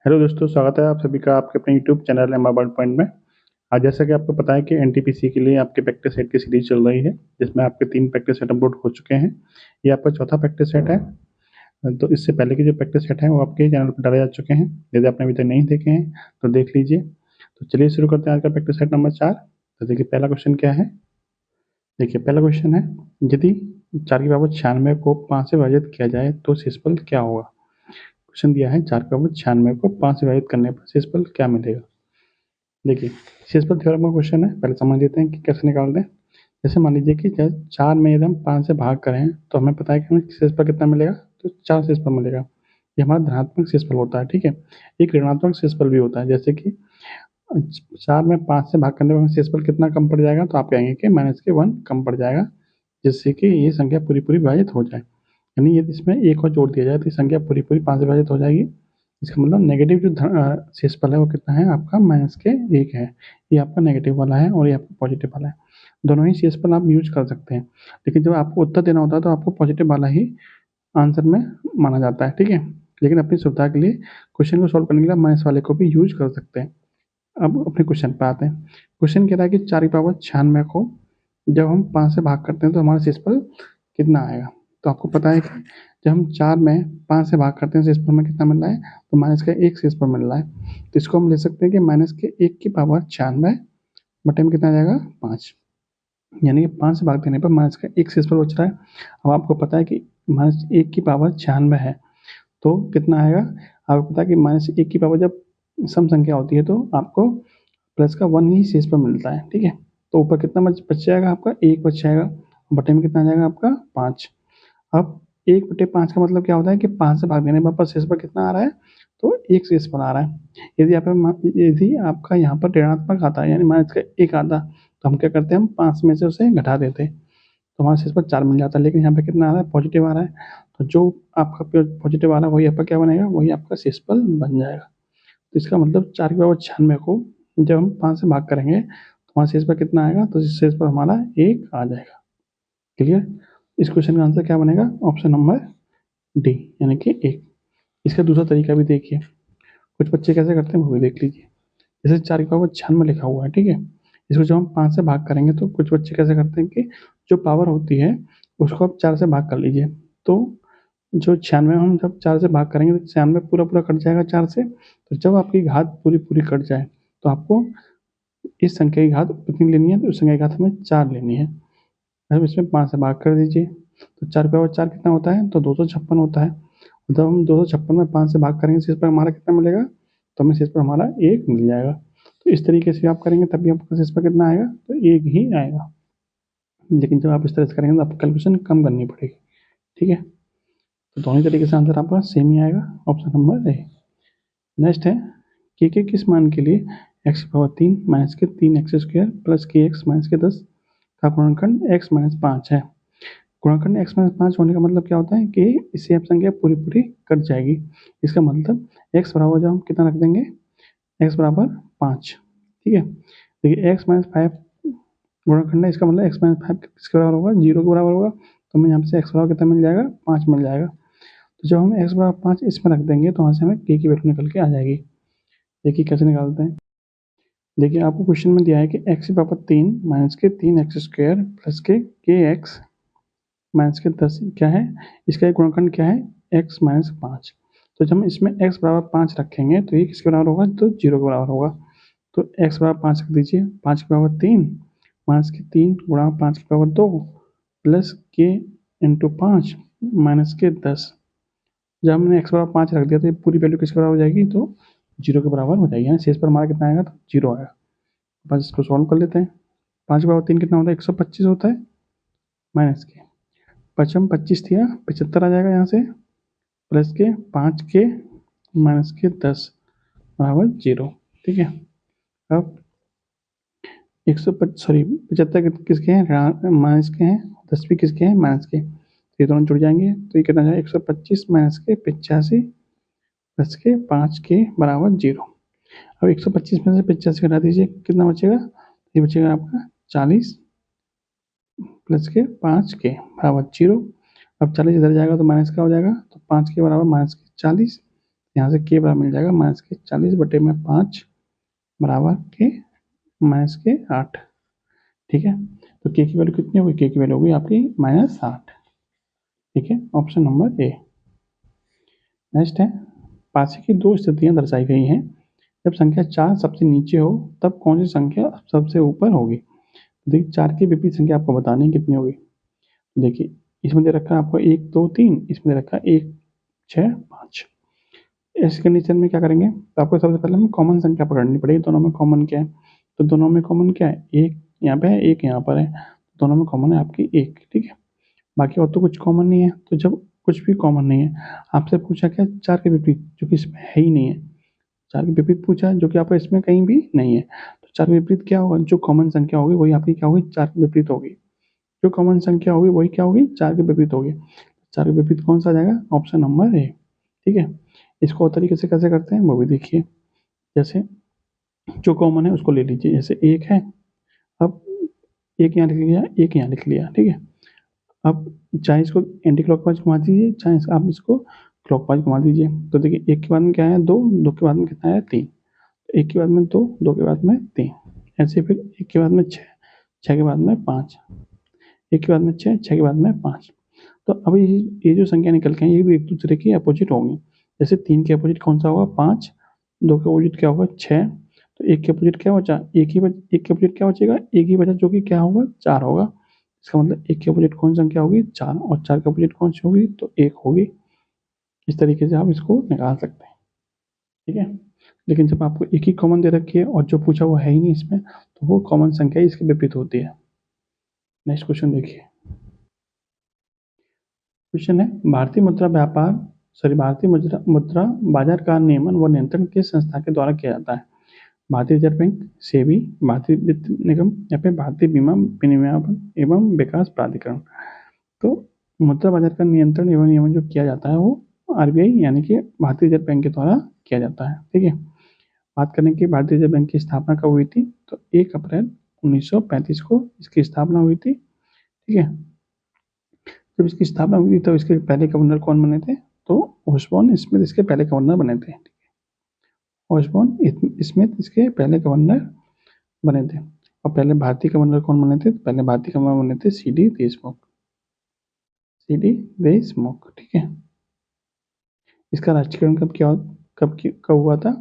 Hello दोस्तों, स्वागत है आप सभी का आपके अपने YouTube channel M Word Point में। आज जैसा कि आपको पता है कि एनटीपीसी के लिए आपके प्रैक्टिस सेट की सीरीज चल रही है, जिसमें आपके 3 प्रैक्टिस सेट अपलोड हो चुके हैं। ये आपका चौथा प्रैक्टिस सेट है। तो इससे पहले के जो प्रैक्टिस सेट हैं वो आपके चैनल पर डाले जा चुके हैं। यदि आपने अभी तक नहीं देखे हैं तो देख लीजिए। तो चलिए शुरू करते हैं आज का प्रैक्टिस सेट नंबर 4। तो देखिए पहला क्वेश्चन क्या है। देखिए पहला क्वेश्चन है, यदि 4 की पावर 96 को 5 से विभाजित किया जाए तो शेषफल क्या होगा। क्वेश्चन दिया है 4 की पावर 96 को 5 से विभाजित करने पर शेषफल क्या मिलेगा। देखिए शेषफल थ्योरम का क्वेश्चन है, पहले समझ लेते हैं कि कैसे निकालते हैं। जैसे मान लीजिए कि 4 में यदि हम 5 से भाग करें तो हमें पता है कि हमें शेषफल कितना मिलेगा, तो 4 शेषफल मिलेगा। ये हमारा धनात्मक शेषफल होता है, ठीक है। एक ऋणात्मक शेषफल भी होता है, जैसे कि 4 में 5 से भाग करने पर हमें शेषफल कितना कम पड़ जाएगा, तो आप कहेंगे कि -1 कम पड़ जाएगा, जिससे कि ये संख्या पूरी पूरी विभाजित हो जाए। यानी यदि इसमें एक और जोड़ दिया जाए तो ये संख्या पूरी पूरी 5 से विभाजित हो जाएगी। इसका मतलब नेगेटिव जो शेषफल है वो कितना है आपका -1 है। ये आपका नेगेटिव वाला है और ये आपका पॉजिटिव वाला है। दोनों ही शेषफल आप यूज कर सकते हैं, लेकिन जब आपको उत्तर देना होता है तो आपको पॉजिटिव वाला ही आंसर में माना जाता है, ठीक है। लेकिन अपनी सुविधा के लिए क्वेश्चन को सॉल्व करने के लिए माइनस वाले को भी यूज कर सकते हैं। अब अपने क्वेश्चन पे आते हैं। क्वेश्चन कह रहा है कि 4 की पावर 96 को जब हम 5 से भाग करते हैं तो हमारा शेषफल कितना आएगा। तो आपको पता है कि जब हम 4 में 5 से भाग करते हैं शेषफल में कितना मिल रहा है, तो -1 शेषफल मिल रहा है। तो इसको हम ले सकते हैं कि -1 की पावर 96 बटे में कितना आ जाएगा 5। यानी कि 5 से भाग देने पर -1 शेषफल बच रहा है। अब आपको पता है कि -1 की पावर 96 है, तो कितना आएगा। आपको पता है कि -1 की पावर जब सम संख्या होती है तो आपको प्लस का 1 ही शेषफल मिलता है, ठीक है। तो ऊपर कितना बच जाएगा आपका 1 बच जाएगा, बटे में कितना आ जाएगा आपका 5। अब 1/5 का मतलब क्या होता है कि 5 से भाग देने पर शेषफल कितना आ रहा है, तो 1 शेषफल आ रहा है। यदि आपका यहाँ पर ऋणात्मक आता है यानी -1 आता, तो हम क्या करते हैं, हम 5 में से उसे घटा देते, तो हमारा शेषफल 4 मिल जाता है। लेकिन यहाँ पे कितना आ रहा है, पॉजिटिव आ रहा है, तो जो आपका पॉजिटिव आ रहा है वही आपका क्या बनेगा, वही आपका शेषफल बन जाएगा। तो इसका मतलब 4 की पावर 96 को जब हम 5 से भाग करेंगे तो हमारा शेषफल कितना आएगा, तो शेषफल हमारा 1 आ जाएगा। क्लियर। इस क्वेश्चन का आंसर क्या बनेगा, ऑप्शन नंबर डी यानी कि 1। इसका दूसरा तरीका भी देखिए, कुछ बच्चे कैसे करते हैं वो भी देख लीजिए। जैसे 4 की पावर 96 लिखा हुआ है, ठीक है। इसको जब हम 5 से भाग करेंगे तो कुछ बच्चे कैसे करते हैं कि जो पावर होती है उसको आप 4 से भाग कर लीजिए। तो जो 96 हम जब 4 से भाग करेंगे तो 96 पूरा पूरा कट जाएगा 4 से। तो जब आपकी घात पूरी पूरी कट जाए तो आपको इस संख्या की घात कितनी लेनी है, तो उस संख्या की घात हमें 4 लेनी है। अब इसमें 5 से भाग कर दीजिए, तो 4 की पावर 4 कितना होता है, तो 256 होता है। जब हम 256 में 5 से भाग करेंगे शेषफल हमारा कितना मिलेगा, तो हमें शेषफल हमारा 1 मिल जाएगा। तो इस तरीके से आप करेंगे तभी आपका शेषफल कितना आएगा, तो 1 ही आएगा। लेकिन जब आप इस तरह से करेंगे तो आपको कैलकुलेशन कम करनी पड़ेगी, ठीक है। तो दोनों तरीके से आंसर आपका सेम ही आएगा, ऑप्शन नंबर ए। नेक्स्ट है के किस मान के लिए x⁻³ -3x² प्लस kx -10 का गुणनखंड x-5 है। गुणनखंड x-5 होने का मतलब क्या होता है कि इससे आप संख्या पूरी पूरी कट जाएगी। इसका मतलब x बराबर जब हम कितना रख देंगे, x बराबर 5, ठीक है। देखिए x-5 गुणनखंड है, इसका मतलब x-5 किसके बराबर होगा, 0 के बराबर होगा। तो हमें यहाँ से x बराबर कितना मिल जाएगा, 5 मिल जाएगा। तो जब हम x बराबर 5 इसमें रख देंगे तो वहाँ से हमें k की वैल्यू निकल के आ जाएगी। देखिए कैसे निकालते हैं। देखिए आपको क्वेश्चन में दिया है कि x⁻³ -3x² प्लस kx -10 क्या है, इसका एक गुणनखंड क्या है, x-5। तो जब हम इसमें x बराबर 5 रखेंगे तो ये किसके बराबर होगा, तो 0 के बराबर होगा। तो x बराबर 5 रख दीजिए, 5 की पावर 3 -3 गुणा 5 की पावर 2 प्लस k इंटू 5 -10। जब हमने x बराबर 5 रख दिया तो ये पूरी वैल्यू किसके बराबर हो जाएगी, तो 0 के बराबर हो जाएगी। यानी शेष पर हमारा कितना आएगा, तो 0 आएगा। बस इसको सॉल्व कर लेते हैं। 5 की पावर 3 कितना होता है, 125 होता है, माइनस के 5 25 दिया 75 आ जाएगा यहाँ से, प्लस के 5 के -10 बराबर 0, ठीक है। अब 75 किसके हैं, माइनस के हैं, 10 भी किसके हैं, माइनस के। ये दोनों जुड़ जाएंगे तो ये कितना जाएगा, 125 माइनस के 85 प्लस के 5 के बराबर 0। अब 125 में से 85 घटा दीजिए, कितना बचेगा, ये बचेगा आपका 40 प्लस के 5 के बराबर 0। अब 40 इधर जाएगा तो माइनस का हो जाएगा, तो 5 के बराबर -40, यहाँ से के बराबर मिल जाएगा माइनस के 40/5 बराबर के माइनस के 8। ठीक है, तो के की वैल्यू कितनी होगी? के की वैल्यू होगी आपकी -8। ठीक है, ऑप्शन नंबर ए। नेक्स्ट है, पासे की दो स्थितियां दर्शाई गई हैं। जब संख्या 4 सबसे नीचे हो तब कौन सी संख्या सबसे ऊपर होगी? देखिए 4 की विपरीत संख्या आपको बतानी है कितनी होगी। देखिए इसमें दे रखा है आपको 1 2 3, इसमें दे रखा है 1 6 5। इस कंडीशन में क्या करेंगे? तो आपको सबसे पहले हमें कॉमन संख्या पकड़नी पड़ेगी। दोनों में कॉमन क्या है? तो दोनों में कॉमन क्या है? एक यहाँ पे है, एक यहाँ पर है, दोनों में कॉमन है आपकी 1। ठीक है, बाकी और तो कुछ कॉमन नहीं है। तो जब कुछ भी कॉमन नहीं है, आपसे पूछा क्या? 4 के विपरीत, जो कि इसमें है ही नहीं है। 4 के विपरीत पूछा जो कि आपका इसमें कहीं भी नहीं है। तो 4 के विपरीत क्या होगा? जो कॉमन संख्या होगी वही आपकी क्या होगी? 4 के विपरीत होगी। जो कॉमन संख्या होगी वही क्या होगी? 4 के विपरीत होगी। 4 के विपरीत कौन सा आ जाएगा? Option number A. ठीक है, इसको और तरीके से कैसे करते हैं वो भी देखिए। जैसे जो कॉमन है उसको ले लीजिए, जैसे 1 है, अब 1 यहाँ लिख लिया, 1 यहाँ लिख लिया। ठीक है, अब चाहे इसको एंटी क्लॉकवाइज घुमा दीजिए, चाहे आप इसको क्लॉकवाइज घुमा दीजिए। तो देखिए 1 के बाद में क्या है? 2, 2 के बाद में कितना है? 3। 1 के बाद में 2, 2 के बाद में 3, ऐसे फिर 1 के बाद में 6, 6 के बाद में 5, 1 के बाद में 6, 6 के बाद में 5। तो अब ये जो संख्या निकल के हैं ये भी एक दूसरे की अपोजिट होंगी। जैसे 3 के अपोजिट कौन सा होगा? 5। 2 के अपोजिट क्या होगा? 6। तो 1 के अपोजिट क्या बचा? 1 के अपोजिट क्या बचेगा? 1 ही बचा, जो कि क्या होगा? 4 होगा। इसका मतलब 1 के अपोजिट कौन सी संख्या होगी? 4, और 4 के अपोजिट कौन सी होगी? तो 1 होगी। इस तरीके से आप इसको निकाल सकते हैं। ठीक है, लेकिन जब आपको एक ही कॉमन दे रखी है और जो पूछा वो है ही नहीं इसमें, तो वो कॉमन संख्या इसके विपरीत होती है। नेक्स्ट क्वेश्चन देखिए। क्वेश्चन है, भारतीय मुद्रा बाजार का नियमन व नियंत्रण किस संस्था के द्वारा किया जाता है? भारतीय रिजर्व बैंक, सेबी, भारतीय वित्त निगम या फिर भारतीय बीमा विनियामन एवं विकास प्राधिकरण। तो मुद्रा बाजार का नियंत्रण एवं नियमन जो किया जाता है वो आरबीआई यानी कि भारतीय रिजर्व बैंक के द्वारा किया जाता है। ठीक है, बात करें कि भारतीय रिजर्व बैंक की स्थापना कब हुई थी? तो 1 अप्रैल 1935 को इसकी स्थापना हुई थी। ठीक है, जब इसकी स्थापना हुई थी तो इसके पहले गवर्नर कौन बने थे? तो ओसबॉर्न स्मिथ इसके पहले गवर्नर बने थे। ओसबॉर्न स्मिथ इसके पहले गवर्नर बने थे। और पहले भारतीय गवर्नर कौन बने थे? पहले भारतीय गवर्नर बने थे C D Deshmukh. C D Deshmukh. ठीक है, इसका राष्ट्रीयकरण कब हुआ था?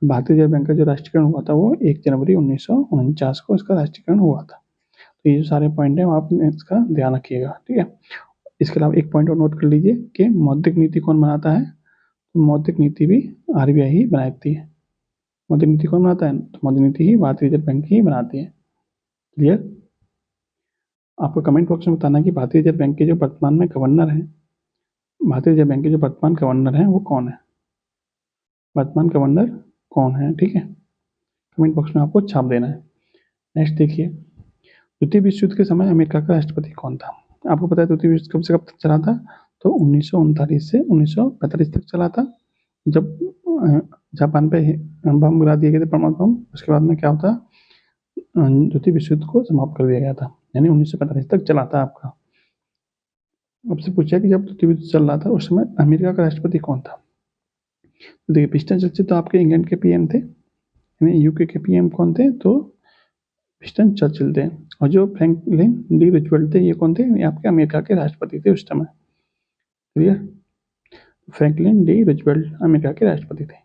भारतीय रिजर्व बैंक का जो राष्ट्रीयकरण हुआ था वो 1 जनवरी 1949 को इसका राष्ट्रीयकरण हुआ था। तो ये जो सारे पॉइंट हैं आप इसका ध्यान रखिएगा। ठीक है, इसके अलावा एक पॉइंट और नोट कर लीजिए कि मौद्रिक नीति कौन बनाता है? तो मौद्रिक नीति भी आरबीआई ही बनाती है। मौद्रिक नीति कौन बनाता है? तो मौद्रिक नीति ही भारतीय रिजर्व बैंक ही बनाती है। क्लियर? आपको कमेंट बॉक्स में बताना कि भारतीय रिजर्व बैंक के जो वर्तमान में गवर्नर हैं, भारतीय रिजर्व बैंक के जो वर्तमान गवर्नर हैं वो कौन है? वर्तमान गवर्नर कौन है? ठीक है, कमेंट बॉक्स में आपको छाप देना है। नेक्स्ट देखिए, द्वितीय विश्व युद्ध के समय अमेरिका का राष्ट्रपति कौन था? आपको पता है द्वितीय विश्व कब से कब तक चला था? तो 1939 से 1945 तक चला था, जब जापान पे बम गिरा दिए गए थे, परमाणु बम। उसके बाद में क्या होता? द्वितीय विश्व युद्ध को समाप्त कर दिया गया था, यानी 1945 तक चला था आपका। आपसे पूछा कि जब द्वितीय विश्व चल रहा था उस समय अमेरिका का राष्ट्रपति कौन था? तो देखिए विंस्टन चर्चिल तो आपके इंग्लैंड के पीएम थे, यानी यूके के पीएम कौन थे? तो विंस्टन चर्चिल थे। और जो फ्रैंकलिन डी रूजवेल्ट थे ये कौन थे? ये आपके अमेरिका के राष्ट्रपति थे उस समय। Clear? Franklin D Roosevelt America के राष्ट्रपति थे।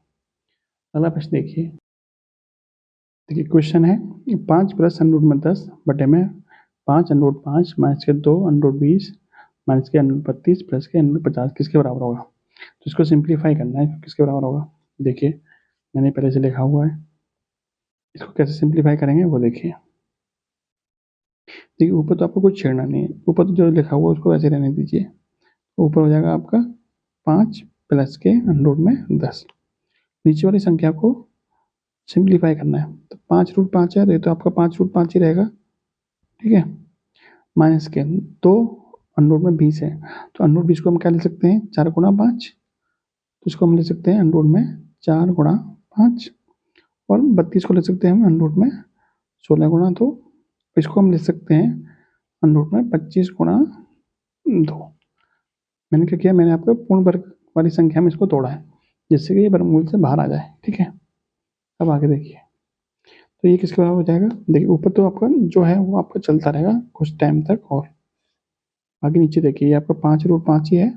अगला प्रश्न देखिए। क्वेश्चन है 5 प्लस अंडर रूट में 10 बटे में 5 अंडर रूट 5 माइनस के 2 अंडर रूट 20 माइनस के अंडर रूट 32 प्लस के अंडर रूट 50 किसके बराबर होगा? तो इसको सिंप्लीफाई करना है, किसके बराबर होगा? देखिए मैंने पहले से लिखा हुआ है, इसको कैसे सिंप्लीफाई करेंगे वो देखिए। देखिए ऊपर तो आपको कुछ छेड़ना नहीं है, ऊपर तो जो लिखा हुआ है उसको वैसे रहने दीजिए। ऊपर हो जाएगा आपका 5 प्लस के अंडर रूट में 10। नीचे वाली संख्या को सिंप्लीफाई करना है, तो 5 रूट 5 है तो आपका 5 रूट 5 ही रहेगा। ठीक है, माइनस के 2 अंडर रूट में 20 है, तो अंडर रूट 20 को हम क्या ले सकते हैं? 4 गुणा 5। तो इसको हम ले सकते हैं अंडर रूट में 4 गुणा 5, और 32 को ले सकते हैं हम अंडर रूट में 16 गुणा 2। इसको हम ले सकते हैं अंडर रूट में 25 गुणा 2। मैंने क्या किया? मैंने आपको पूर्ण वर्ग वाली संख्या में इसको तोड़ा है, जिससे कि ये वर्गमूल से बाहर आ जाए। ठीक है, अब आगे देखिए, तो ये किसके बराबर हो जाएगा? देखिए ऊपर तो आपका जो है वो आपका चलता रहेगा कुछ टाइम तक, और आगे नीचे देखिए ये आपका 5√5 ही है।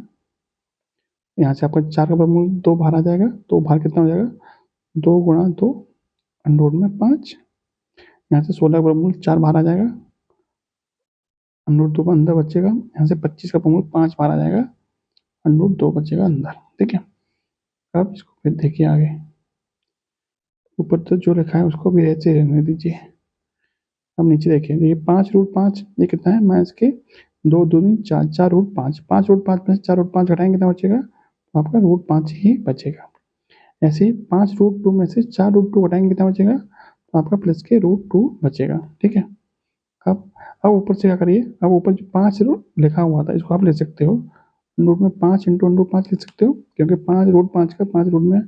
यहाँ से आपका 4 का वर्गमूल 2 बाहर आ जाएगा, तो बाहर कितना हो जाएगा? 2 × 2 अंडर में 5। यहाँ से 16 का वर्गमूल 4 बाहर आ जाएगा, अंडर 2 का अंदर बचेगा। यहाँ से 25 का वर्गमूल 5 बाहर आ जाएगा, अंडर 2 बचेगा अंदर। ठीक है, अब इसको फिर देखिए आगे, ऊपर तो जो लिखा है उसको भी ऐसे रहने दीजिए। अब नीचे देखिए, ये 5√5 ये कितना है? माइनस के 2 दूनी 4, 4√5। 5√5 में से 4√5 घटाएंगे कितना बचेगा? तो आपका √5 ही बचेगा। ऐसे ही 5√2 में से 4√2 घटाएंगे कितना बचेगा? तो आपका प्लस के √2 बचेगा। ठीक है, अब ऊपर से क्या करिए, अब ऊपर जो 5 लिखा हुआ था इसको आप ले सकते हो, रूट में 5 इंटू √5 लिख सकते हो, क्योंकि 5√5 का 5 रूट में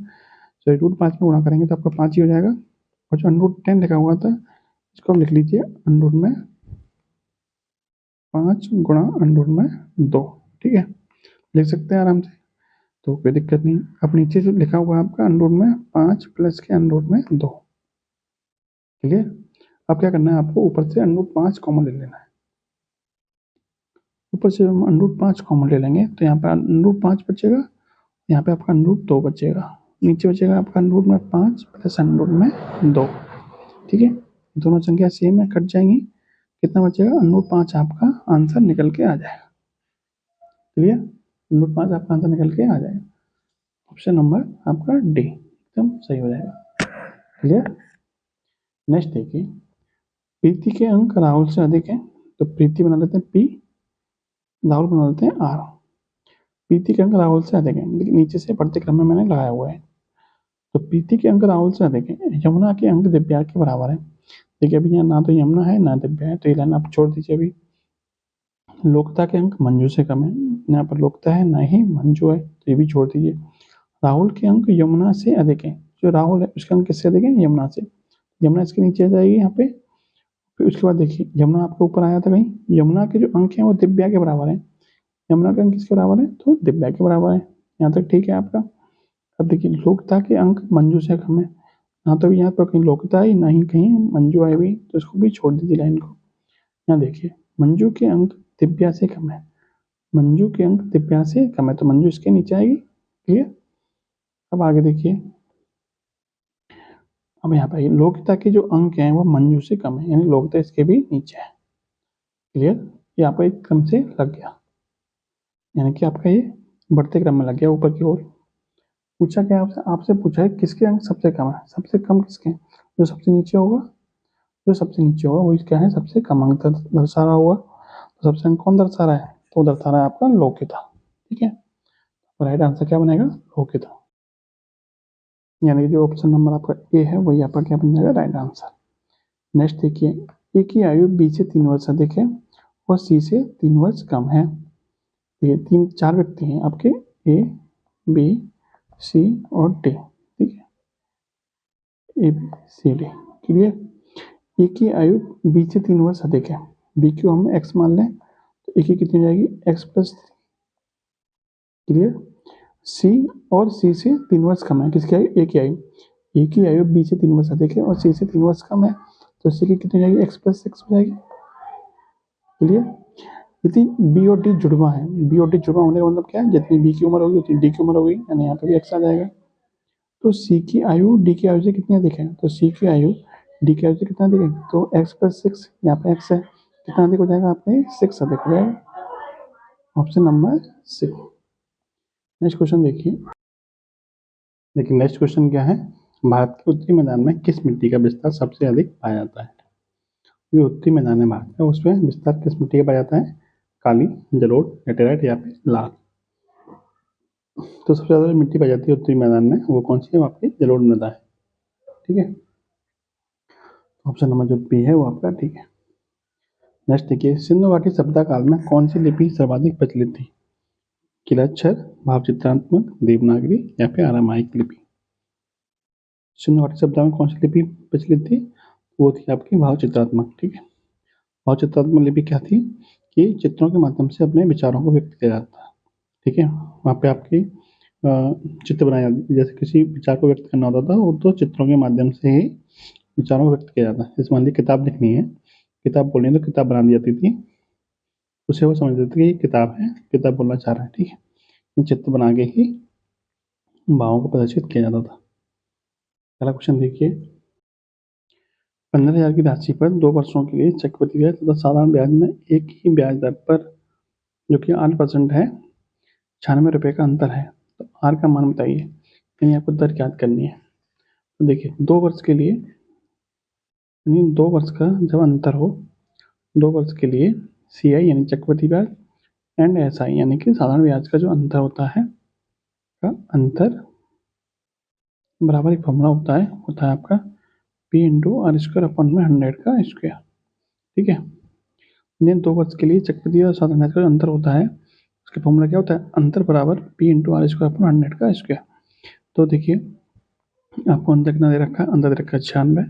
सॉरी √5 में गुणा करेंगे तो आपका 5 ही हो जाएगा। और जो √10 लिखा हुआ था इसको आप लिख लीजिए अंडर में 5 × √2। ठीक है, लिख सकते हैं आराम से, तो कोई दिक्कत नहीं। अब नीचे जो लिखा हुआ है आपका अंडर में 5 प्लस के अंडर में 2। क्लियर? अब क्या करना है आपको, ऊपर से √5 कॉमन ले लेना है। ऊपर से हम √5 कॉमन ले लेंगे तो यहाँ पे √5 बचेगा, यहाँ पे आपका √2 बचेगा, नीचे बचेगा आपका √5 प्लस √2। ठीक है, दोनों संख्या सेम है, कट जाएंगी, कितना बचेगा? √5 आपका आंसर निकल के आ जाएगा। क्लियर? √5 आपका आंसर निकल के आ जाएगा। ऑप्शन नंबर आपका डी एकदम सही हो जाएगा। क्लियर? नेक्स्ट देखिए, प्रीति के अंक राहुल से अधिक है, तो प्रीति बना लेते हैं P, राहुल बना लेते हैं R। प्रीति के अंक राहुल से अधिक है, नीचे से बढ़ते क्रम में मैंने लगाया हुआ है। तो प्रीति के अंक राहुल से अधिक है, यमुना के अंक दिव्या के बराबर है। देखिए अभी यहाँ ना तो यमुना है ना दिव्या है, तो ये लाइन आप छोड़ दीजिए। अभी लोकता के अंक मंजू से कम है, यहाँ पर लोकता है ना ही मंजू है, तो ये भी छोड़ दीजिए। राहुल के अंक यमुना से अधिक है, जो राहुल है उसके अंक किससे अधिक है? यमुना से। यमुना इसके नीचे आ जाएगी यहाँ पे। फिर उसके बाद देखिए यमुना आपके ऊपर आया था कहीं, यमुना के जो अंक हैं वो दिव्या के बराबर है। यमुना के अंक किसके बराबर है? तो दिव्या के बराबर है। यहाँ तक ठीक है आपका। अब देखिए लोकता के अंक मंजू से कम है, ना तो यहाँ पर कहीं लोकता आई ना ही कहीं मंजू आई हुई, तो इसको भी छोड़ दीजिए लाइन को। यहाँ देखिए मंजू के अंक दिव्या से कम है, मंजू के अंक दिव्या से कम है, तो मंजू इसके नीचे आएगी। क्लियर? अब आगे देखिए, अब यहाँ पर लोकता के जो अंक हैं वो मंजू से कम है, यानी लोकता इसके भी नीचे है। क्लियर? ये आपका एक क्रम से लग गया, यानी कि आपका ये बढ़ते क्रम में लग गया ऊपर की ओर। पूछा क्या आपसे? आपसे पूछा है किसके अंक सबसे कम है। सबसे कम किसके हैं? जो सबसे नीचे होगा, जो सबसे नीचे होगा वही क्या है? सबसे कम अंक दर्शा रहा होगा। तो सबसे अंक कौन दर्शा रहा है? तो दर्शा रहा है आपका लोकिता। ठीक है, राइट आंसर क्या बनेगा? लोकिता। यानी कि जो ऑप्शन नंबर आपका ए है वही आपका क्या बन जाएगा? Right answer. नेक्स्ट देखिए, ए की आयु बी से 3 वर्ष अधिक है और सी से 3 वर्ष कम है। ये 4 व्यक्ति हैं आपके, ए बी सी और डी। ठीक है, A B C D. Clear? A की आयु बी से 3 वर्ष अधिक है, बी को हम एक्स मान लें, तो ए की कितनी हो जाएगी? x+3। क्लियर? सी और सी से 3 वर्ष कम है, किसकी आयु? ए की आयु। ए की आयु बी से 3 वर्ष अधिक है और सी से 3 वर्ष कम है, तो सी की कितनी हो जाएगी? x+6 हो जाएगी। क्लियर? यदि बी और डी जुड़वा है, बी और डी जुड़वा होने का मतलब क्या है? जितनी बी की उम्र होगी उतनी डी की उम्र होगी, यानी यहाँ पे भी एक्स आ जाएगा। तो सी की आयु डी की आयु से कितनी अधिक है? तो सी की आयु डी की आयु से कितना अधिक है? तो x+6, यहाँ पे x है, कितना अधिक हो जाएगा? आपका 6 अधिक हो जाएगा। Option number C. Next question देखिए, नेक्स्ट क्वेश्चन क्या है? भारत के उत्तरी मैदान में किस मिट्टी का विस्तार सबसे अधिक पाया जाता है? जो उत्तरी मैदान है भारत का उसमें विस्तार किस मिट्टी का पाया जाता है? काली, जलोढ़, लेटेराइट या फिर लाल। तो सबसे ज़्यादा मिट्टी पाई जाती है उत्तरी मैदान में, वो कौन सी है? आपकी जलोढ़ मृदा है। ठीक है, ऑप्शन नंबर जो बी है वो आपका ठीक है। नेक्स्ट देखिए, सिंधु घाटी सभ्यता काल में कौन सी लिपि सर्वाधिक प्रचलित थी? किलाक्षर, भावचित्रात्मक, देवनागरी या फिर अरामाइक लिपि। सिंधु घाटी सभ्यता में कौन सी लिपि प्रचलित थी? वो थी आपकी भावचित्रात्मक। ठीक है, भावचित्रात्मक लिपि क्या थी? कि चित्रों के माध्यम से अपने विचारों को व्यक्त किया जाता है। ठीक है, वहाँ पे आपकी चित्र बनाए जाते हैं। जैसे किसी विचार को व्यक्त करना होता था वो तो चित्रों के माध्यम से ही विचारों को व्यक्त किया जाता है। जैसे मान लीजिए किताब लिखनी है, किताब बोलनी है तो किताब बना दी जाती थी, उसे वो समझ लेते थे कि ये किताब है, किताब बोलना चाह रहा है, ठीक है। ये चित्र बना के ही भावों को प्रदर्शित किया जाता था। पहला क्वेश्चन देखिए, 15,000 की राशि पर 2 वर्षों के लिए चक्रवृद्धि ब्याज तथा साधारण ब्याज में एक ही ब्याज दर पर जो कि 8% है, 96 रुपये का अंतर है, तो आर का मान बताइए। यानी आपको दर याद करनी है। तो देखिए 2 वर्ष के लिए, यानी 2 वर्ष का जब अंतर हो, 2 वर्ष के लिए सी आई यानी चक्रवृद्धि ब्याज एंड एस आई यानी कि साधारण ब्याज का जो अंतर होता है, का अंतर बराबर एक फॉर्मूला होता है आपका पी इंटू आर स्क्वायर अपन में 100 का स्क्वायर, ठीक है। यानी 2 वर्ष के लिए चक्रवृद्धि और साधारण ब्याज का जो अंतर होता है उसका फॉर्मूला क्या होता है, अंतर बराबर पी इंटू आर स्क्वायर अपन 100 का स्क्वायर। तो देखिए आपको अंतर कितना दे रखा है, अंतर दे रखा है 96,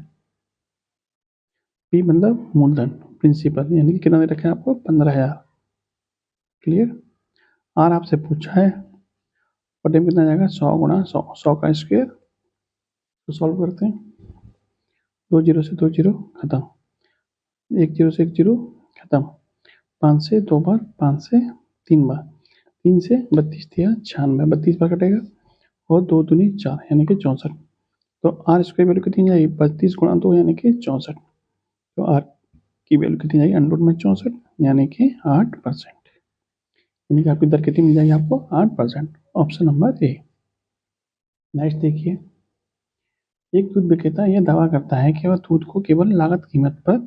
पी मतलब मूलधन प्रिंसिपल यानी कि कितना दे रखा है आपको 15,000, क्लियर। आर आपसे पूछा है बटे में कितना जाएगा 100 गुणा 100, 100 का स्क्वायर। तो सॉल्व करते हैं, 2 जीरो से 2 जीरो खत्म, 1 जीरो से 1 जीरो खत्म, 5 से 2 बार, 5 से 3 बार, 3 से 32 दिया 96, 32 बार कटेगा और 2 दूनी 4 यानी कि 64। तो आर स्क्वायर वैल्यू कितनी जाएगी 32 गुणा 2 यानी कि 64। तो आर की वैल्यू कितनी जाएगी अंडर में 64 यानी कि 8%, यानी कि आपकी दर कितनी मिल जाएगी आपको 8%। Option number A. नेक्स्ट देखिए, एक दूध विक्रेता यह दावा करता है कि वह दूध को केवल लागत कीमत पर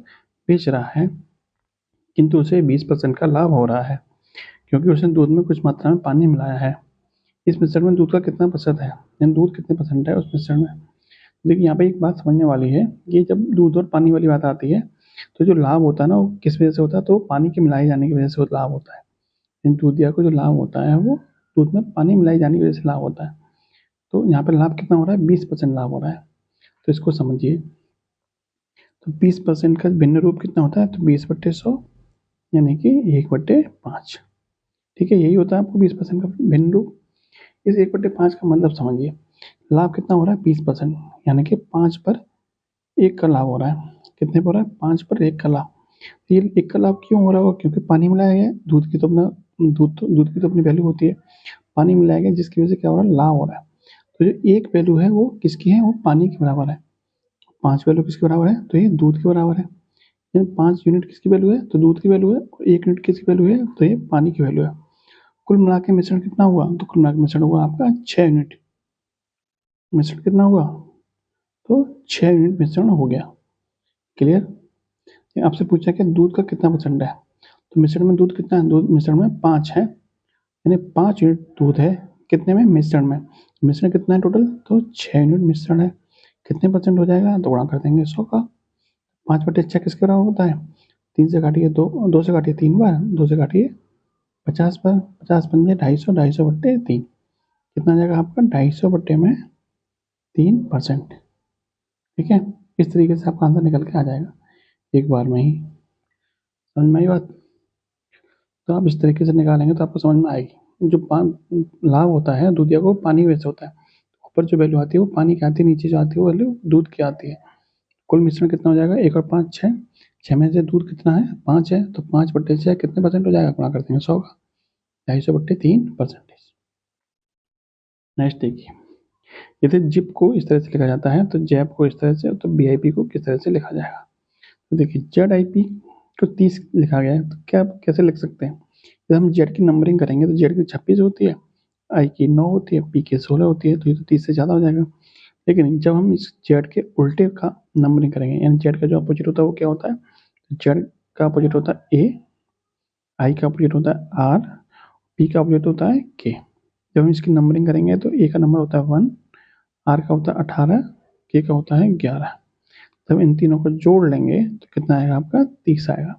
बेच रहा है, किंतु उसे 20% का लाभ हो रहा है क्योंकि उसने दूध में कुछ मात्रा में पानी मिलाया है। इस मिश्रण में दूध का कितना प्रतिशत है, यानी दूध कितने परसेंट है उस मिश्रण में। देखिए यहाँ पे एक बात समझने वाली है कि जब दूध और पानी वाली बात आती है तो जो लाभ होता है ना वो किस वजह से होता है, तो पानी के मिलाए जाने की वजह से वो लाभ होता है। दूधिया को जो लाभ होता है वो दूध में पानी मिलाई जाने की वजह से लाभ होता है। तो यहाँ पर लाभ कितना हो रहा है 20% लाभ हो रहा है। तो इसको समझिए, तो 20% का भिन्न रूप कितना होता है, तो 20/100 यानी कि 1/5, ठीक है। यही होता है आपको 20% का भिन्न रूप। इस 1/5 का मतलब समझिए, लाभ कितना हो रहा है 20% यानी कि 5 पर 1 का लाभ हो रहा है। कितने पर हो रहा है 5 पर 1 का लाभ। ये 1 का लाभ क्यों हो रहा होगा, क्योंकि पानी मिलाया गया है, दूध की तो अपनी वैल्यू होती है, पानी मिलाया गया जिसकी वजह से क्या हो रहा है लाभ हो रहा है। तो जो एक वैल्यू है वो किसकी है, वो पानी के बराबर है। 5 वैल्यू किसके बराबर है, तो ये दूध के बराबर है। यानी 5 यूनिट किसकी वैल्यू है, तो दूध की वैल्यू है, और 1 यूनिट किसकी वैल्यू है, तो ये पानी की वैल्यू है। कुल मिला के मिश्रण कितना हुआ, तो कुल मिला के मिश्रण हुआ आपका 6 यूनिट। मिश्रण कितना हुआ, तो 6 यूनिट मिश्रण हो गया, क्लियर। आपसे पूछा कि दूध का कितना परसेंट है, तो मिश्रण में दूध कितना है, दूध मिश्रण में 5 है, यानी 5 यूनिट दूध है कितने में, मिश्रण में। मिश्रण कितना है टोटल, तो 6 यूनिट मिश्रण है। कितने परसेंट हो जाएगा, तो गुणा कर देंगे 100 का। 5/6 किसके बराबर होता है, 3 से काटिए 2, 2 से काटिए 3 बार, 2 से काटिए 50 बार, 50 पंजे 250, 250/3 कितना जाएगा आपका 250 बट्टे में 3%, ठीक है। इस तरीके से आपका आंसर निकल के आ जाएगा एक बार में ही। समझ में आई बात, तो आप इस तरीके से निकालेंगे तो आपको समझ में आएगी। जो लाभ होता है दूधिया को पानी वैसे होता है, ऊपर जो वैल्यू आती है वो पानी की आती है, नीचे जो आती है वो वैल्यू दूध की आती है। कुल मिश्रण कितना हो जाएगा 1 और 5 6, 6 में से दूध कितना है 5 है, तो 5/6 कितने परसेंट हो जाएगा, गुणा कर देंगे 100 का, 250/3%। नेक्स्ट देखिए, यदि जिप को इस तरह से लिखा जाता है तो जैप को इस तरह से, तो बीआईपी को किस तरह से लिखा जाएगा। तो देखिए ZIP को 30 लिखा गया है, तो क्या कैसे लिख सकते हैं, जब हम जेड की नंबरिंग करेंगे तो जेड की 26 होती है, आई की 9 होती है, पी की 16 होती है, तो ये तो 30 से ज़्यादा हो जाएगा। लेकिन जब हम इस जेड के उल्टे का नंबरिंग करेंगे, यानी जेड का जो अपोजिट होता है वो क्या होता है, जेड का अपोजिट होता है ए, आई का अपोजिट होता है आर, पी का अपोजिट होता है के। जब हम इसकी नंबरिंग करेंगे तो ए का नंबर होता है 1, आर का होता है 18, के का होता है 11। तब इन तीनों को जोड़ लेंगे तो कितना आएगा आपका 30 आएगा।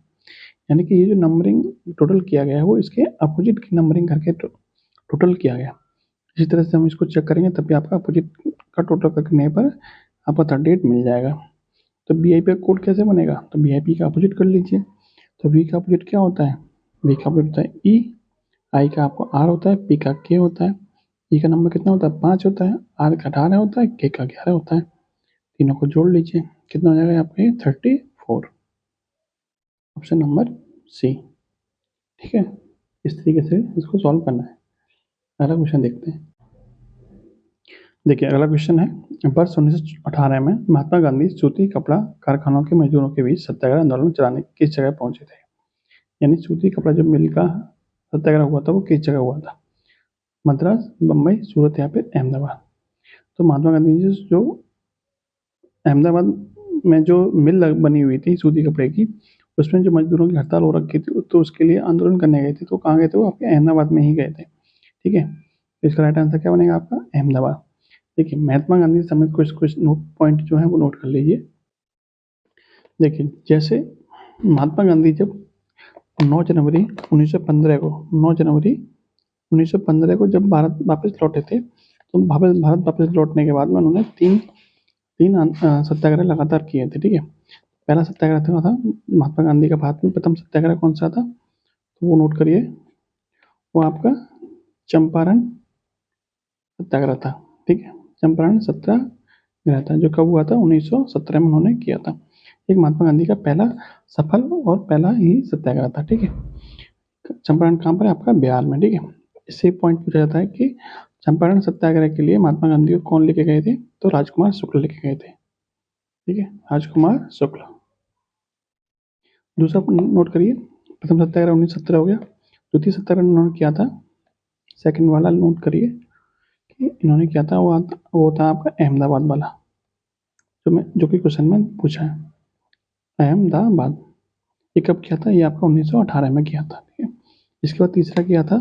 यानी कि ये जो नंबरिंग टोटल किया गया है वो इसके अपोजिट की नंबरिंग करके टोटल किया गया। इसी तरह से हम इसको चेक करेंगे तब भी आपका अपोजिट का टोटल करने पर आपका 38 मिल जाएगा। तो बीआईपी का कोड कैसे बनेगा, तो बीआईपी का अपोजिट कर लीजिए। तो वी का अपोजिट क्या होता है, वी का अपोजिट होता है ई, आई का आपको आर होता है, पी का के होता है, ई का नंबर कितना होता है? 5 होता है। आर का 18 होता है, के का 11 होता है। तीनों को जोड़ लीजिए, कितना हो जाएगा आपका ये? 34। Option number C. ठीक है, इस तरीके से इसको सॉल्व करना है। अगला क्वेश्चन देखते हैं। देखिए अगला क्वेश्चन है, वर्ष 1918 में महात्मा गांधी सूती कपड़ा कारखानों के मजदूरों के बीच सत्याग्रह आंदोलन चलाने किस जगह पहुंचे थे? यानी सूती कपड़ा जो मिल का सत्याग्रह हुआ था वो किस जगह हुआ था? मद्रास, बम्बई, सूरत या फिर अहमदाबाद? तो महात्मा गांधी जी जो अहमदाबाद में जो मिल बनी हुई थी सूती कपड़े की, उसमें जो मजदूरों की हड़ताल हो रखी थी तो उसके लिए आंदोलन करने गए थे। तो कहाँ गए थे? वो आपके अहमदाबाद में ही गए थे। ठीक है, तो इसका राइट आंसर क्या बनेगा आपका? अहमदाबाद। देखिए महात्मा गांधी समेत कुछ कुछ पॉइंट जो है वो नोट कर लीजिए। देखिए जैसे महात्मा गांधी जब 9 जनवरी 1915 को 9 जनवरी 1915 को जब भारत वापस लौटे थे, तो भारत वापस लौटने के बाद में उन्होंने तीन तीन सत्याग्रह लगातार किए थे। ठीक है, पहला सत्याग्रह था महात्मा गांधी का भारत में प्रथम सत्याग्रह कौन सा था? तो वो नोट करिए, वो आपका चंपारण सत्याग्रह था। ठीक है, चंपारण सत्याग्रह था जो कब हुआ था? 1917 में उन्होंने किया था। एक महात्मा गांधी का पहला सफल और पहला ही सत्याग्रह था। ठीक है, चंपारण कहाँ पर है? आपका बिहार में। ठीक है, इससे पॉइंट पूछा जाता है कि चंपारण सत्याग्रह के लिए महात्मा गांधी को कौन लेके गए थे? तो राजकुमार शुक्ल लेके गए थे। ठीक है, राजकुमार शुक्ल। दूसरा नोट करिए, प्रथम सत्याग्रह 1917 हो गया। द्वितीय सत्याग्रह उन्होंने किया था, सेकंड वाला नोट करिए कि इन्होंने किया था, वो था आपका अहमदाबाद वाला, जो कि क्वेश्चन में पूछा है, अहमदाबाद। ये कब किया था? ये आपका 1918 में किया था। ठीक है, इसके बाद तीसरा किया था,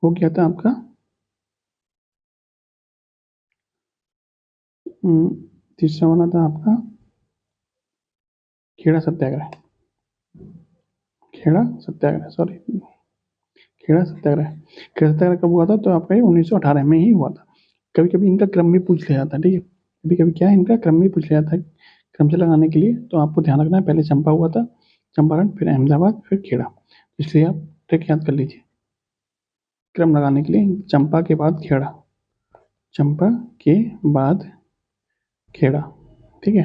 वो किया था आपका तीसरा वाला था आपका खेड़ा सत्याग्रह। खेड़ा सत्याग्रह सॉरी खेड़ा सत्याग्रह। खेड़ा सत्याग्रह कब हुआ था? तो आपका ये 1918 में ही हुआ था। कभी कभी इनका क्रम भी पूछ लिया जाता है। ठीक है, कभी कभी क्या है, इनका क्रम भी पूछ लिया जाता है क्रम से लगाने के लिए। तो आपको ध्यान रखना है, पहले चंपा हुआ था, चंपारण, फिर अहमदाबाद, फिर खेड़ा। इसलिए आप ट्रिक याद कर लीजिए क्रम लगाने के लिए, चंपा के बाद खेड़ा, चंपा के बाद खेड़ा। ठीक है,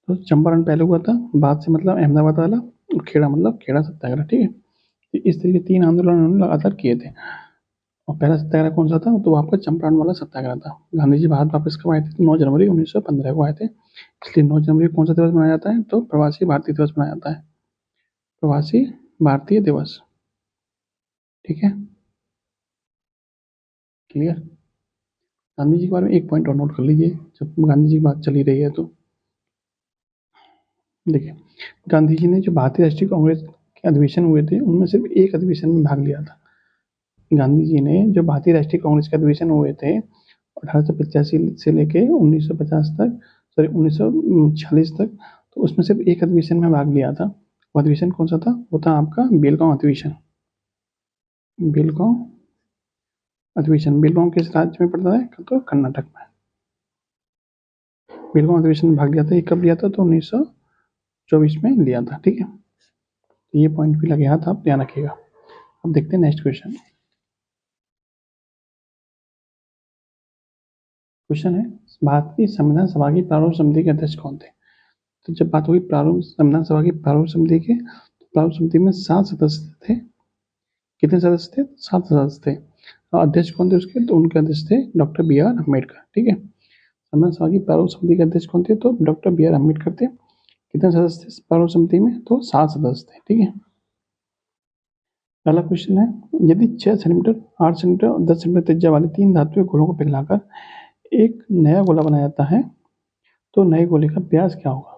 तो चंपारण पहले हुआ था, बाद से मतलब अहमदाबाद वाला, और खेड़ा मतलब खेड़ा सत्याग्रह। ठीक है, तो इस तरीके 3 आंदोलन उन्होंने लगातार किए थे। और पहला सत्याग्रह कौन सा था? तो आपका चंपारण वाला सत्याग्रह था। गांधी जी भारत वापस कब आए थे? 9 जनवरी 1915 को आए थे। इसलिए 9 जनवरी कौन सा दिवस मनाया जाता है? तो प्रवासी भारतीय दिवस मनाया जाता है, प्रवासी भारतीय दिवस। ठीक है, क्लियर। गांधी जी के बारे में एक पॉइंट और नोट कर लीजिए, जब गांधी जी की बात चली रही है तो। देखिए गांधी जी ने जो भारतीय राष्ट्रीय कांग्रेस के अधिवेशन हुए थे, उनमें सिर्फ एक अधिवेशन में भाग लिया था। गांधी जी ने जो भारतीय राष्ट्रीय कांग्रेस के अधिवेशन हुए थे 1885 से लेके 1950 तक, सॉरी 1946 तक, तो उसमें सिर्फ एक अधिवेशन में भाग लिया था। वो अधिवेशन कौन सा था? वो था आपका बेलगांव अधिवेशन। बेलगांव अधिवेशन, बेलगांव किस राज्य में पड़ता है? तो कर्नाटक में। बेलगांव अधिवेशन में भाग लिया था। ये कब लिया था? तो 1924 में लिया था। ठीक है, तो ये पॉइंट भी लगे हाथ, आप ध्यान रखिएगा। अब देखते हैं नेक्स्ट क्वेश्चन। क्वेश्चन है, भारतीय संविधान सभा की प्रारूप समिति के अध्यक्ष कौन थे? तो जब बात हुई प्रारूप संविधान सभा की प्रारूप समिति के, तो प्रारूप समिति में 7 सदस्य थे। कितने सदस्य थे? 7 सदस्य थे। और अध्यक्ष कौन थे उसके? तो उनके अध्यक्ष थे डॉक्टर बी आर अम्बेडकर। ठीक है, संविधान सभा की प्रारूप समिति के अध्यक्ष कौन थे? तो डॉक्टर बी आर अम्बेडकर थे। कितने सदस्य थे प्रारूप समिति में? तो 7 सदस्य थे। ठीक है, पहला क्वेश्चन है, यदि 6 सेंटीमीटर, 8 सेंटीमीटर और 10 सेंटीमीटर त्रिज्या वाले 3 धातुओं गोलों को पिघलाकर एक नया गोला बनाया जाता है, तो नए गोले का व्यास क्या होगा?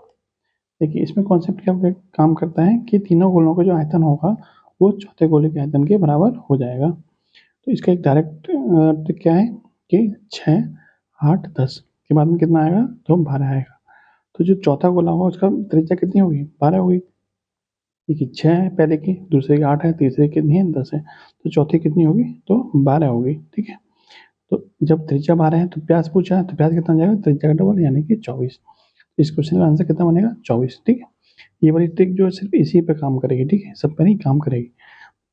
देखिए इसमें कॉन्सेप्ट क्या काम करता है कि तीनों गोलों का जो आयतन होगा वो चौथे गोले के आयतन के बराबर हो जाएगा। तो इसका एक डायरेक्ट ट्रिक क्या है कि 6, 8, 10 के बाद में कितना आएगा? तो 12 आएगा। तो जो चौथा गोला होगा उसका त्रिज्या कितनी होगी? 12 होगी। देखिए 6 है पहले की, दूसरे की 8 है, तीसरे की कितनी है? 10 है। तो चौथी कितनी होगी? तो 12 होगी। ठीक है, तो जब त्रिज्या 12 है तो व्यास पूछा है, तो व्यास कितना हो जाएगा? त्रिज्या का डबल यानी कि 24। इस क्वेश्चन का आंसर कितना बनेगा? 24। ठीक है, ये वाली ट्रिक जो है सिर्फ इसी पे काम करेगी। ठीक है, सब पर ही काम करेगी।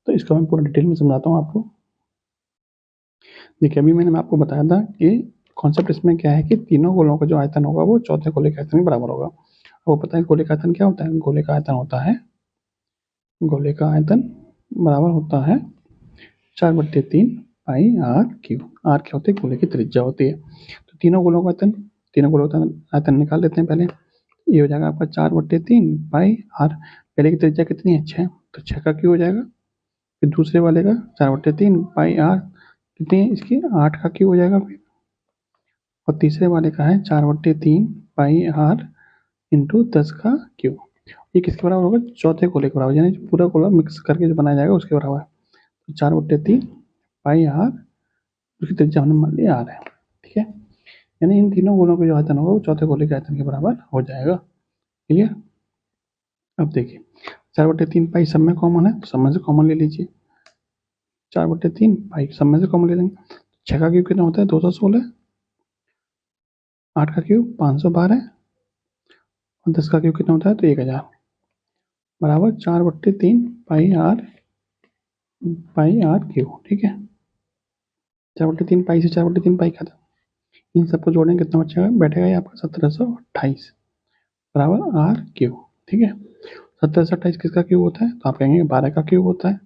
तो इसको मैं पूरा डिटेल में समझाता हूँ आपको। देखिए अभी मैंने आपको बताया था कि कॉन्सेप्ट इसमें क्या है कि तीनों गोलों का जो आयतन होगा वो चौथे गोले के आयतन के बराबर होगा। आपको पता है गोले का आयतन क्या होता है? गोले का आयतन होता है, गोले का आयतन बराबर होता है 4/3 पाई आर क्यू। आर क्या होती है? गोले की त्रिज्या होती है। तो तीनों गोलों का आयतन, तीनों गोलों का आयतन निकाल लेते हैं पहले। ये हो जाएगा आपका 4/3 पाई आर। पहले की त्रिज्या कितनी है? 6, तो 6 का क्यू हो जाएगा। फिर दूसरे वाले का 4/3 पाई आर कितनी है इसकी? 8 का क्यू हो जाएगा फिर। और तीसरे वाले का है 4/3 पाई आर इंटू 10 का क्यू। ये किसके बराबर होगा? चौथे गोले के बराबर, यानी पूरा गोला मिक्स करके जो बनाया जाएगा उसके बराबर। तो 4/3 पाई आर, उसकी त्रिज्या हमने मान लिया आर है, ठीक है। यानी इन तीनों गोलों का जो आयतन होगा वो चौथे गोले के आयतन के बराबर हो जाएगा। क्लियर? अब देखिए 4/3 पाई सब में कॉमन है, तो सब में से कॉमन ले लीजिए। 4/3 पाई सब में से कॉमन ले लेंगे। 6 का क्यूब कितना होता है? 216। 8 का क्यूब 512 और 10 का क्यूब कितना होता है? तो 1000 बराबर 4/3 पाई आर क्यूब, ठीक है। 4/3 पाई से 4/3 पाई खाता, इन सबको जोड़ेंगे कितना बचेगा? बैठेगा ये आपका 1728 बराबर आर क्यूब, ठीक है। 1728 किसका क्यूब होता है? तो आप कहेंगे 12 का क्यूब होता है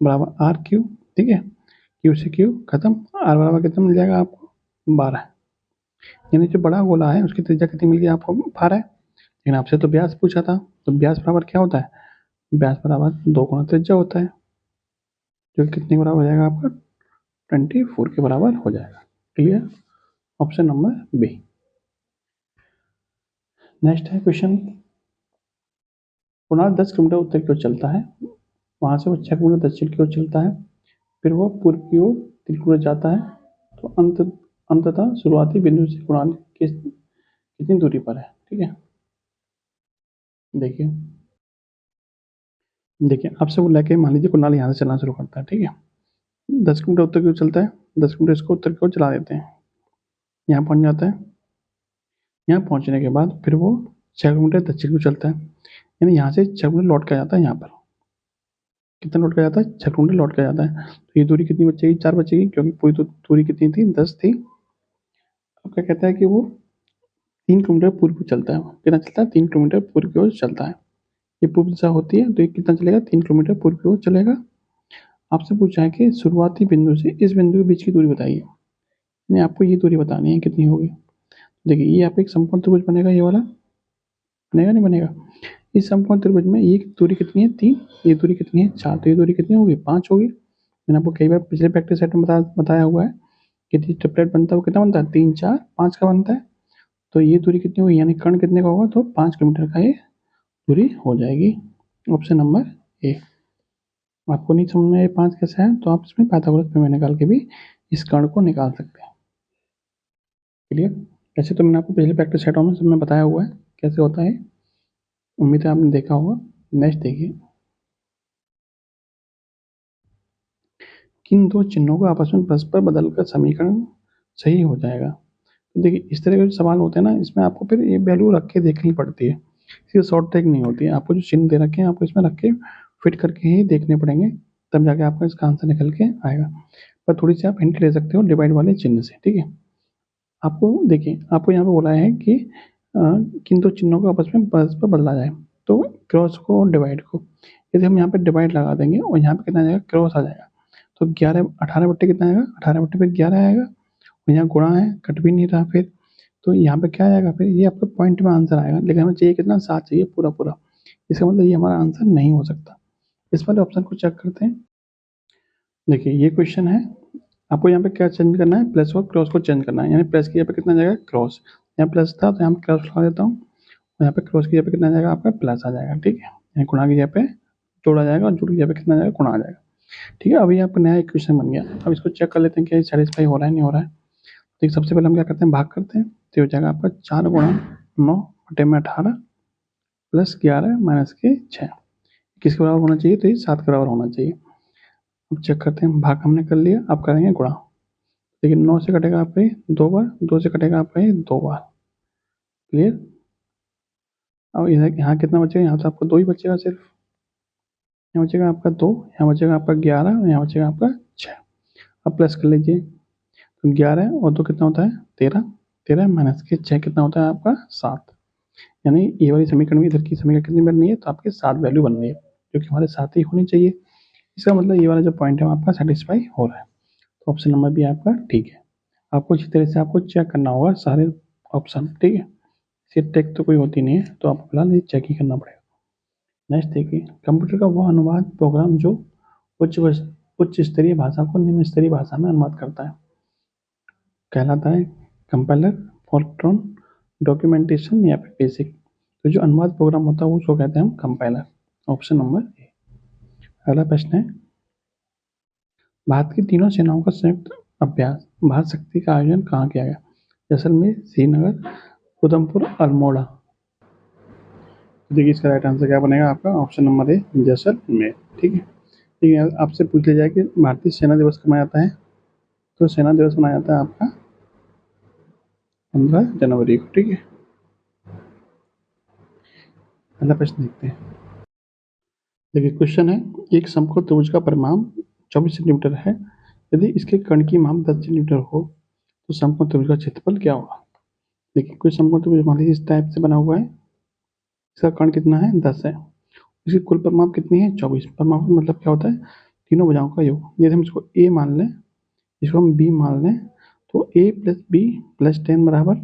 बराबर आर क्यूब, ठीक है। क्यूब से क्यूब खत्म, आर बराबर कितना मिल जाएगा आपको? 12। यानी जो बड़ा गोला है उसकी त्रिज्या कितनी मिल गई आपको? 12 है। लेकिन आपसे तो व्यास पूछा था, तो व्यास बराबर क्या होता है? व्यास बराबर 2 गुना त्रिज्या होता है, जो कितने बराबर हो जाएगा आपका? 24 के बराबर हो जाएगा। Clear? Option number B. Next है क्वेश्चन, कुणाल 10 किलोमीटर उत्तर की ओर चलता है, वहां से वो 6 किलोमीटर दक्षिण की ओर चलता है, फिर वह पूर्व की ओर 3 किलोमीटर जाता है, तो अंततः शुरुआती बिंदु से कुणाल कितनी दूरी पर है? ठीक है। देखिए देखिए आपसे बोला कि मान लीजिए कुणाल यहाँ से चलना शुरू करता है, ठीक है। 10 किलोमीटर उत्तर की ओर चलता है, 10 किलोमीटर इसको उत्तर की ओर चला देते हैं, यहाँ पहुंच जाता है। यहाँ पहुंचने के बाद फिर वो 6 किलोमीटर दक्षिण की ओर चलता है, यानी यहाँ से 6 किलोमीटर लौट के आ जाता है। यहाँ पर कितना लौट के जाता है? 6 किलोमीटर लौट के जाता है। तो ये दूरी कितनी बचेगी? 4 बचेगी, क्योंकि पूरी दूरी कितनी थी? 10 थी। अब क्या कहता है कि वो 3 किलोमीटर पूर्व को चलता है। कितना चलता है? 3 किलोमीटर पूर्व की ओर चलता है। ये पूर्व दिशा होती है, तो ये कितना चलेगा? 3 किलोमीटर पूर्व की ओर चलेगा। आपसे पूछा है कि शुरुआती बिंदु से इस बिंदु के बीच की दूरी बताइए, यानी आपको ये दूरी बतानी है कितनी होगी। देखिए ये आपको एक समकोण त्रिभुज बनेगा, ये वाला बनेगा नहीं बनेगा? इस समकोण त्रिभुज में ये दूरी कितनी है? 3। ये दूरी कितनी है? 4। तो ये दूरी कितनी होगी? 5 होगी। मैंने आपको कई बार पिछले प्रैक्टिस सेट में बताया हुआ है कि ट्रिपलेट बनता है वो कितना बनता है? 3 4 5 का बनता है। तो ये दूरी कितनी होगी, यानी कर्ण कितने का होगा? तो 5 किलोमीटर का ये दूरी हो जाएगी। Option number A. आपको नहीं समझ में ये 5 कैसे है, तो आप इसमें पाइथागोरस प्रमेय निकाल के भी इस कर्ण को निकाल सकते हैं। क्लियर? वैसे तो मैंने आपको पिछले प्रैक्टिस सेटों में सब में बताया हुआ है कैसे होता है, उम्मीद है आपने देखा होगा। नेक्स्ट देखिए, किन दो चिन्हों को आपस में परस्पर बदलकर समीकरण सही हो जाएगा? तो देखिए इस तरह के जो सवाल होते हैं ना, इसमें आपको फिर ये वैल्यू रख के देखनी पड़ती है, इसकी शॉर्ट ट्रिक नहीं होती है। आपको जो चिन्ह दे रखे हैं आपको इसमें रख के फिट करके ही देखने पड़ेंगे, तब जाके आपका इसका आंसर निकल के आएगा। पर थोड़ी सी आप हिंट ले सकते हो डिवाइड वाले चिन्ह से, ठीक है। आपको देखिए आपको यहाँ पे बोला है कि किन दो चिन्हों को आपस में परस्पर बदला जाए, तो क्रॉस को और डिवाइड को। यदि हम यहाँ पे डिवाइड लगा देंगे और यहाँ पे कितना आ जाएगा? क्रॉस आ जाएगा। तो 11 18 बट्टे कितना आएगा? 18 बट्टे फिर 11 आएगा, और यहाँ गुणा है, कट भी नहीं रहा फिर, तो यहाँ पे क्या आएगा? फिर ये आपका पॉइंट में आंसर आएगा, लेकिन हमें चाहिए कितना? 7 चाहिए पूरा पूरा। इसका मतलब ये हमारा आंसर नहीं हो सकता। इस वाले ऑप्शन को चेक करते हैं। देखिए ये क्वेश्चन है, आपको यहाँ पे क्या चेंज करना है? प्लस और क्रॉस को चेंज करना है, यानी प्लस की जगह पे कितना जाएगा? क्रॉस। यहाँ प्लस था तो यहाँ पे क्रॉस लगा देता हूँ, और यहाँ पे क्रॉस की जगह पे कितना जाएगा? आपका प्लस आ जाएगा, ठीक है। यहाँ गुणा की जगह पे जोड़ा जाएगा और जुड़ की जगह पे कितना जाएगा? गुणा आ जाएगा, ठीक है। अभी आपका नया इक्वेशन बन गया। अब इसको चेक कर लेते हैं कि सेटिस्फाई हो रहा है नहीं हो रहा है। तो सबसे पहले हम क्या करते हैं? भाग करते हैं, तो हो जाएगा आपका 4 गुणा 9 बटे में 18 प्लस 11 माइनस के 6, किसके बराबर होना चाहिए? तो ये 7 के बराबर होना चाहिए। अब चेक करते हैं, भाग हमने कर लिया, अब करेंगे गुणा। देखिए 9 से कटेगा आपका ये 2 बार, 2 से कटेगा आपका ये 2 बार। क्लियर? अब इधर यहाँ कितना बचेगा? यहाँ तो आपको 2 ही बचेगा सिर्फ। यहाँ बचेगा आपका 2, यहाँ बचेगा आपका 11 और यहाँ बचेगा आपका 6। अब प्लस कर लीजिए, तो 11 और 2 कितना होता है 13, 13 माइनस के 6 कितना होता है आपका 7। यानी ये वाली समीकरण में इधर की समीकरण कितनी बननी है, तो आपकी 7 वैल्यू बननी है, जो कि हमारे 7 ही होनी चाहिए। इसका मतलब ये वाला जो पॉइंट है आपका सेटिस्फाई हो रहा है, तो ऑप्शन नंबर भी आपका ठीक है। आपको इसी तरह से आपको चेक करना होगा सारे ऑप्शन, ठीक है। सिर्फ टेक तो कोई होती नहीं है, तो आपको फिलहाल ये चेक ही करना पड़ेगा। नेक्स्ट देखिए, कंप्यूटर का वह अनुवाद प्रोग्राम जो उच्च स्तरीय भाषा को निम्न स्तरीय भाषा में अनुवाद करता है, कहलाता है कंपाइलर, फोर्ट्रॉन, डॉक्यूमेंटेशन या फिर बेसिक। तो जो अनुवाद प्रोग्राम होता है उसको कहते हैं हम कंपाइलर, ऑप्शन नंबर ए। अगला प्रश्न है, भारत की तीनों सेनाओं का संयुक्त अभ्यास भारत शक्ति का आयोजन कहाँ किया गया? जैसलमेर, श्रीनगर, उधमपुर, अल्मोड़ा। देखिए इसका राइट आंसर क्या बनेगा आपका, ऑप्शन नंबर ए जैसलमेर, ठीक है। ठीक है, आपसे पूछ लिया जाए कि भारतीय सेना दिवस कब मनाया जाता है, तो सेना दिवस मनाया जाता है आपका 15 जनवरी को, ठीक है। अगला प्रश्न देखते हैं। देखिए क्वेश्चन है, एक समकोण त्रिभुज का परिमाप 24 सेंटीमीटर है, यदि इसके कर्ण की माप 10 सेंटीमीटर हो तो समकोण त्रिभुज का क्षेत्रफल क्या होगा? देखिए कोई समकोण त्रिभुज मान लीजिए इस टाइप से बना हुआ है, इसका कर्ण कितना है 10 है, इसकी कुल परिमाप कितनी है 24। परिमाप का मतलब क्या होता है, तीनों भुजाओं का योग। यदि हम इसको ए मान लें, इसको हम बी मान लें, तो ए प्लस बी प्लस 10 बराबर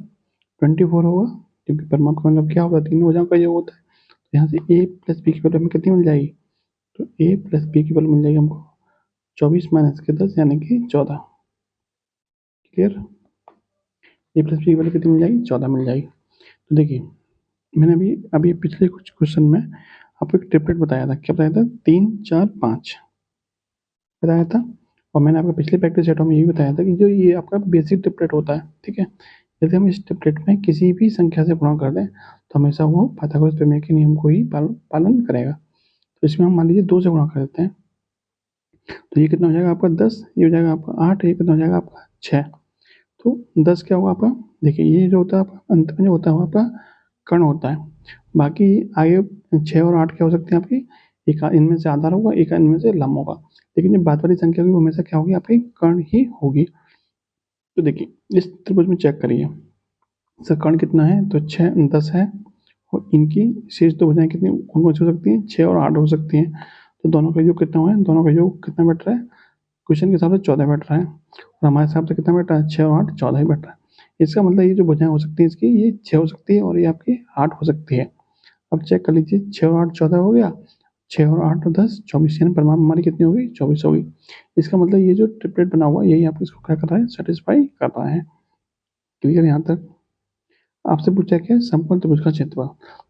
24 होगा, क्योंकि परिमाप का मतलब क्या होगा, तीनों भुजाओं का योग होता है। तो यहाँ से ए प्लस बी की वैल्यू हमें कितनी मिल जाएगी, तो ए प्लस बी की वैल्यू मिल जाएगी हमको 24 माइनस के 10 यानी कि 14। क्लियर, ए प्लस बी की वैल्यू कितनी मिल जाएगी 14 मिल जाएगी। तो देखिए मैंने अभी पिछले कुछ क्वेश्चन में आपको एक ट्रिपलेट बताया था, क्या बताया था, 3 4 5 बताया था। और मैंने आपको पिछले प्रैक्टिस सेटों में ये भी बताया था कि जो ये आपका बेसिक ट्रिपलेट होता है, ठीक है। यदि हम इस ट्रिपलेट में किसी भी संख्या से गुणा कर दें तो हमेशा वो पाइथागोरस प्रमेय के नियम को ही पालन करेगा। तो इसमें हम मान लीजिए 2 से गुणा कर देते हैं, तो ये कितना हो जाएगा आपका 10, ये हो जाएगा आपका 8, ये कितना हो जाएगा आपका 6। तो 10 क्या होगा आपका, देखिए ये जो होता है आपका अंत में जो होता है आपका कर्ण होता है, बाकी आगे 6 और 8 क्या हो सकते हैं आपकी, एक इनमें से आधार होगा, एक इनमें से लंब होगा, लेकिन जो बात वाली संख्या होगी वो हमेशा क्या होगी, आपकी कर्ण ही होगी। तो देखिए इस त्रिभुज में चेक करिए, इसका कर्ण कितना है, तो 6 10 है, और इनकी शेष दो भुजाएं कितनी कौन कौन सी हो सकती हैं, 6 और 8 हो सकती हैं। तो दोनों का योग कितना हुआ है, दोनों का योग कितना बैठ रहा है, क्वेश्चन के हिसाब से 14 बैठ रहा है, और हमारे हिसाब से कितना बैठ रहा है, 6 और 8 14 ही बैठ रहा है। इसका मतलब ये जो भुजाएं हो सकती है इसकी, ये 6 हो सकती है और ये आपकी 8 हो सकती है। अब चेक कर लीजिए, 6 और 8 14 हो गया, 6 और 8 और 10 24, यानी परिमाप हमारी कितनी हो गई 24 हो गई। इसका मतलब ये जो ट्रिपलेट बना हुआ है यही आपको इसको क्या कर रहा है, सेटिस्फाई कर रहा है। क्लियर यहाँ तक? आपसे पूछा क्या है, समकोण त्रिभुज का क्षेत्रफल।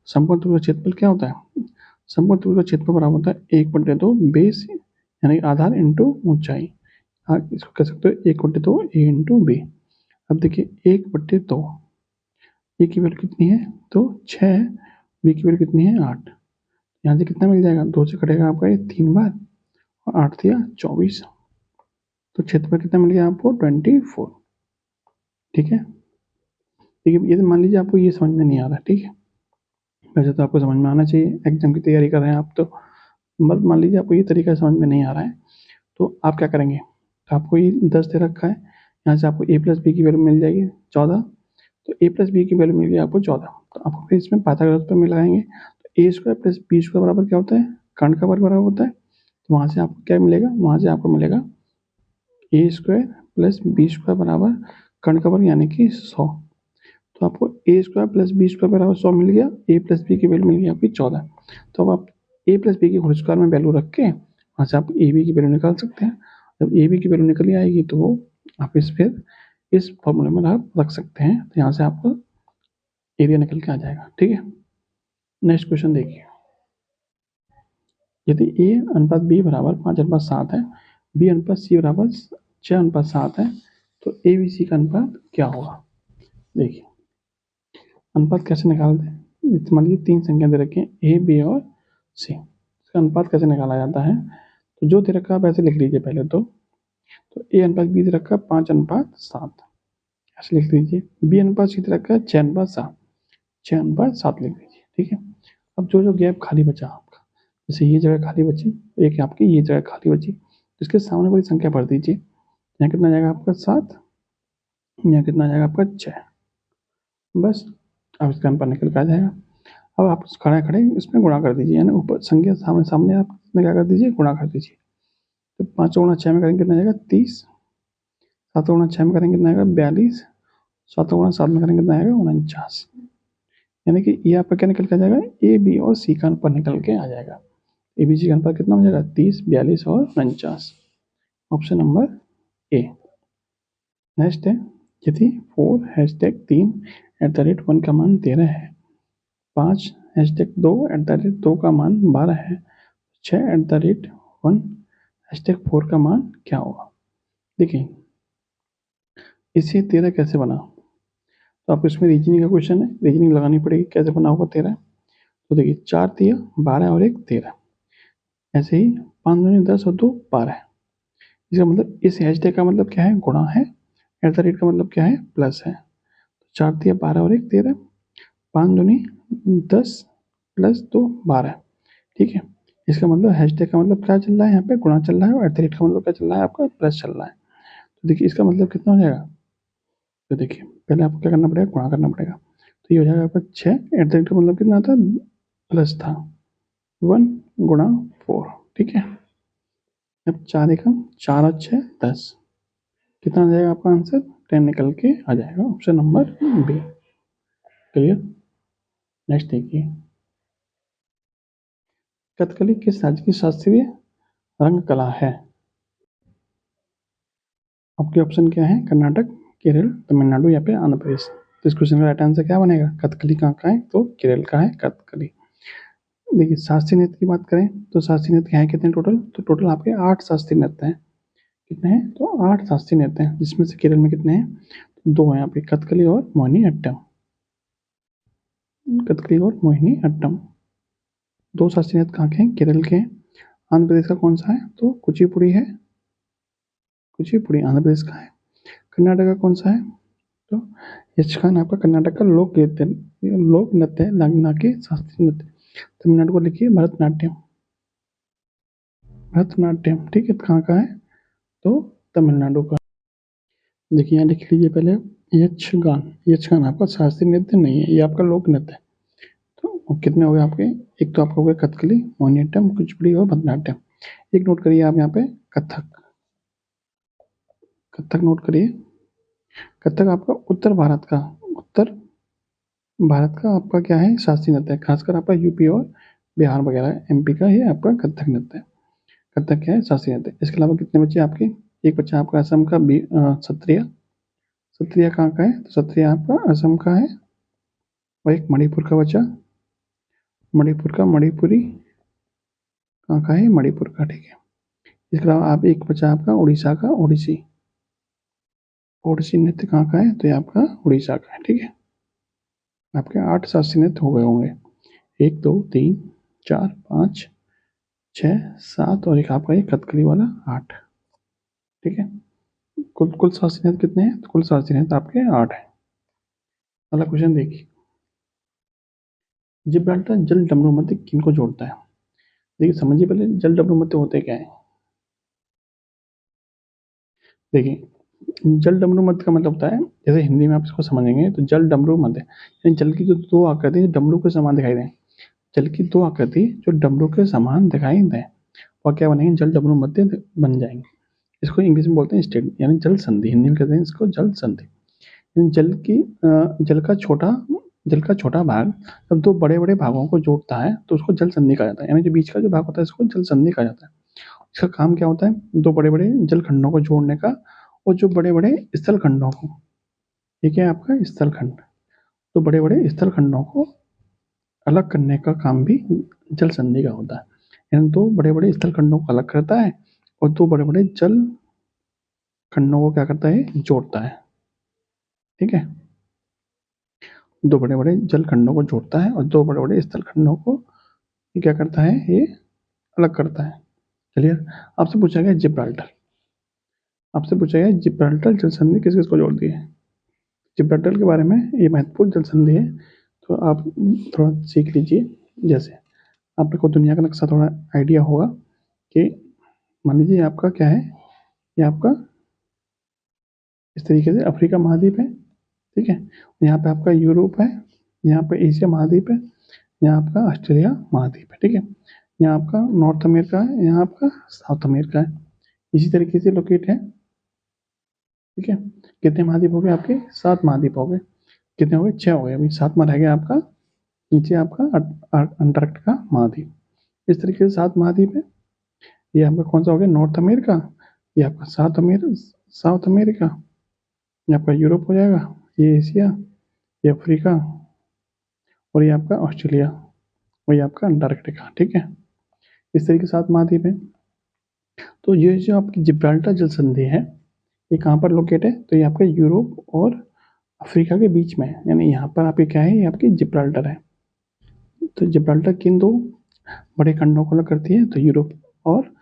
समकोण त्रिभुज का क्षेत्रफल क्या होता है, समकोण त्रिभुज का क्षेत्रफल बराबर होता है 1/2 बेस यानी आधार इंटू ऊंचाई। इसको कह सकते हो 1/2 ए इंटू बी। अब देखिए 1/2 ए की वैल्यू कितनी है, तो 6, बी की वैल्यू कितनी है 8। यहाँ से कितना मिल जाएगा, 2 से कटेगा आपका ये 3 बार, और 8 दिया 24, तो क्षेत्रफल कितना मिल गया आपको 24। ठीक है, ठीक है, ये तो मान लीजिए आपको ये समझ में नहीं आ रहा, ठीक है। वैसे तो आपको समझ में आना चाहिए, एग्जाम की तैयारी कर रहे हैं आप, तो मान लीजिए आपको ये तरीका समझ में नहीं आ रहा है, तो आप क्या करेंगे, तो आपको ये 10 दे रखा है, यहाँ से आपको ए प्लस बी की वैल्यू मिल जाएगी 14, तो ए प्लस बी की वैल्यू मिल गई आपको 14, तो आपको फिर इसमें पाइथागोरस प्रमेय लगाएंगे, तो ए स्क्वायर प्लस बी स्क्वायर बराबर क्या होता है, कर्ण का वर्ग बराबर होता है। तो वहाँ से आपको क्या मिलेगा, वहाँ से आपको मिलेगा ए स्क्वायर प्लस बी स्क्वायर बराबर कर्ण का वर्ग यानी कि 100। तो आपको ए स्क्वायर प्लस बी स्क्वायर बराबर 100 मिल गया, ए प्लस बी की वैल्यू मिल गई आपकी 14। तो अब आप ए प्लस बी की होल स्क्वायर में वैल्यू रख के वहाँ से आप ए बी की वैल्यू निकाल सकते हैं। जब ए बी की वैल्यू निकल आएगी तो वो आप इस फॉर्मूले में आप रख सकते हैं, तो यहाँ से आपको एरिया निकल के आ जाएगा। ठीक है, नेक्स्ट क्वेश्चन देखिए, यदि ए अनुपात बी बराबर 5:7 है, बी अनुपात सी बराबर 6:7 है, तो ए बी सी का अनुपात क्या होगा? देखिए अनुपात कैसे निकालते हैं, मान लीजिए 3 संख्या दे रखी हैं ए बी और सी, इसका अनुपात कैसे निकाला जाता है, तो जो दे रखा है आप ऐसे लिख लीजिए पहले तो ए अनुपात बी दे रखा है 5:7 ऐसे लिख लीजिए, बी अनुपात सी दे रखा है 6:7, 6:7 लिख लीजिए। ठीक है, अब जो जो गैप खाली बचा आपका, जैसे ये जगह खाली बची, एक आपकी ये जगह खाली बची, इसके सामने वाली संख्या भर दीजिए, यहाँ कितना जाएगा आपका 7, यहाँ कितना आ जाएगा आपका 6। बस अब इसका आंसर निकल के आ जाएगा। अब आप खड़े खड़े इसमें गुणा कर दीजिए, यानी ऊपर संख्या सामने सामने आप इसमें क्या कर दीजिए, गुणा कर दीजिए। तो 5 गुणा 6 में करेंगे कितना आएगा 30, 7 गुणा 6 में करेंगे कितना आएगा 42, 7 गुणा 7 में करेंगे कितना आएगा 49। यानी कि ये आपका क्या निकल के आ जाएगा, ए बी और सी का अनुपात निकल के आ जाएगा। ए बी सी का अनुपात कितना हो जाएगा 30, 42 और 49। Option number A. नेक्स्ट है, यदि 4#3 का मान 13 है, 5#2 का मान 12 है, 6#1 का मान क्या होगा। देखिए इसे 13 कैसे बना, तो आपको इसमें रीजनिंग का क्वेश्चन है, रीजनिंग लगानी पड़ेगी। कैसे बना होगा 13, तो देखिए 4 दिया 12 और 1 13, ऐसे ही 5 दूनी 10 और 2 12। इसका मतलब इस हैशटैग का मतलब क्या है, गुणा है, एट द रेट का मतलब क्या है, प्लस है। 4 दिया 12 और 1 13, 5 दूनी 10 प्लस 2 12। ठीक है, इसका मतलब हैशटैग का मतलब क्या चल रहा है, यहाँ पे गुणा चल रहा है, और एट द रेट का मतलब क्या चल रहा है, आपका प्लस चल रहा है। तो देखिए इसका मतलब कितना हो जाएगा, तो देखिए पहले आपको क्या करना पड़ेगा, गुणा करना पड़ेगा। तो ये हो जाएगा आपका 6, एट द रेट का मतलब कितना था, प्लस था, 1 गुणा 4। ठीक है, अब 4 एकम 4 और 6 10, कितना आ जाएगा आपका आंसर 10 निकल के आ जाएगा। Option number B. Clear. Next देखिए, कथकली किस राज्य की शास्त्रीय रंग कला है। आपके ऑप्शन क्या है, कर्नाटक, केरल, तमिलनाडु या फिर आंध्र प्रदेश। तो इस क्वेश्चन का राइट आंसर क्या बनेगा, कथकली कहाँ का है, तो केरल का है कथकली। देखिए शास्त्रीय नृत्य की बात करें तो शास्त्रीय नृत्य हैं कितने टोटल, तो टोटल आपके 8 शास्त्रीय नृत्य हैं। कितने हैं, तो 8 शास्त्रीय नृत्य हैं, जिसमें से केरल में कितने हैं, तो 2 हैं आपके, कथकली और मोहिनी अट्टम। कथकली और मोहिनी अट्टम 2 शास्त्रीय नृत्य कहाँ के हैं, केरल के हैं। आंध्र प्रदेश का कौन सा है, तो कुचिपुड़ी है, कुचिपुड़ी आंध्र प्रदेश का है। कर्नाटक का कौन सा है, तो यक्षगान आपका कर्नाटक का लोक नृत्य है, ना कि शास्त्रीय नृत्य। तमिलनाडु को लिखिए भरतनाट्यम, भरतनाट्यम। ठीक है, कहाँ का है, तो तमिलनाडु का। देखिए यहाँ लिख लीजिए पहले, यक्षगान, यक्षगान आपका शास्त्रीय नृत्य नहीं है, ये आपका लोक नृत्य है। तो कितने हो गए आपके, एक तो आपका हो गया कथकली, मोहिनीअट्टम, कुचिपुड़ी और भरतनाट्यम। एक नोट करिए आप यहाँ पे, कथक, कथक नोट करिए। कथक आपका उत्तर भारत का, उत्तर भारत का आपका क्या है, शास्त्रीय नृत्य है, खासकर आपका यूपी और बिहार वगैरह एमपी का ये आपका कथक नृत्य है। कथक क्या है, शास्त्रीय नृत्य। इसके अलावा कितने बच्चे आपके, एक बच्चा आपका असम का सत्रिया, सत्रिया कहाँ का है, तो सत्रिया आपका असम का है। और एक मणिपुर का बच्चा, मणिपुर का मणिपुरी कहाँ का है, मणिपुर का। ठीक है, इसके अलावा आप एक बच्चा आपका उड़ीसा का ओडिसी, ओडिसी नृत्य कहाँ का है, तो ये आपका उड़ीसा का है। ठीक है, आपके 8 शास्त्रीय नृत्य हो गए होंगे, 1 2 3 4 5 6 7 और एक आपका ये कथकली वाला 8। ठीक है, कुल कुल शास्त्रीय नृत्य कितने हैं, तो कुल शास्त्रीय नृत्य आपके 8 हैं। अगला क्वेश्चन देखिए, जिब्राल्टर जल डमरू मध्य किनको जोड़ता है। देखिए समझिए पहले जल डमरू मध्य होते क्या है। देखिए जल डमरू मध्य का मतलब होता है, जैसे हिंदी में आप इसको समझेंगे तो जल डमरू मध्य, यानी जल की जो 2 आकृति डमरू के समान दिखाई दें, जल की 2 आकृति जो डमरू के समान दिखाई दें, और क्या बनेंगे, जल डमरू मध्य बन जाएंगे। इसको इंग्लिश में बोलते हैं स्टेट, यानी जल संधि, हिंदी में कहते हैं इसको जल संधि। जल की जल का छोटा भाग जब 2 बड़े-बड़े भागों को जोड़ता है तो उसको जल संधि कहा जाता है, यानी जो बीच का जो भाग होता है इसको जल संधि कहा जाता है। इसका काम क्या होता है, 2 बड़े-बड़े जल खंडों को जोड़ने का, और जो बड़े-बड़े स्थल खंडों को, ये क्या है आपका स्थल खंड, तो बड़े-बड़े स्थल खंडों को अलग करने का काम भी जल संधि का होता है। यानी 2 बड़े-बड़े स्थल खंडों को अलग करता है और 2 बड़े-बड़े जल खंडों को क्या करता है, जोड़ता है। ठीक है, 2 बड़े-बड़े जल खंडों को जोड़ता है और 2 बड़े-बड़े स्थल खंडों को ये क्या करता है, ये अलग करता है। क्लियर। आपसे पूछा गया जिब्राल्टर, आपसे पूछा गया जिब्राल्टर जल संधि किस किस को जोड़ती है। जिब्राल्टर के बारे में, ये महत्वपूर्ण जल संधि है, तो आप थोड़ा सीख लीजिए। जैसे आपको दुनिया का नक्शा थोड़ा आइडिया होगा कि मान लीजिए आपका क्या है, ये आपका इस तरीके से अफ्रीका महाद्वीप है, ठीक है। यहाँ पे आपका यूरोप है, यहाँ पे एशिया महाद्वीप है, यहाँ आपका ऑस्ट्रेलिया महाद्वीप है, ठीक है। यहाँ आपका नॉर्थ अमेरिका है, यहाँ आपका साउथ अमेरिका है, इसी तरीके से लोकेट है, ठीक है। कितने महाद्वीप हो गए आपके? 7 महाद्वीप हो गए। कितने हो गए? 6 हो गए। अभी 7वां रह गया आपका, नीचे आपका अंटार्कटिका महाद्वीप। इस तरीके से 7 महाद्वीप है। ये आपका कौन सा हो गया? North America. ये आपका साउथ अमेरिका। ये आपका यूरोप हो जाएगा, ये एशिया, ये अफ्रीका, और ये आपका ऑस्ट्रेलिया, और ये आपका अंटार्कटिका, ठीक है। इस तरीके से 7 महाद्वीप है। तो ये जो आपकी जिब्राल्टर जल संधि है, ये कहाँ पर लोकेट है? तो ये आपका यूरोप और अफ्रीका के बीच में है, यानी यहाँ पर आपके क्या है? ये आपकी जिब्राल्टर है। तो जिब्राल्टर किन 2 बड़े खंडों को अलग करती है? तो यूरोप और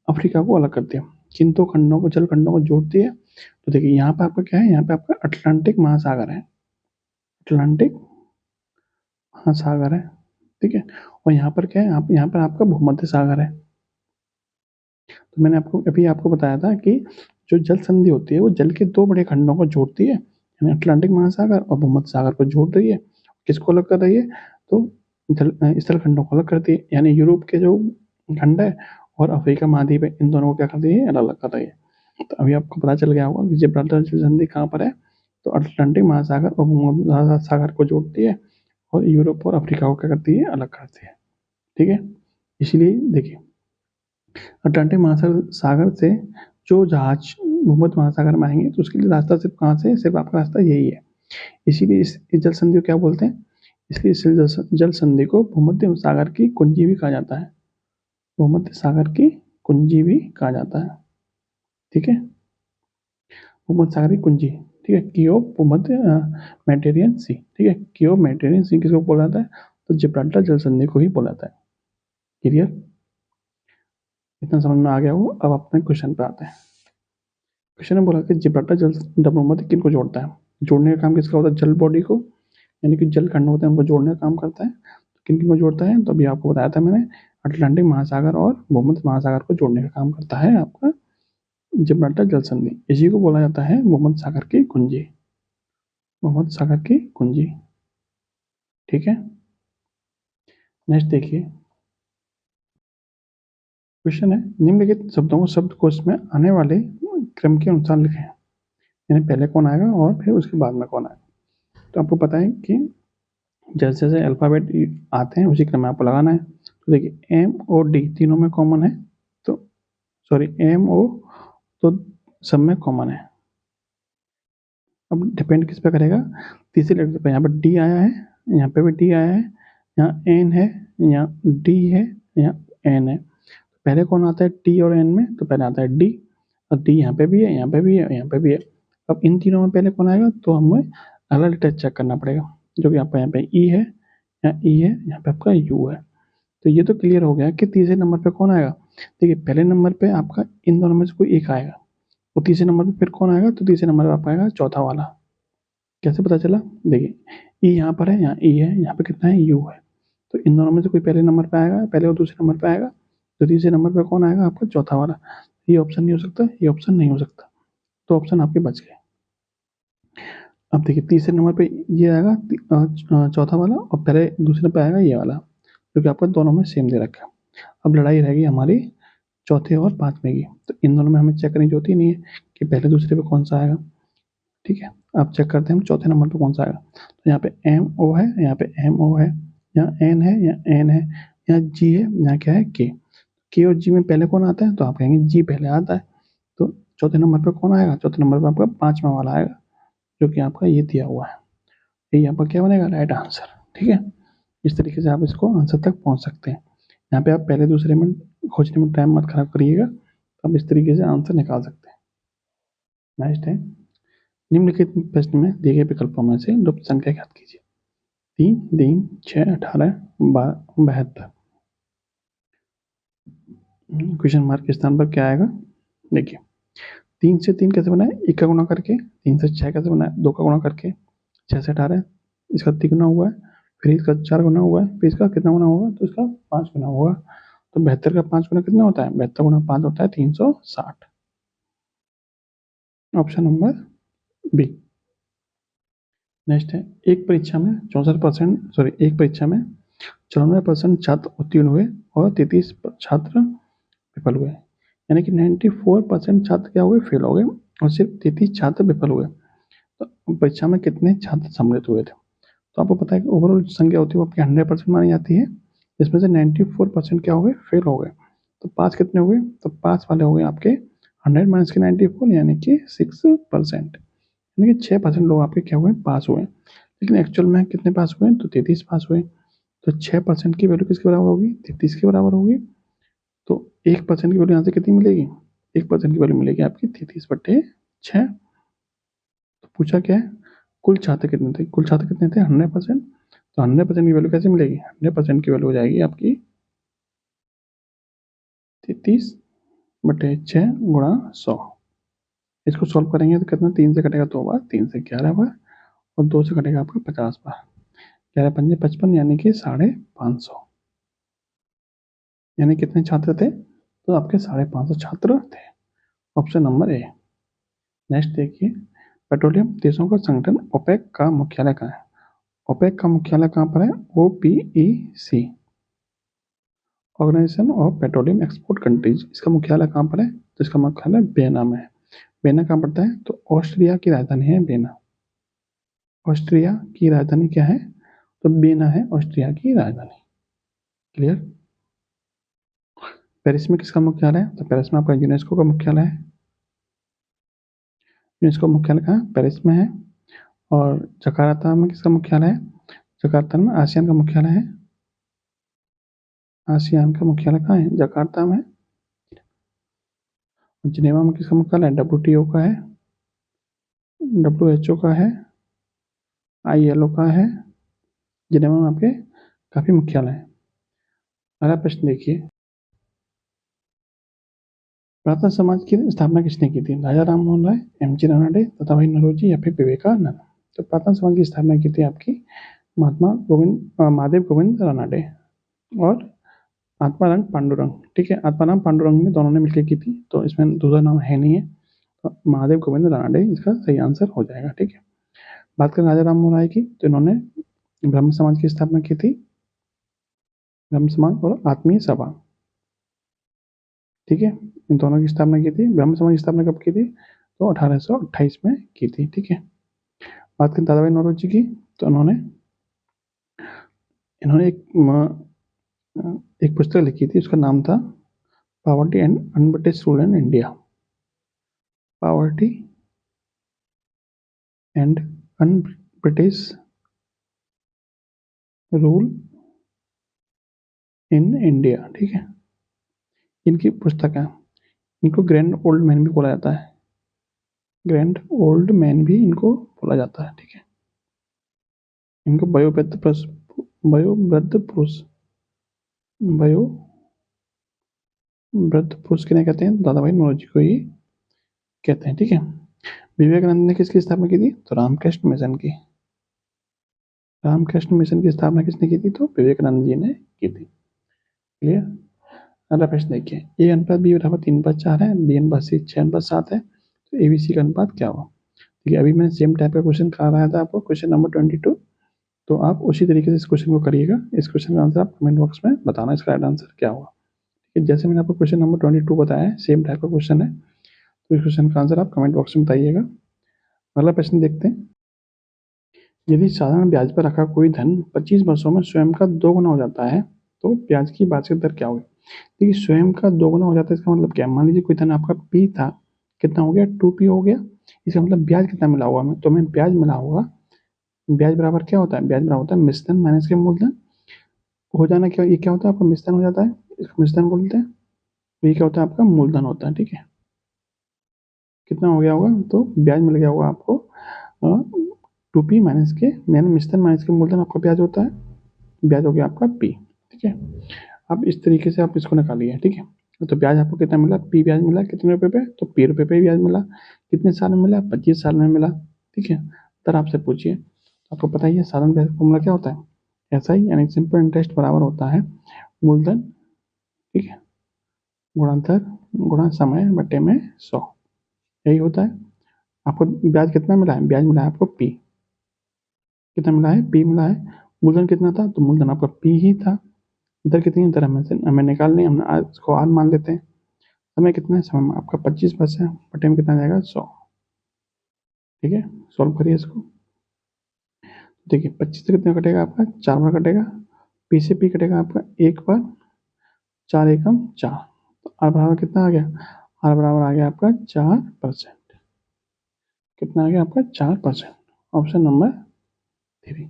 अफ्रीका को अलग करती है। किन 2 खंडों को, जल खंडों को जोड़ती है? तो देखिए यहाँ पे आपका क्या है? यहाँ पे आपका अटलांटिक महासागर है, अटलांटिक महासागर है, ठीक है। और यहाँ पर क्या है? यहाँ पर आपका भूमध्य सागर है। तो मैंने आपको बताया था कि जो जल संधि होती है वो जल के 2 बड़े खंडों को जोड़ती है, यानी अटलांटिक महासागर और भूमध्य सागर को जोड़ रही है। किसको अलग कर रही है? तो स्थल खंडों को अलग करती है, यानी यूरोप के जो खंड है और अफ्रीका महाद्वीप है, इन दोनों को क्या करती है? अलग अलग कर रही है। तो अभी आपको पता चल गया होगा कि जिब्राल्टर जल संधि कहाँ पर है? तो अटलांटिक महासागर और भूमध्य सागर को जोड़ती है, और यूरोप और अफ्रीका को क्या करती है? अलग करती है, ठीक है। इसीलिए देखिए, अटलांटिक महासागर से जो जहाज भूमध्य महासागर में आएंगे तो उसके लिए रास्ता सिर्फ कहाँ से? सिर्फ आपका रास्ता यही है। इसीलिए इस जल संधि को क्या बोलते हैं? इसलिए इस जल संधि को भूमध्य सागर की कुंजी भी कहा जाता है, भूमध्य सागर की कुंजी भी कहा जाता है, ठीक है। भूमध्य सागर की कुंजी, ठीक है। की ऑफ भूमध्य मेडिटेरियन सी, ठीक है। की ऑफ मेडिटेरियन सी किसको बोला जाता है? तो जिब्राल्टर जल संधि को ही बोला जाता है। क्लियर? इतना समझ में आ गया हो? अब अपने क्वेश्चन पे आते हैं। क्वेश्चन ने बोला कि जिब्राल्टर जल भूमध्य किन को जोड़ता है? जोड़ने का काम किसका होता है? जल बॉडी को, यानी कि जल खंड होते हैं उनको जोड़ने का काम करता है। तो किन किन को जोड़ता है? तो अभी आपको बताया था मैंने, अटलांटिक महासागर और भूमध्य महासागर को जोड़ने का काम करता है आपका जिब्राल्टर जल संधि। इसी को बोला जाता है भूमध्य सागर की कुंजी, भूमध्य सागर की कुंजी, ठीक है। नेक्स्ट देखिए, क्वेश्चन है निम्नलिखित शब्दों को शब्दकोश में आने वाले क्रम के अनुसार लिखें, यानी पहले कौन आएगा और फिर उसके बाद में कौन आएगा। तो आपको पता है कि जैसे जैसे अल्फ़ाबेट आते हैं उसी क्रम में आपको लगाना है। तो देखिए एम और डी तीनों में कॉमन है, तो सॉरी एम ओ तो सब में कॉमन है। अब डिपेंड किस पे करेगा? तीसरे लेटर पे। यहाँ पर डी आया है, यहाँ पे भी डी आया है, यहाँ एन है, यहाँ डी है, यहाँ एन है। पहले कौन आता है टी और एन में? तो पहले आता है डी, और डी यहाँ पे भी है, यहाँ पे भी है, यहाँ पे भी है। अब इन तीनों में पहले कौन आएगा? तो हमें अगला लेटर चेक करना पड़ेगा, जो कि आपका यहाँ पे ई है, यहाँ ई है, यहाँ पे आपका यू है। तो ये तो क्लियर हो गया कि तीसरे नंबर पे कौन आएगा। देखिए पहले नंबर पे आपका इन दोनों में से कोई एक आएगा, और तीसरे नंबर पे फिर कौन आएगा? तो तीसरे नंबर पे आपका आएगा चौथा वाला। कैसे पता चला? देखिए ई यहाँ पर है, यहाँ ई है, यहाँ पे कितना है? यू है। तो इन दोनों में से कोई पहले नंबर पे आएगा, पहले और दूसरे नंबर पे आएगा। तो तीसरे नंबर पे कौन आएगा? आपका चौथा वाला। ये ऑप्शन नहीं हो सकता, ये ऑप्शन नहीं हो सकता, तो ऑप्शन आपके बच गए। अब देखिए तीसरे नंबर पे ये आएगा, चौथा वाला, और पहले दूसरे पे आएगा ये वाला, जो कि आपको दोनों में सेम दे रखा है। अब लड़ाई रहेगी हमारी चौथे और पांचवें की। तो इन दोनों में हमें चेक करने की जरूरत ही नहीं है कि पहले दूसरे पे कौन सा आएगा, ठीक है। अब चेक करते हैं हम चौथे नंबर पे कौन सा आएगा। तो यहाँ पे एम ओ है, यहाँ पे एम ओ है, यहाँ एन है, यहाँ एन है, यहाँ जी है, यहाँ क्या है? के और जी में पहले कौन आता है? तो आप कहेंगे जी पहले आता है। तो चौथे नंबर पे कौन आएगा? चौथे नंबर पे आपका पांचवा वाला आएगा, जो कि आपका ये दिया हुआ है। ये यहाँ पर क्या बनेगा? राइट आंसर, ठीक है। इस तरीके से आप इसको आंसर तक पहुंच सकते हैं। यहाँ पे आप पहले दूसरे में खोजने में टाइम मत खराब करिएगा, तो आप इस तरीके से आंसर निकाल सकते हैं। नेक्स्ट है, निम्नलिखित प्रश्न में दिए गए विकल्पों में से लुप्त संख्या ज्ञात कीजिए। 3, 3, 6, 18, 72। क्वेश्चन मार्क के स्थान पर क्या आएगा? देखिए 3 से 3 कैसे बनाए? 1 का गुणा करके। 3 से 6 कैसे बनाए? 2 का गुणा करके। 6 से 18, इसका 3 गुना हुआ है, फिर इसका 4 गुना हुआ है, फिर इसका कितना गुना होगा? तो इसका 5 गुना होगा। तो 72 का 5 गुना कितना होता है? 72 गुना 5 होता है 360। Option number B. नेक्स्ट है, एक परीक्षा में 94% छात्र उत्तीर्ण हुए और 33 छात्र विफल हुए, यानी कि 94% छात्र क्या हुए, फेल हो गए और सिर्फ 33 छात्र विफल हुए। तो परीक्षा में कितने छात्र सम्मिलित हुए थे? तो आपको पता है कि ओवरऑल संख्या होती है वो आपकी 100% मानी जाती है, जिसमें से 94% क्या हो गए, फेल हो गए। तो पास कितने हुए? तो पास वाले हो गए आपके 100 माइनस के 94, यानी कि 6%, यानी कि 6% लोग आपके क्या हुए, पास हुए। लेकिन एक्चुअल में कितने पास हुए? तो 33 पास हुए। तो 6% की वैल्यू किसके बराबर होगी? 33 के बराबर होगी। तो 1% की वैल्यू यहाँ से कितनी मिलेगी? 1% की वैल्यू मिलेगी आपकी 33/6। तो पूछा क्या है, कुल छात्र कितने थे? कुल छात्र कितने थे? 100%। तो 100% की वैल्यू कैसे मिलेगी? 100% की वैल्यू हो जाएगी आपकी 33/6 गुणा 100। इसको सॉल्व करेंगे तो कितना, 3 से कटेगा 2 बार, 3 से 11 बार और 2 से कटेगा आपका 50 बार। 11 पंजे 55, यानी कि 550। यानी कितने छात्र थे? तो आपके 550 छात्र थे। Option number A. नेक्स्ट देखिए, पेट्रोलियम देशों का संगठन ओपेक का मुख्यालय कहाँ है? ओपेक का मुख्यालय कहाँ पर है? OPEC, organisation of petroleum export countries. इसका मुख्यालय कहाँ पर है? तो इसका मुख्यालय बेना में है। बेना कहाँ पड़ता है? तो ऑस्ट्रिया की राजधानी है बेना। ऑस्ट्रिया की राजधानी क्या है? तो बेना है ऑस्ट्रिया की राजधानी। क्लियर? पेरिस में किसका मुख्यालय है? तो पेरिस में आपका यूनेस्को का मुख्यालय है। यूनेस्को मुख्यालय कहाँ? पेरिस में है। और जकार्ता में किसका मुख्यालय है? जकार्ता में आसियान का मुख्यालय है। आसियान का मुख्यालय कहाँ है? जकार्ता में। जिनेवा में किसका मुख्यालय है? WTO का है, WHO का है, ILO का है। जिनेवा में आपके काफी मुख्यालय है। अगला प्रश्न देखिए, प्रार्थना समाज की स्थापना किसने की थी? राजा राम मोहन राय, MG रानाडे, दादाभाई नौरोजी या फिर विवेकानंद? तो प्रार्थना समाज की स्थापना की थी आपकी महादेव गोविंद रानाडे और आत्माराम पांडुरंग। ठीक है, आत्माराम पांडुरंग ने दोनों ने मिलकर की थी, तो इसमें दूसरा नाम है नहीं है। तो महादेव गोविंद रानाडे इसका सही आंसर हो जाएगा। ठीक है, बात करें राजा राम मोहन राय की, तो इन्होंने ब्रह्म समाज की स्थापना की थी, ब्रह्म समाज और आत्मीय सभा। ठीक है, इन दोनों की स्थापना की थी। ब्रह्म समाज की स्थापना कब की थी? तो 1828 में की थी। ठीक है, बात करें दादाभाई नौरोजी की, तो इन्होंने एक पुस्तक लिखी थी, उसका नाम था poverty and un-British rule in India. Poverty and un-British rule in India. ठीक है, इनकी पुस्तक है। इनको ग्रैंड ओल्ड मैन भी बोला जाता है, ग्रैंड ओल्ड मैन भी इनको बोला जाता है। ठीक है, इनको वयोवृद्ध पुरुष किन्हें कहते हैं? दादाभाई नौरोजी को ही कहते हैं। ठीक है, विवेकानंद ने किसकी स्थापना की थी? तो रामकृष्ण मिशन की। रामकृष्ण मिशन की स्थापना किसने की थी? तो विवेकानंद जी ने की थी। क्लियर? अगला प्रश्न देखिए, A/B=3/4 है, B/C 6/7 है, तो ABC का अनुपात क्या होगा? ठीक है, अभी मैंने सेम टाइप का क्वेश्चन कराया था आपको, क्वेश्चन नंबर 22। तो आप उसी तरीके से इस क्वेश्चन को करिएगा। इस क्वेश्चन का आंसर आप कमेंट बॉक्स में बताना, इसका राइट आंसर क्या होगा। ठीक है, जैसे मैंने आपको क्वेश्चन नंबर 22 बताया है, सेम टाइप का क्वेश्चन है, तो इस क्वेश्चन का आंसर आप कमेंट बॉक्स में बताइएगा। अगला प्रश्न देखते हैं, यदि साधारण ब्याज पर रखा कोई धन 25 वर्षों में स्वयं का 2 गुना हो जाता है, तो ब्याज की वार्षिक दर क्या होगी? देखिए, स्वयं का 2 गुना हो जाता है, इसका मतलब क्या है? मान लीजिए कोई धन आपका P था, कितना हो गया? 2P हो गया। इसका मतलब ब्याज कितना मिला होगा हमें? तो हमें ब्याज मिला होगा, ब्याज बराबर क्या होता है? ब्याज बराबर होता है मिश्रण माइनस के मूलधन। हो जाना क्या, ये क्या होता है आपका? मिश्रण हो जाता है, इसको मिश्रण बोलते हैं। तो ये क्या होता है? आपका मूलधन होता है। ठीक है, कितना हो गया होगा? तो ब्याज मिल गया होगा आपको 2P माइनस के, यानी मिश्रण माइनस के मूलधन आपका ब्याज होता है, ब्याज हो गया आपका P। ठीक है, अब इस तरीके से आप इसको निकालिए। ठीक है, तो ब्याज आपको कितना मिला? P ब्याज मिला कितने रुपए पे? तो P रुपए पे ब्याज मिला। कितने साल में मिला? 25 साल में मिला। ठीक है, सर आपसे पूछिए, आपको पता ही है साधारण ब्याज फॉर्मूला क्या होता है? ऐसा ही, यानी सिंपल इंटरेस्ट बराबर होता है मूलधन, ठीक है, गुणा दर गुणा समय बटे में 100, यही होता है। आपको ब्याज कितना मिला है? ब्याज मिला है आपको पी। कितना मिला है? पी मिला है। मूलधन कितना था? तो मूलधन आपका पी ही था। दर कितनी है? दर हमें निकालनी है, हमने आज इसको आर मान लेते हैं। समय कितना है? समय आपका 25 पैसे बटे में कितना जाएगा? 100। ठीक है, सॉल्व करिए इसको। देखिए 25 से कितना कटेगा आपका? 4 बार कटेगा। पी से पी कटेगा आपका 1 बार, 4 एकम 4। तो आर बराबर कितना आ गया? आर बराबर आ गया आपका 4%। कितना आ गया आपका? 4%। Option number 3।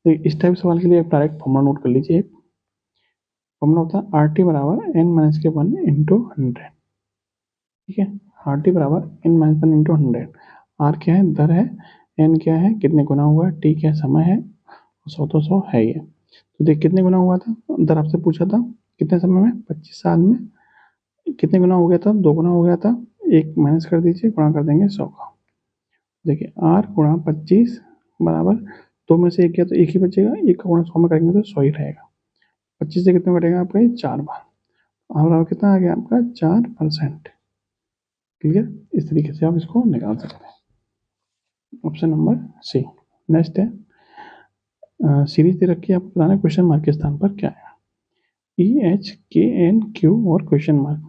तो इस टाइप सवाल के लिए आप डायरेक्ट फॉर्मूला नोट कर लीजिए। फॉर्मूला होता है आर टी बराबर एन माइनस के 1 इंटू 100। ठीक है, आर टी बराबर एन माइनस 1 इंटू 100। आर क्या है? दर है। एन क्या है? कितने गुना हुआ है? टी क्या है? समय है। 100 तो 100 है ये। तो देख कितने गुना हुआ था? दर आपसे पूछा था कितने समय में? 25 साल में। कितने गुना हो गया था? 2 गुना हो गया था। एक माइनस कर दीजिए, गुणा कर देंगे 100 का। देखिए आर गुणा 25 बराबर 2 में से 1 गया तो 1 ही बचेगा। 1 का गुणा 100 में करेंगे तो 100 ही रहेगा। 25 से कितना कटेगा आपका? ये 4 बार। आर बराबर कितना आ गया आपका? 4%। क्लियर? इस तरीके से आप इसको निकाल सकते हैं। Option number C. नेक्स्ट है सीरीज दे रखी है, आपको बताना क्वेश्चन मार्क के स्थान पर क्या है। ई एच के एन क्यू और क्वेश्चन मार्क।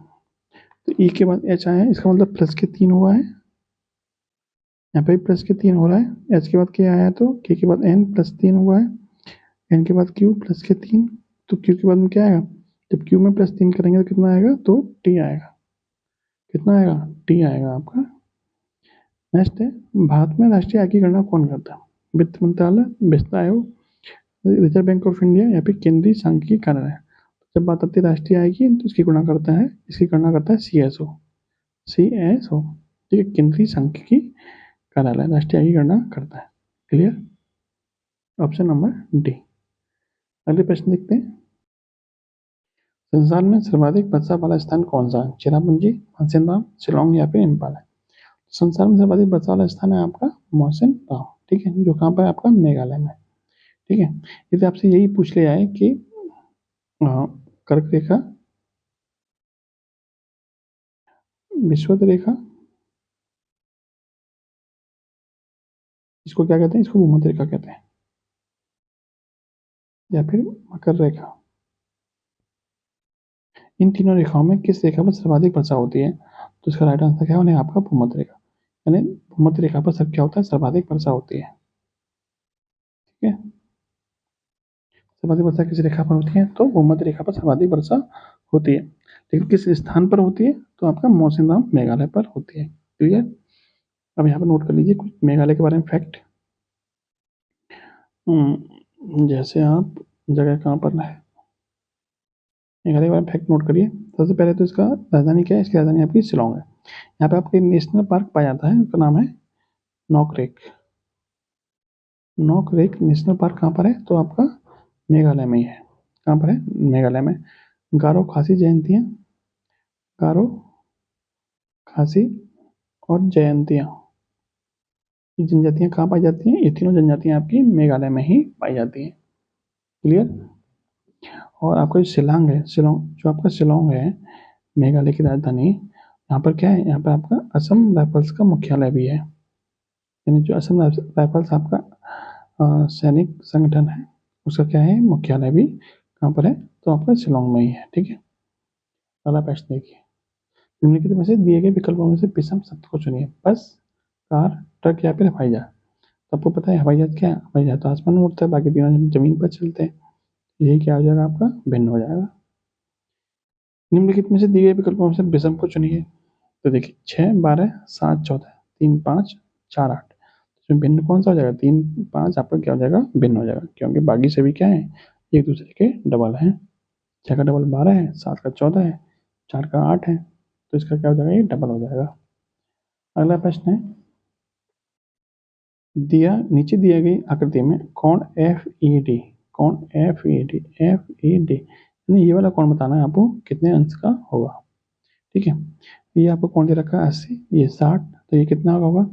तो ई के बाद एच आया है, इसका मतलब प्लस के 3 हुआ है। यहाँ पे प्लस के 3 हो रहा है। एच के बाद क्या आया है? तो के बाद एन प्लस 3 हुआ है। एन के बाद क्यू प्लस के 3। तो क्यू के बाद में क्या आएगा? जब क्यू में प्लस 3 करेंगे तो कितना आएगा? तो टी आएगा। कितना आएगा? टी आएगा आपका। नेक्स्ट है भारत में राष्ट्रीय आय की गणना कौन करता है? वित्त मंत्रालय, वित्त आयोग, रिजर्व बैंक ऑफ इंडिया या फिर केंद्रीय सांख्यिकी कार्यालय। जब बात आती है राष्ट्रीय आय की तो इसकी गणना करता है CSO। CSO, ठीक है, केंद्रीय सांख्यिकी कार्यालय राष्ट्रीय आय की गणना करता है। क्लियर? Option number D. अगले प्रश्न देखते हैं। संसार में सर्वाधिक वर्षा वाला स्थान कौन सा है? चेरापूंजी, मानसेन, शिलोंग या फिर इम्फाल है? संसार में सर्वाधिक वर्षा वाला स्थान है आपका मौसिन राम। ठीक है, जो कहाँ पर है? आपका मेघालय में। ठीक है, यदि आपसे यही पूछ लिया है कि कर्क रेखा, विषुवत रेखा, इसको क्या कहते हैं? इसको भूमध्य रेखा कहते हैं, या फिर मकर रेखा। इन तीनों रेखाओं में किस रेखा पर सर्वाधिक वर्षा होती है? तो इसका राइट आंसर क्या है? आपका भूमध्य रेखा। यानी भूमध्य रेखा पर सब क्या होता है? सर्वाधिक वर्षा होती है। ठीक है, सर्वाधिक वर्षा किस रेखा पर होती है? तो भूमध्य रेखा पर सर्वाधिक वर्षा होती है। लेकिन किस स्थान पर होती है? तो आपका मौसिन राम मेघालय पर होती है। क्लियर? अब यहाँ पर नोट कर लीजिए कुछ मेघालय के बारे में फैक्ट। जैसे आप जगह कहाँ पर है, मेघालय के बारे में फैक्ट नोट करिए। सबसे पहले तो इसका राजधानी क्या है? इसकी राजधानी आपकी शिलोंग है। यहाँ पे आपको नेशनल पार्क पाया जाता है, उसका नाम है नॉकरेक। नॉकरेक नेशनल पार्क कहाँ पर है? तो आपका मेघालय में ही है। कहाँ पर है? मेघालय में। गारो खासी जयंतियाँ, गारो खासी और जयंतियाँ, ये जनजातियाँ कहाँ पाई जाती हैं? ये तीनों जनजातियाँ आपकी मेघालय में ही पाई जाती हैं। क्लियर? और आपका जो शिलांग है, शिलोंग, जो आपका शिलोंग है मेघालय की राजधानी, यहाँ पर क्या है? यहाँ पर आपका असम राइफल्स का मुख्यालय भी है। यानी जो असम राइफल्स आपका सैनिक संगठन है, उसका क्या है? मुख्यालय भी कहाँ पर है? तो आपका शिलोंग में ही है। ठीक है, अगला प्रश्न देखिए। निम्नलिखित में से दिए गए विकल्पों में से विषम शब्द को चुनिए। बस, कार, ट्रक या फिर हवाई जहाज। तो आपको पता है हवाई जहाज क्या है? हवाई जहाज तो आसमान में उड़ता है, बाकी तीनों जमीन पर चलते हैं। यही क्या हो जाएगा? आपका भिन्न हो जाएगा। निम्नलिखित में से दिए गए विकल्पों में से विषम को चुनिए। तो देखिए 6, 12, 7, 14, 3, 5, 4, 8। इसमें भिन्न कौन सा हो जाएगा? 3, 5 आपका क्या हो जाएगा? भिन्न हो जाएगा, क्योंकि बाकी सभी क्या है? एक दूसरे के डबल हैं। 6 का डबल 12 है, 7 का 14 है, 4 का 8 है, तो इसका क्या हो जाएगा? ये डबल हो जाएगा। अगला प्रश्न है, नीचे दिया गई आकृति में कौन FED, कौन FED यानी ये वाला कौन बताना है आपको कितने अंश का होगा। ठीक है, ये आपको कौन दे रखा है? 80, ये 60, तो ये कितना होगा?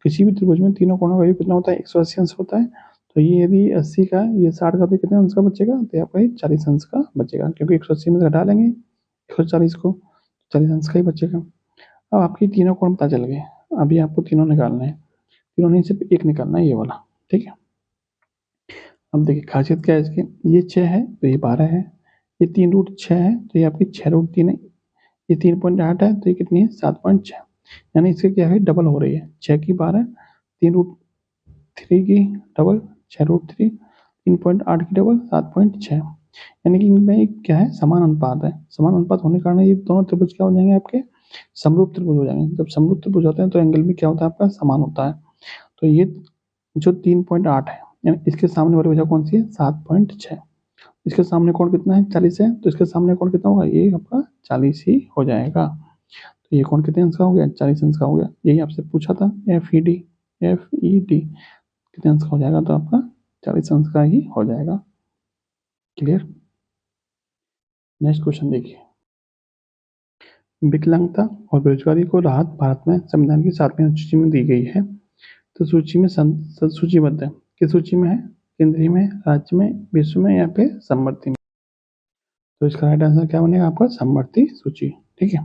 किसी भी त्रिभुज में तीनों कोणों का योग कितना होता है? 180 अंश होता है। तो ये यदि 80 का, ये 60 का, तो कितने अंश का बचेगा? तो आपका ये 40 अंश का बचेगा, क्योंकि 180 में से घटा लेंगे 140 को, 40 अंश का ही बचेगा। अब आपकी तीनों कोण पता चल गए। अभी आपको तीनों निकालने हैं, तीनों नहीं सिर्फ एक निकालना है, ये वाला। ठीक है, अब देखिए खासियत क्या है इसकी, ये 6 है तो ये 12 है, ये 3√6 है तो ये आपकी 6√3 है, ये 3.8 है तो ये कितनी है 7.6, यानी इससे क्या है डबल हो रही है, 6 की 12, 3√3 की डबल 6√3, 3.8 की डबल 7.6, यानी कि इनमें क्या है समान अनुपात है। समान अनुपात होने के कारण ये दोनों त्रिभुज क्या हो जाएंगे आपके समरूप त्रिभुज हो जाएंगे। जब समरूप त्रिभुज होते हैं तो एंगल भी क्या होता है आपका समान होता है। तो ये जो 3.8 है यानी इसके सामने वाली वजह कौन सी है 7.6, इसके सामने कोण कितना है 40 है, तो इसके सामने कोण कितना होगा ये आपका 40 ही हो जाएगा। तो ये कोण कितने अंश का हो गया 40 अंश का हो गया, यही आपसे पूछा था FED, FED कितने अंश का हो जाएगा, तो आपका 40 अंश का ही हो जाएगा। क्लियर। नेक्स्ट क्वेश्चन देखिए, विकलांगता और बेरोजगारी को राहत भारत में संविधान की 7वीं अनुसूची में दी गई है, तो सूची में सूचीबद्ध है, किस सूची में है, केंद्रीय में, राज्य में, विश्व में या फिर समवर्ती में। तो इसका राइट आंसर क्या बनेगा आपका समवर्ती सूची। ठीक है,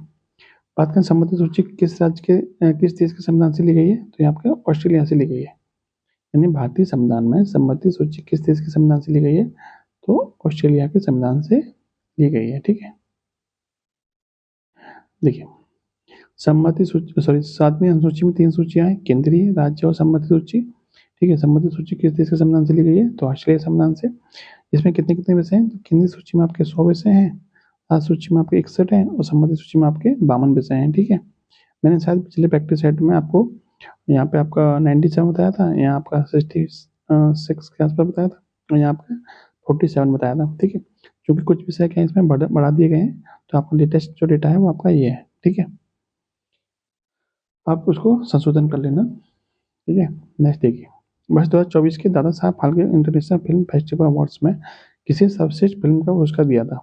बात करें समवर्ती सूची किस राज्य के किस देश के संविधान से ली गई है, तो ये आपके ऑस्ट्रेलिया से ली गई है। यानी भारतीय संविधान में समवर्ती सूची किस देश के संविधान से ली गई है, तो ऑस्ट्रेलिया के संविधान से ली गई है। ठीक है, देखिए सम्मति सूची 7वीं अनुसूची में 3 सूचियां हैं, केंद्रीय, राज्य और सम्मति सूची। ठीक है, सम्मति सूची किस देश के संविधान से ली गई है, तो ऑस्ट्रेलिया संविधान से। इसमें कितने कितने विषय हैं, तो केंद्रीय सूची में आपके 100 विषय हैं, राज्य सूची में आपके 61 हैं और सम्मति सूची में आपके 52 विषय हैं। ठीक है, मैंने शायद पिछले प्रैक्टिस सेट में आपको यहाँ पे आपका 97 बताया था, यहाँ आपका 66 के आसपास बताया था और यहाँ आपका 47 बताया था। ठीक है, क्योंकि कुछ विषय क्या इसमें बढ़ा दिए गए हैं, तो आपका लेटेस्ट जो डेटा है वो आपका ये है। ठीक है, आप उसको संशोधन कर लेना। ठीक है, नेक्स्ट देखिए, वर्ष 2024 के Dada Saheb Phalke international film festival awards में किसे सर्वश्रेष्ठ फिल्म का पुरस्कार दिया था,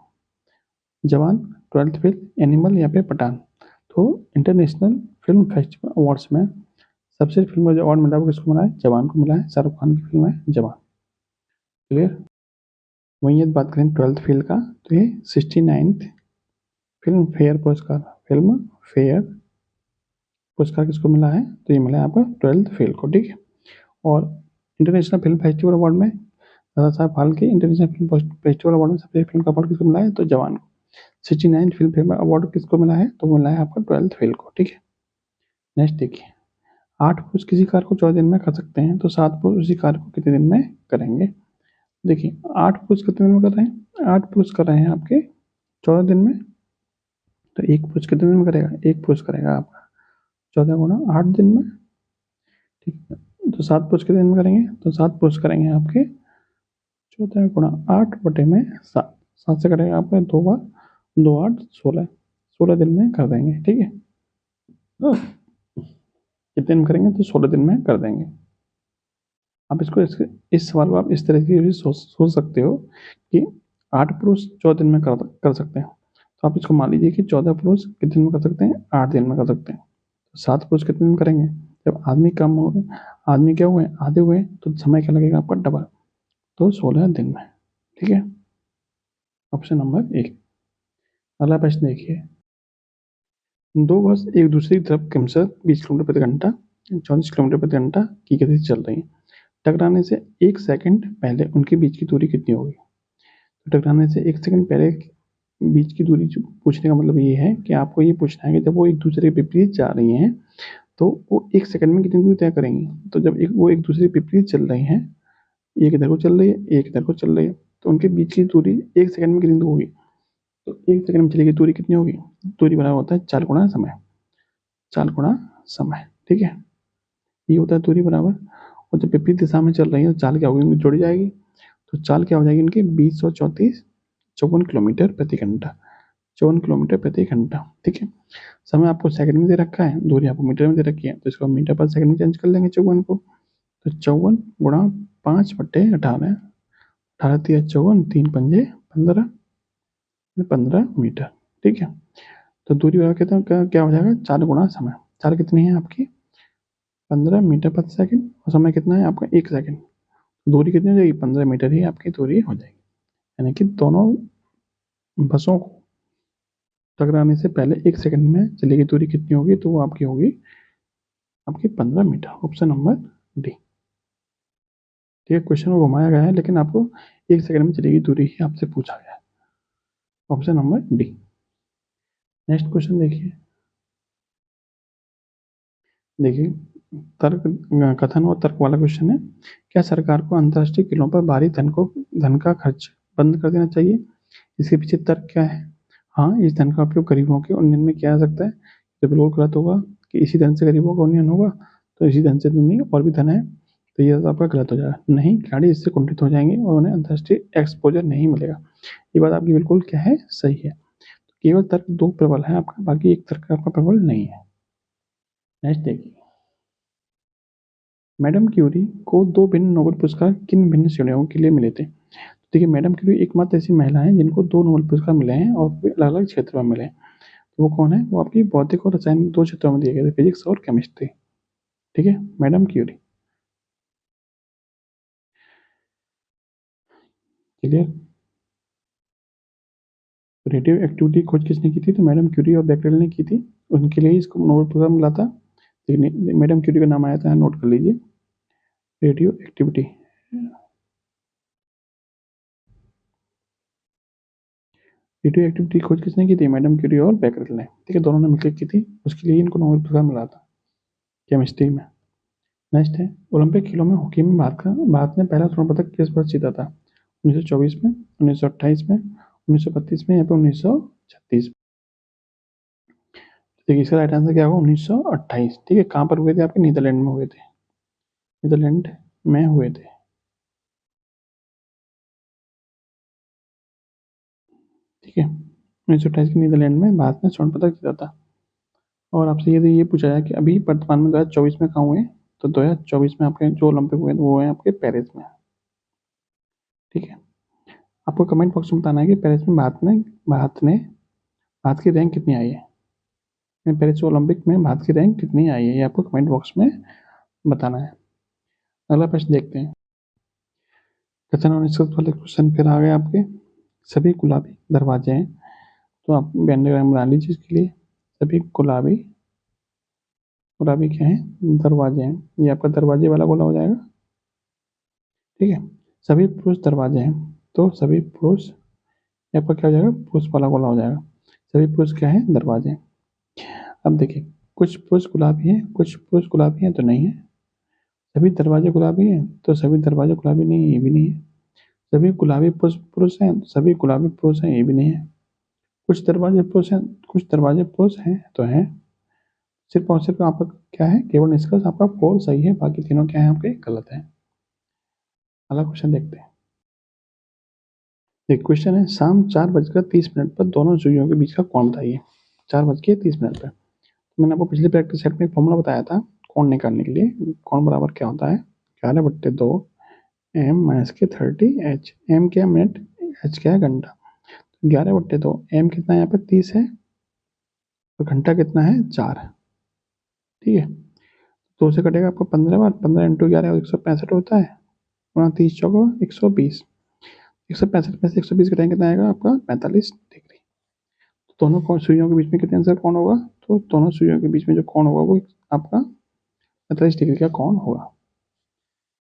जवान, 12th फेल, एनिमल या फिर पठान। तो इंटरनेशनल फिल्म फेस्टिवल अवार्ड्स में सबसे फिल्म का जो अवार्ड मिला वो किसको मिला है, जवान को मिला है, शाहरुख खान की फिल्म है जवान। क्लियर। वहीं यदि बात करें 12th फेल का, तो ये 69th फिल्म फेयर पुरस्कार, फिल्म फेयर पुरस्कार किसको मिला है, तो ये मिला है आपका 12th फेल को। ठीक है, और इंटरनेशनल फिल्म फेस्टिवल अवार्ड में Dada Saheb Phalke international film festival award में सबसे फिल्म का अवार्ड किसको मिला है, तो जवान को। 69 फिल्म फेयर अवार्ड किसको मिला है, तो मिला है आपका 12th फेल को। ठीक है, नेक्स्ट देखिए, 8 पुरुष किसी कार्य को 14 दिन में कर सकते हैं, तो 7 पुरुष उसी कार्य को कितने दिन में करेंगे। देखिए 8 पुरुष कितने दिन में कर रहे हैं, 8 पुरुष कर रहे हैं आपके 14 दिन में, तो 1 पुरुष कितने दिन में करेगा, 1 पुरुष करेगा आपका 14 गुना 8 दिन में। ठीक है, तो 7 पुरुष कितने दिन में करेंगे, तो 7 पुरुष करेंगे आपके 14 गुना 8 बटे में 7, 7 से करेगा आपका 2 बार 2 8 16, 16 दिन में कर देंगे। ठीक है, तो कितने दिन करेंगे, तो 16 दिन में कर देंगे। आप इसको इस सवाल को आप इस तरह की भी सोच सकते हो कि 8 पुरुष 14 दिन में कर सकते हैं, तो आप इसको मान लीजिए कि 14 पुरुष कितने दिन में कर सकते हैं, 8 दिन में कर सकते हैं। तो 7 पुरुष कितने दिन में करेंगे, जब आदमी कम हो गए, आदमी क्या हुए आधे हुए, तो समय क्या लगेगा आपका डबल, तो 16 दिन में। ठीक है, ऑप्शन नंबर 1। अगला प्रश्न देखिए, 2 बस एक दूसरे की तरफ क्रमशः 20 किलोमीटर प्रति घंटा 24 किलोमीटर प्रति घंटा की गति से चल रही है, टकराने से 1 सेकंड पहले उनके बीच की दूरी कितनी होगी। तो टकराने से 1 सेकंड पहले बीच की दूरी पूछने का मतलब ये है कि आपको ये पूछना है कि जब वो एक दूसरे के विपरीत जा रही हैं तो वो 1 सेकंड में कितनी दूरी तय करेंगी। तो जब वो एक दूसरे के विपरीत चल रही हैं, एक इधर को चल रही है एक इधर को चल रही है, तो उनके बीच की दूरी 1 सेकंड में कितनी दूर होगी, तो 1 सेकंड में चलेगी दूरी कितनी होगी, दूरी बराबर होता है 4 गुना समय, 4 गुना समय। ठीक है, ये होता है दूरी बराबर, और जब विपरीत दिशा में चल रही है तो चाल क्या होगी, इनकी जोड़ी जाएगी, तो चाल क्या हो जाएगी इनकी 2034 54 किलोमीटर प्रति घंटा, 54 किलोमीटर प्रति घंटा। ठीक है, समय आपको सेकंड में दे रखा है, दूरी आपको मीटर में दे रखी है, तो इसको मीटर पर सेकंड में चेंज कर लेंगे 54 को, तो 54 गुणा 5 बटे 18, 18 3 54, 3 पंजे 15, 15 मीटर। ठीक है, तो दूरी बराबर कहते हैं क्या हो जाएगा 4 गुणा समय, 4 कितनी है आपकी 15 मीटर प्रति सेकंड, और समय कितना है आपका 1 सेकंड, दूरी कितनी हो जाएगी 15 मीटर ही आपकी दूरी हो जाएगी। यानी कि दोनों बसों को टकराने से पहले 1 सेकंड में चलेगी दूरी कितनी होगी, तो वो आपकी होगी आपकी 15 मीटर, ऑप्शन नंबर डी। ठीक है, क्वेश्चन को घुमाया गया है लेकिन आपको 1 सेकंड में चलेगी दूरी ही आपसे पूछा गया है, option number D. Next question देखिए, तर्क कथन और तर्क वाला क्वेश्चन है। क्या सरकार को अंतर्राष्ट्रीय खेलों पर भारी धन का खर्च बंद कर देना चाहिए? इसके पीछे तर्क क्या है? हाँ, इस धन का उपयोग गरीबों के उन्नयन में किया जा सकता है। तो बिल्कुल गलत होगा कि इसी धन से गरीबों का उन्नयन होगा, तो इसी धन से तो नहीं, और भी धन है, तो ये आपका गलत हो जाएगा। नहीं, खिलाड़ी इससे कुंठित हो जाएंगे और उन्हें अंतर्राष्ट्रीय एक्सपोजर नहीं मिलेगा। ये बात आपकी बिल्कुल क्या है, सही है। तो केवल तर्क 2 प्रबल है आपका, बाकी एक तर्क आपका प्रबल नहीं है। नेक्स्ट देखिए, मैडम क्यूरी को 2 भिन्न नोबेल पुरस्कार किन भिन्न श्रेणियों के लिए मिले थे? देखिए, मैडम क्यूरी एकमात्र ऐसी महिला हैं जिनको 2 नोबेल पुरस्कार मिले हैं और अलग अलग क्षेत्रों में मिले हैं। तो वो कौन है? वो आपकी भौतिक और रसायन 2 क्षेत्रों में दिए गए थे, फिजिक्स और केमिस्ट्री। ठीक है, madam Curie. Clear? Radioactivity खोज किसने की थी? तो मैडम क्यूरी और बेकरेल ने की थी, उनके लिए इसको नोबेल पुरस्कार मिला था। लेकिन मैडम क्यूरी का नाम आया था, नोट कर लीजिए, रेडियो एक्टिविटी। रेडियो एक्टिविटी खोज किसने की थी? मैडम क्यूरी और बेकरेल ने। ठीक है, दोनों ने मिलकर की थी, उसके लिए इनको नोबेल पुरस्कार मिला था केमिस्ट्री में। नेक्स्ट है, ओलंपिक खेलों में हॉकी में भारत ने पहला स्वर्ण पदक किस वर्ष जीता था? 1924 में, 1928 में, 1932 में या फिर 1936 में? देखिए, इसका राइट आंसर क्या होगा? 1928। ठीक है, कहाँ पर हुए थे? आपके नीदरलैंड में हुए थे, नीदरलैंड में हुए थे। ठीक है, 1928 के नीदरलैंड में भारत ने स्वर्ण पदक जीता था। और आपसे यदि ये पूछा जाए कि अभी वर्तमान में 2024 में कहाँ हुए, तो 2024 में आपके जो ओलंपिक हुए वो हुए आपके पेरिस में। ठीक है, आपको कमेंट बॉक्स में बताना है कि पेरिस में भारत की रैंक कितनी आई है। पेरिस ओलंपिक में भारत की रैंक कितनी आई है, ये आपको कमेंट बॉक्स में बताना है। अगला प्रश्न देखते हैं, कथन और निष्कर्ष वाले क्वेश्चन फिर आ गए आपके। सभी गुलाबी दरवाजे हैं, तो आप डायग्राम बना लीजिए इसके लिए। सभी गुलाबी क्या है? दरवाजे हैं, ये आपका दरवाजे वाला गोला हो जाएगा। ठीक है, सभी पुरुष दरवाजे हैं, तो सभी पुरुष, ये आपका क्या हो जाएगा? पुरुष वाला गोला हो जाएगा। सभी पुरुष क्या है? दरवाजे। अब देखिए, कुछ पुरुष गुलाबी हैं, कुछ पुरुष गुलाबी हैं तो नहीं है। सभी दरवाजे गुलाबी हैं, तो सभी दरवाजे गुलाबी नहीं है, ये भी नहीं है। सभी गुलाबी पुरुष पुरुष हैं, सभी गुलाबी पुरुष हैं, ये भी नहीं है। कुछ दरवाजे पुरुष हैं, कुछ दरवाजे पुरुष हैं तो हैं। सिर्फ और सिर्फ आपका क्या है? केवल निष्कर्ष आपका 4 सही है, बाकी तीनों क्या है? आपके गलत है। अगला क्वेश्चन देखते हैं। एक क्वेश्चन है, शाम 4:30 पर दोनों सुइयों के बीच का कोण बताइए। 4:30 पर। मैंने आपको पिछले प्रैक्टिस सेट में एक फॉर्मूला बताया था कोण निकालने के लिए। कोण बराबर क्या होता है? 11/2 m माइनस के 30h। m क्या? मिनट, h क्या है? घंटा। 11/2 m कितना है? यहाँ पे 30 है, तो घंटा कितना है? 4। ठीक है, 2 से कटेगा आपको 15 बार, 15 इंटू 11 165 होता है, 30 चौको 120। 165 में से 120 घटाएंगे कितना आएगा आपका? 45 डिग्री। तो दोनों सुइयों के बीच में कितने आंसर कोण होगा? तो दोनों सुइयों के बीच में जो कोण होगा वो आपका 45 डिग्री का कोण होगा।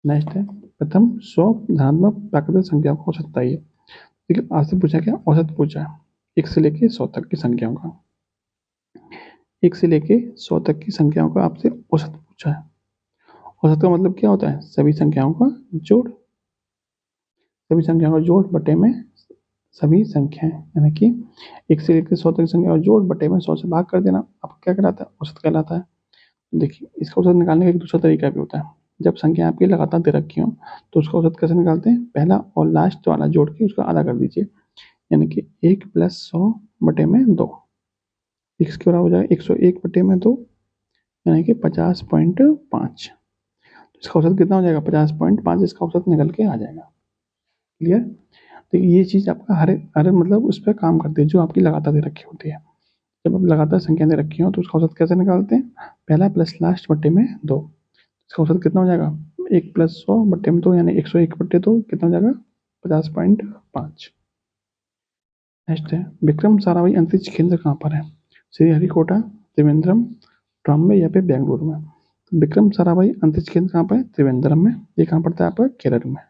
नेक्स्ट है, प्रथम 100 धनात्मक प्राकृतिक संख्याओं का औसत बताइए। देखिए, आपसे पूछा क्या? औसत पूछा है, 1 से लेके 100 तक की संख्याओं का। 1 से लेके 100 तक की संख्याओं का आपसे औसत पूछा है। औसत का मतलब क्या होता है? सभी संख्याओं का जोड़। सभी संख्याओं का जोड़ बटे में सभी संख्याएं, यानी कि 1 से लेकर 100 तक की संख्या का जोड़ बटे में 100 से भाग कर देना, आपको क्या कहलाता है? औसत कहलाता है। देखिए, इसका औसत निकालने का एक दूसरा तरीका भी होता है। जब संख्या आपकी लगातार दे रखी हो तो उसका औसत कैसे निकालते हैं? पहला और लास्ट वाला जोड़ के उसका आधा कर दीजिए, यानी कि 1 + 100 बटे में 2। x क्या हो जाएगा? 101 बटे में 2, यानी कि 50.5। इसका औसत कितना हो जाएगा? 50.5। इसका औसत निकल के आ जाएगा। क्लियर? तो ये चीज़ आपका हर मतलब उस पर काम करती है जो आपकी लगातार दे रखी होती है। जब आप लगातार संख्या दे रखी हो तो उसका औसत कैसे निकालते हैं? पहला प्लस लास्ट बटे में 2। इसका औसत कितना हो जाएगा? 1 + 100 बटे में 2, यानी 101 बटे 2 कितना हो जाएगा? 50.5। नेक्स्ट है, विक्रम साराभाई अंतरिक्ष केंद्र कहाँ पर है? श्रीहरिकोटा, त्रिवेंद्रम, ट्रॉम्बे या फिर बेंगलुरु में? विक्रम साराभाई अंतरिक्ष केंद्र कहाँ पर है? त्रिवेंद्रम में। ये कहाँ पड़ता है आपका? केरल में।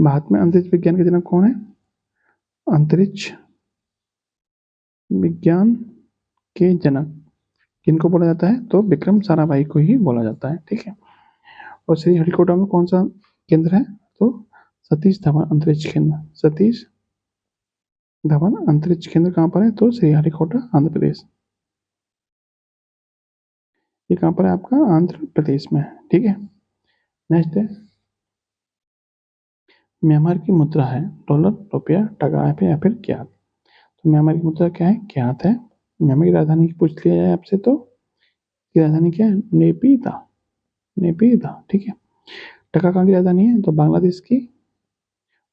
भारत में अंतरिक्ष विज्ञान के जनक कौन है? अंतरिक्ष विज्ञान के जनक किनको बोला जाता है? तो विक्रम साराभाई को ही बोला जाता है। ठीक है। और श्रीहरिकोटा में कौन सा केंद्र है? तो सतीश धवन अंतरिक्ष केंद्र। सतीश धवन अंतरिक्ष केंद्र कहाँ पर है? तो श्रीहरिकोटा आंध्र प्रदेश। ये कहाँ पर है आपका? आंध्र प्रदेश में। ठीक है। नेक्स्ट है, म्यांमार की मुद्रा है डॉलर, रुपया, टका या फिर क्या? तो म्यांमार की मुद्रा क्या है? क्या है? म्यांमार की राजधानी पूछ लिया जाए आपसे तो की राजधानी क्या है? नेपीता। नेपीता। ठीक है। टका कहाँ की राजधानी है? तो बांग्लादेश की।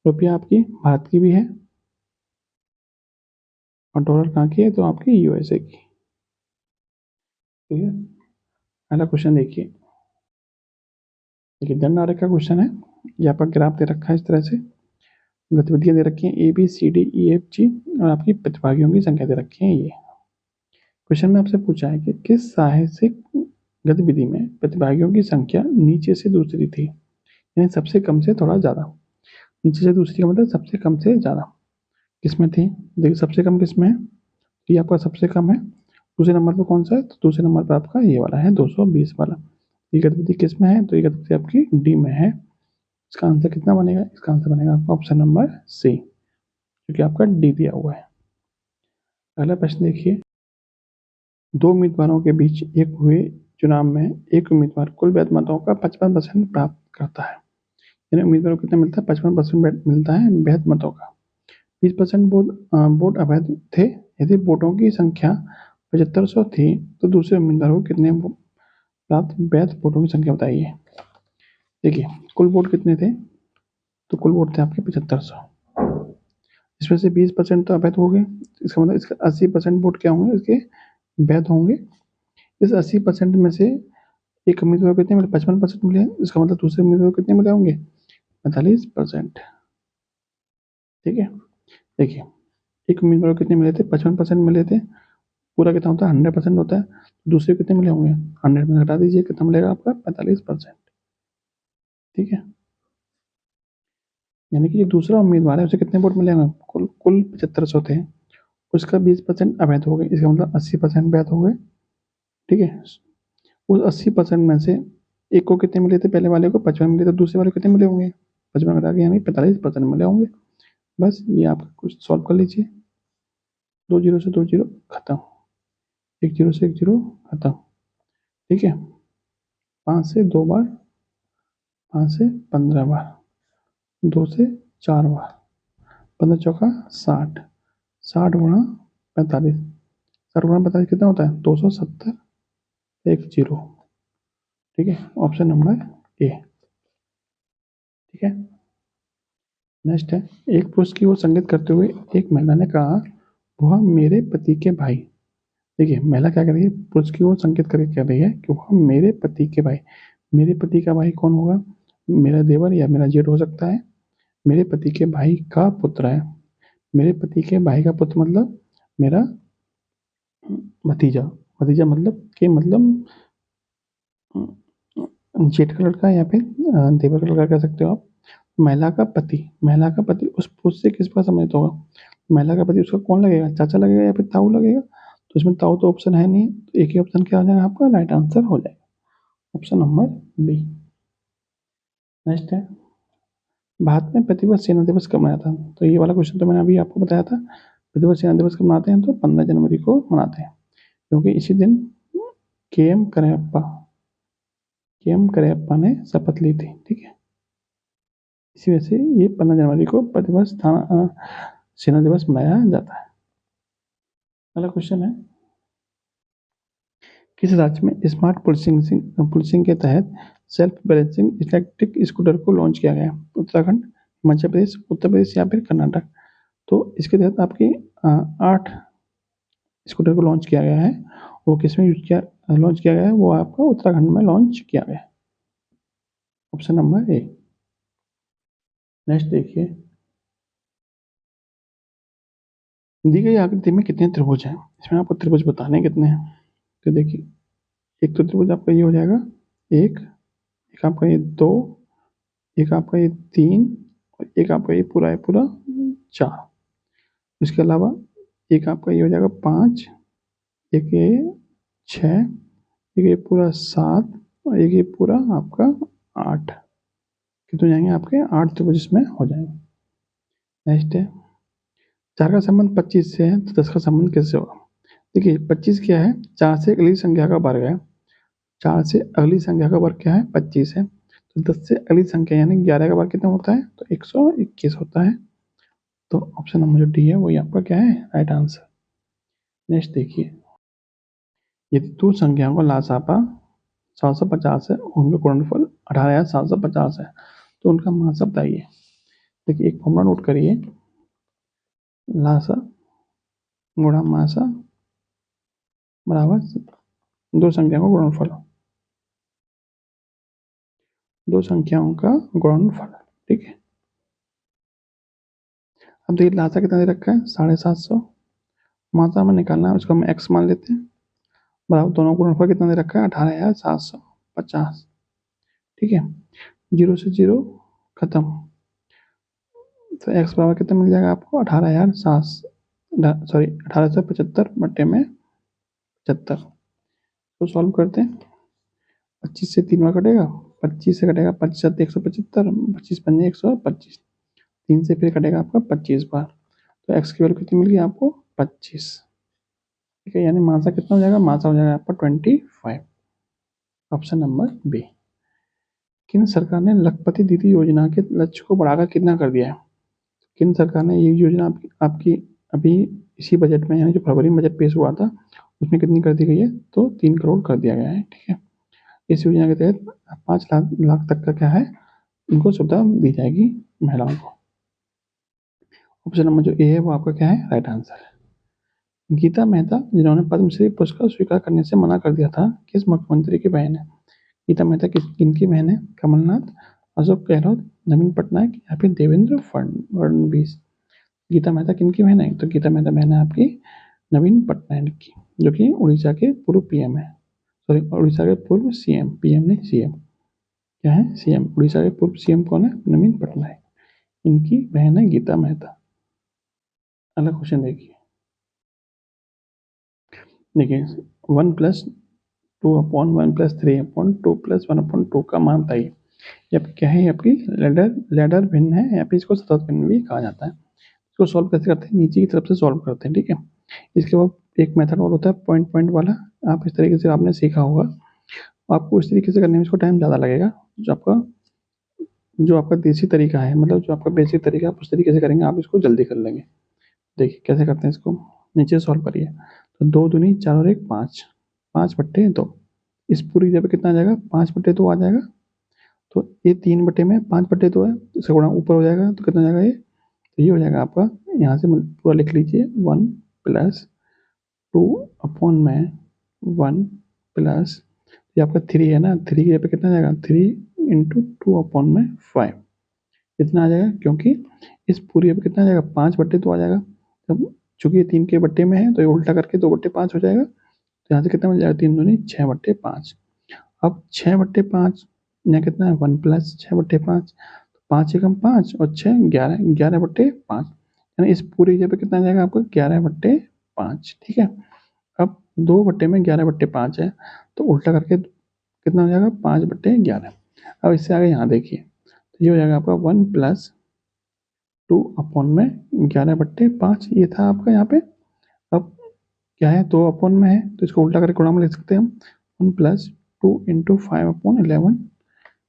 रुपया आपकी भारत की भी है। और डॉलर कहाँ की है? तो आपकी यूएसए की। ठीक है। पहला क्वेश्चन देखिए, जन आरेख का क्वेश्चन है। यहाँ पर ग्राफ दे रखा है इस तरह से, गतिविधियां दे रखी हैं ABCDEFG और आपकी प्रतिभागियों की संख्या दे रखी है। ये क्वेश्चन में आपसे पूछा है कि किस साहसिक गतिविधि में प्रतिभागियों की संख्या नीचे से दूसरी थी, यानी सबसे कम से थोड़ा ज्यादा। नीचे से दूसरी का मतलब सबसे कम से ज्यादा किसमें थी? देखिए सबसे कम किसमें है? ये आपका सबसे कम है। दूसरे नंबर पर कौन सा है? तो दूसरे नंबर पर आपका ये वाला है 220 वाला। ये गतिविधि किसमें है? तो ये गतिविधि आपकी डी में है। इसका आंसर कितना बनेगा? इसका आंसर बनेगा आपका ऑप्शन नंबर सी, क्योंकि आपका डी दिया हुआ है। अगला प्रश्न देखिए, दो उम्मीदवारों के बीच एक हुए चुनाव में एक उम्मीदवार कुल वैध मतों का 55% प्राप्त करता है, यानी उम्मीदवार को कितना मिलता है? 55% मिलता है वैध मतों का। 20% वोट अवैध थे। यदि वोटों की संख्या 7500 थी तो दूसरे उम्मीदवार को कितने प्राप्त वैध वोटों की संख्या बताइए। देखिए कुल वोट कितने थे? तो कुल वोट थे आपके 7500। इसमें से 20% तो अवैध हो गए, इसका मतलब इसका 80% वोट क्या होंगे? इसके वैध होंगे। इस 80% में से एक उम्मीदवार को कितने मिले? 55% मिले। इसका मतलब दूसरे उम्मीदवार को कितने मिले होंगे? 45%। ठीक है। देखिए एक उम्मीदवार को कितने मिले थे? 55% मिले थे। पूरा कितना होता है? 100% होता है। दूसरे कितने मिले होंगे? 100 में घटा दीजिए, कितना मिलेगा आपका? 45%। ठीक है। यानी कि जो दूसरा उम्मीदवार है उसे कितने वोट मिलेंगे? कुल कुल 7500 थे, उसका 20% अवैध हो गए, इसका मतलब 80% वैध हो गए। ठीक है। उस 80% में से एक को कितने मिले थे? पहले वाले को 55 मिले, तो दूसरे वाले को कितने मिले होंगे? 55 घटा के यानी 45% मिले होंगे। बस ये आपका कुछ सॉल्व कर लीजिए। 2 जीरो से 2 जीरो खत्म, 1 जीरो से 1 जीरो खत्म। ठीक है। 5 से 2 बार, 5 से 15 बार, 2 से 4 बार, 15 चौका 60, 60 गुणा 45, 60 गुणा 45 कितना होता है? 270, 1 जीरो। ठीक है। Option number A. ठीक है। नेक्स्ट है, एक पुरुष की ओर संकेत करते हुए एक महिला ने कहा वह मेरे पति के भाई। देखिए महिला क्या कर रही है? पुरुष की ओर संकेत करके कह रही है कि वह मेरे पति के भाई। मेरे पति का भाई कौन होगा? मेरा देवर या मेरा जेठ हो सकता है। मेरे पति के भाई का पुत्र है। मेरे पति के भाई का पुत्र मतलब मेरा भतीजा। भतीजा मतलब के मतलब जेठ का लड़का या फिर देवर का लड़का कह सकते हो आप। महिला का पति, महिला का पति उस पुरुष से किस बात संबंधित होगा? महिला का पति उसका कौन लगेगा? चाचा लगेगा या फिर ताऊ लगेगा? तो इसमें ताऊ तो ऑप्शन है नहीं, तो एक ही ऑप्शन क्या हो जाएगा आपका? राइट आंसर हो जाएगा ऑप्शन नंबर बी। नेक्स्ट है, भारत में प्रतिवर्ष सेना दिवस कब मनाया था? तो ये वाला क्वेश्चन तो मैंने अभी आपको बताया था। प्रतिवर्ष सेना दिवस कब मनाते हैं? तो 15 जनवरी को मनाते हैं, क्योंकि इसी दिन के एम करियप्पा ने शपथ ली थी। ठीक है। इसी वजह से ये 15 जनवरी को प्रतिवर्ष सेना दिवस मनाया जाता है। अगला क्वेश्चन है, किस राज्य में स्मार्ट पुलिसिंग के तहत सेल्फ बैलेंसिंग इलेक्ट्रिक स्कूटर को लॉन्च किया गया? उत्तराखंड, मध्य प्रदेश, उत्तर प्रदेश या फिर कर्नाटक? तो इसके तहत आपकी 8 स्कूटर को लॉन्च किया गया है। वो किस में लॉन्च किया गया है? वो आपका उत्तराखंड में लॉन्च किया गया है। Option number A. नेक्स्ट देखिए, दी गई आकृति में कितने त्रिभुज हैं? इसमें आपको त्रिभुज बताने कितने हैं। तो देखिए एक तो त्रिभुज आपका ये हो जाएगा एक, एक आपका ये दो, एक आपका ये तीन, और एक आपका ये पूरा है पूरा चार। इसके अलावा एक आपका ये हो जाएगा पाँच, एक ये छः, एक ये पूरा सात, और एक ये पूरा आपका आठ। कितने हो जाएंगे आपके? आठ त्रिभुज इसमें हो जाएंगे। नेक्स्ट है, चार का संबंध 25 से है तो 10 का संबंध कैसे होगा? देखिए 25 क्या है? चार से अगली संख्या का वर्ग है। चार से अगली संख्या का वर्ग क्या है? 25 है। तो 10 से अगली संख्या यानी 11 का वर्ग कितना होता है? तो 121 होता है। तो ऑप्शन नंबर जो डी है वही आपका क्या है? Right answer. नेक्स्ट देखिए, यदि दो संख्याओं का लासापा 750 है, उनका गुणनफल 18,750 है, तो उनका मासा बताइए। देखिए एक फॉर्मूला नोट करिए, लासा गुणा मासा बराबर दो संख्याओं का गुणनफल, दो संख्याओं का गुणनफल। ठीक है, अब देखिए लासा कितना दे रखा है? 750। मासा हमें निकालना है, उसको हम एक्स मान लेते हैं, बराबर दोनों का गुणनफल कितना दे रखा है? 18,750। ठीक है, जीरो से जीरो खत्म, तो एक्स बराबर कितना मिल जाएगा आपको? 18,775 बटे में 75। तो सॉल्व करते हैं, 25 से 3 बार कटेगा, 25 से कटेगा 25 175, 25 पंजे 125, 3 से फिर कटेगा आपका 25 बार, तो एक्स की वैल्यू कितनी मिल गई आपको? 25। ठीक है, यानी मासा कितना हो जाएगा? मासा हो जाएगा आपका 25। Option number B. केंद्र सरकार ने लखपति दीदी योजना के लक्ष्य को बढ़ाकर कितना कर दिया है? केंद्र सरकार ने ये योजना आपकी अभी इसी बजट में, यानी जो फरवरी में बजट पेश हुआ था उसमें कितनी कर दी गई है? तो 3 करोड़ कर दिया गया है। ठीक है, इस योजना के तहत 5 लाख तक का क्या है, इनको सुविधा दी जाएगी महिलाओं को। ऑप्शन नंबर जो ए है वो आपका क्या है? राइट आंसर है। गीता मेहता जिन्होंने पद्मश्री पुरस्कार स्वीकार करने से मना कर दिया था, किस मुख्यमंत्री की बहन है? गीता मेहता किनकी बहन है? कमलनाथ, अशोक गहलोत, नवीन पटनायक या फिर देवेंद्र फडणवीस? गीता मेहता किनकी बहन है? तो गीता मेहता बहन है आपकी नवीन पटनायक की, जो कि उड़ीसा के पूर्व पीएम है। सॉरी, उड़ीसा के पूर्व सीएम, पीएम नहीं सीएम। क्या है? सीएम। उड़ीसा के पूर्व सीएम कौन है? नवीन पटनायक। इनकी बहन है गीता मेहता। अगला क्वेश्चन देखिए, देखिए 1+2/1+3/2+1/2 का मान बताइए। ये क्या है? आपकी लैडर भिन्न है या फिर इसको सतत भिन्न भी कहा जाता है। इसको सॉल्व कैसे करते हैं? नीचे की तरफ से सॉल्व करते हैं। ठीक है, इसके बाद एक मेथड और होता है पॉइंट पॉइंट वाला, आप इस तरीके से आपने सीखा होगा। आपको इस तरीके से करने में इसको टाइम ज़्यादा लगेगा। जो आपका देसी तरीका है, मतलब जो आपका बेसिक तरीका है, आप उस तरीके से करेंगे, आप इसको जल्दी कर लेंगे। देखिए कैसे करते हैं इसको, नीचे सॉल्व करिए। तो 2 दूनी 4 और 1 5, 5/2। इस पूरी जगह पे कितना आ जाएगा? 5/2 आ जाएगा। तो ये 3 में 5/2 है, इसका गुणा ऊपर हो जाएगा, तो कितना जाएगा ये? तो ये हो जाएगा आपका, यहाँ से पूरा लिख लीजिए, 1+2/1 ये आपका 3 है ना, 3 की जगह पे कितना जाएगा? 3 × 2/5 इतना आ जाएगा, क्योंकि इस पूरी पे कितना आ जाएगा? 5/2 आ जाएगा। तब चूंकि ये 3 के बट्टे में है तो ये उल्टा करके 2/5 हो जाएगा, तो यहाँ से कितना मिल जाएगा? 3 दूनी 6/5। अब 6/5 यहाँ कितना है? 1+6/5, 5 एकम 5 और 6 11, 11/5, यानी इस पूरी जगह पे कितना आ जाएगा आपका? 11/5। ठीक है, अब 2 बट्टे में 11/5 है, तो उल्टा करके कितना हो जाएगा? 5/11। अब इससे आगे यहाँ देखिए, तो ये हो जाएगा आपका 1+2/11/5, ये था आपका यहाँ पे। अब क्या है? 2 में है तो इसको उल्टा करके गुणा में लिख सकते हैं हम, 1+2 × 5/11।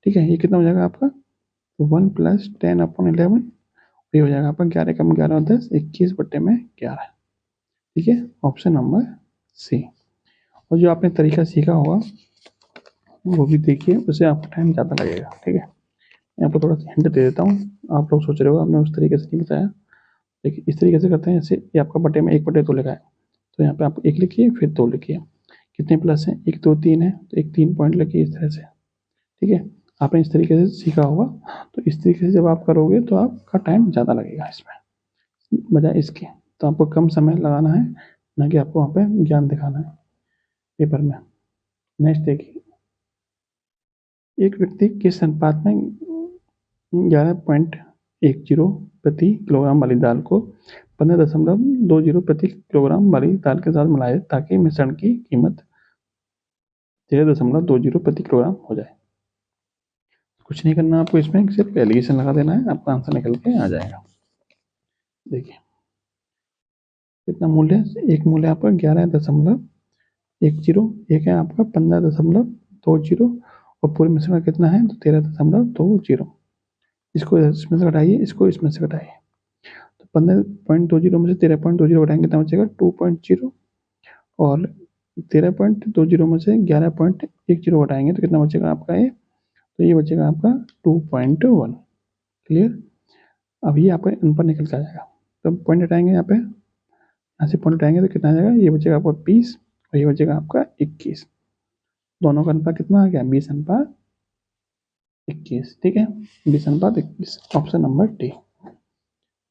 ठीक है, ये कितना हो जाएगा आपका? 1+10/11, ये हो जाएगा आपका 11 कम 11 और 10, 21/11। ठीक है, ऑप्शन नंबर सी। और जो आपने तरीका सीखा होगा वो भी देखिए, उससे आपको टाइम ज़्यादा लगेगा। ठीक है, मैं आपको थोड़ा सा हिंट दे देता हूँ, आप लोग सोच रहे हो आपने उस तरीके से नहीं बताया। देखिए इस तरीके से करते हैं, जैसे ये आपका बटे में 1/2 लिखा है, तो यहाँ पे आप 1 लिखिए फिर 2 लिखिए। कितने प्लस हैं? 1 2 3 है, तो 1 3 पॉइंट लिखिए इस तरह से। ठीक है, आपने इस तरीके से सीखा होगा, तो इस तरीके से जब आप करोगे तो आपका टाइम ज़्यादा लगेगा इसमें बजाय इसके। तो आपको कम समय लगाना है, ना कि आपको वहाँ पे ज्ञान दिखाना है पेपर में। नेक्स्ट देखिए, एक व्यक्ति किस अनुपात में 11.10 प्रति किलोग्राम वाली दाल को 15.20 प्रति किलोग्राम वाली दाल के साथ मिलाए ताकि मिश्रण की कीमत 13.20 प्रति किलोग्राम हो जाए। कुछ नहीं करना आपको, इसमें सिर्फ एलिगेशन लगा देना है, आपका आंसर निकल के आ जाएगा। देखिए कितना मूल्य है, एक मूल्य आपका 11.10, एक है आपका 15.20 और पूरे मिश्रण का कितना है तो 13.20। इसको इसमें से घटाइए, इसको इसमें से घटाइए, तो 15.20 में से 13.20 घटाएंगे कितना बचेगा 2.0 और 13.20 में से 11.10 घटाएंगे तो कितना बचेगा आपका ये, तो ये बचेगा आपका 2.1। क्लियर। अब ये आपका ऊपर निकल के आ जाएगा, तो पॉइंट हटाएंगे यहाँ पे, यहाँ से पॉइंट हटाएंगे तो कितना आ जाएगा, ये बचेगा आपका 20 और ये बचेगा आपका 21। दोनों का अनुपात कितना आ गया 20:21। ठीक है, 20:21, ऑप्शन नंबर डी।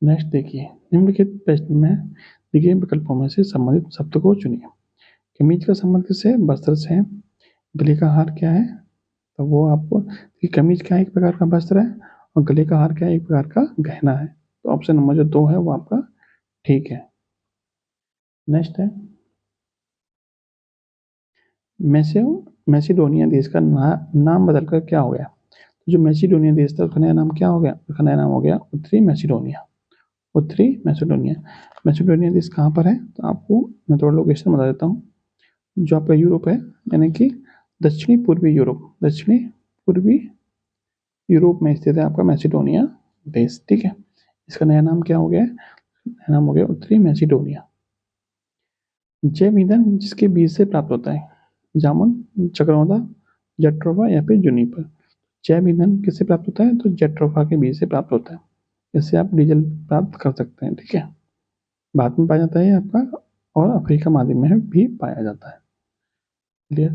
नेक्स्ट देखिए, निम्नलिखित प्रश्न में दिए विकल्पों में से संबंधित शब्द को चुनिए। कमीज का संबंध किससे, वस्त्र से। गले का हार क्या है, तो वो आपको, कमीज क्या एक प्रकार का वस्त्र है और गले का हार क्या एक प्रकार का गहना है, तो ऑप्शन नंबर जो 2 है वो आपका ठीक है। नेक्स्ट है, मैसिडोनिया देश का नाम बदलकर क्या हो गया। तो जो मैसिडोनिया देश था उसका नया नाम क्या हो गया, उसका नया नाम हो गया उत्तरी मैसिडोनिया। उत्तरी मैसिडोनिया। मैसिडोनिया देश कहाँ पर है, तो आपको मैं थोड़ा लोकेशन बता देता हूँ। जो आपका यूरोप है, यानी कि दक्षिणी पूर्वी यूरोप में स्थित है आपका मैसिडोनिया देश। ठीक है, इसका नया नाम क्या हो गया, नया नाम हो गया उत्तरी मैसिडोनिया। जैव ईंधन जिसके बीज से प्राप्त होता है, जामुन, चक्रौंधा, जट्रोफा या फिर जुनिपर। जैव ईंधन किससे प्राप्त होता है, तो जट्रोफा के बीज से प्राप्त होता है, इससे आप डीजल प्राप्त कर सकते हैं। ठीक है, भारत में पाया जाता है आपका और अफ्रीका महाद्वीप में भी पाया जाता है। क्लियर।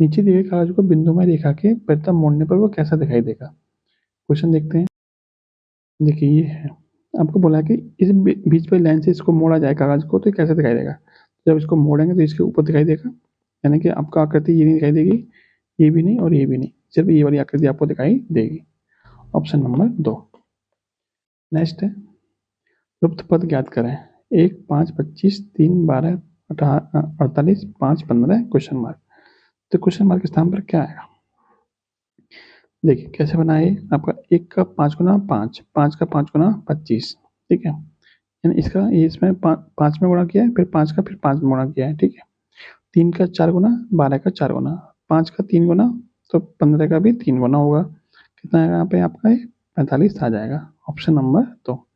नीचे दिए गए कागज को बिंदुमय रेखा के प्रथम मोड़ने पर वो कैसा दिखाई देगा। क्वेश्चन देखते हैं। देखिए ये है, आपको बोला कि इस बीच पर लाइन से इसको मोड़ा जाए कागज को तो कैसे दिखाई देगा। जब इसको मोड़ेंगे तो इसके ऊपर दिखाई देगा, यानी कि आपका आकृति ये नहीं दिखाई देगी, ये भी नहीं और ये भी नहीं, सिर्फ ये वाली आकृति आपको दिखाई देगी। Option number 2। नेक्स्ट है, लुप्त पद ज्ञात करें। 1, 5, 25, 3, 12, 48, 5, 15 क्वेश्चन मार्क। तो क्वेश्चन मार्क के स्थान पर क्या आएगा, देखिए कैसे बनाए। आपका 1 का 5 गुना 5, 5 का 5 गुना 25। ठीक है, यानी इसका ये इसमें 5 में गुणा किया है, फिर 5 का फिर 5 में गुणा किया है। ठीक है, 3 का 4 गुना, 12 का 4 गुना, 5 का 3 गुना, तो 15 का भी 3 गुना होगा। कितना आएगा यहाँ पे आपका, ये 45 आ जाएगा। Option number 2।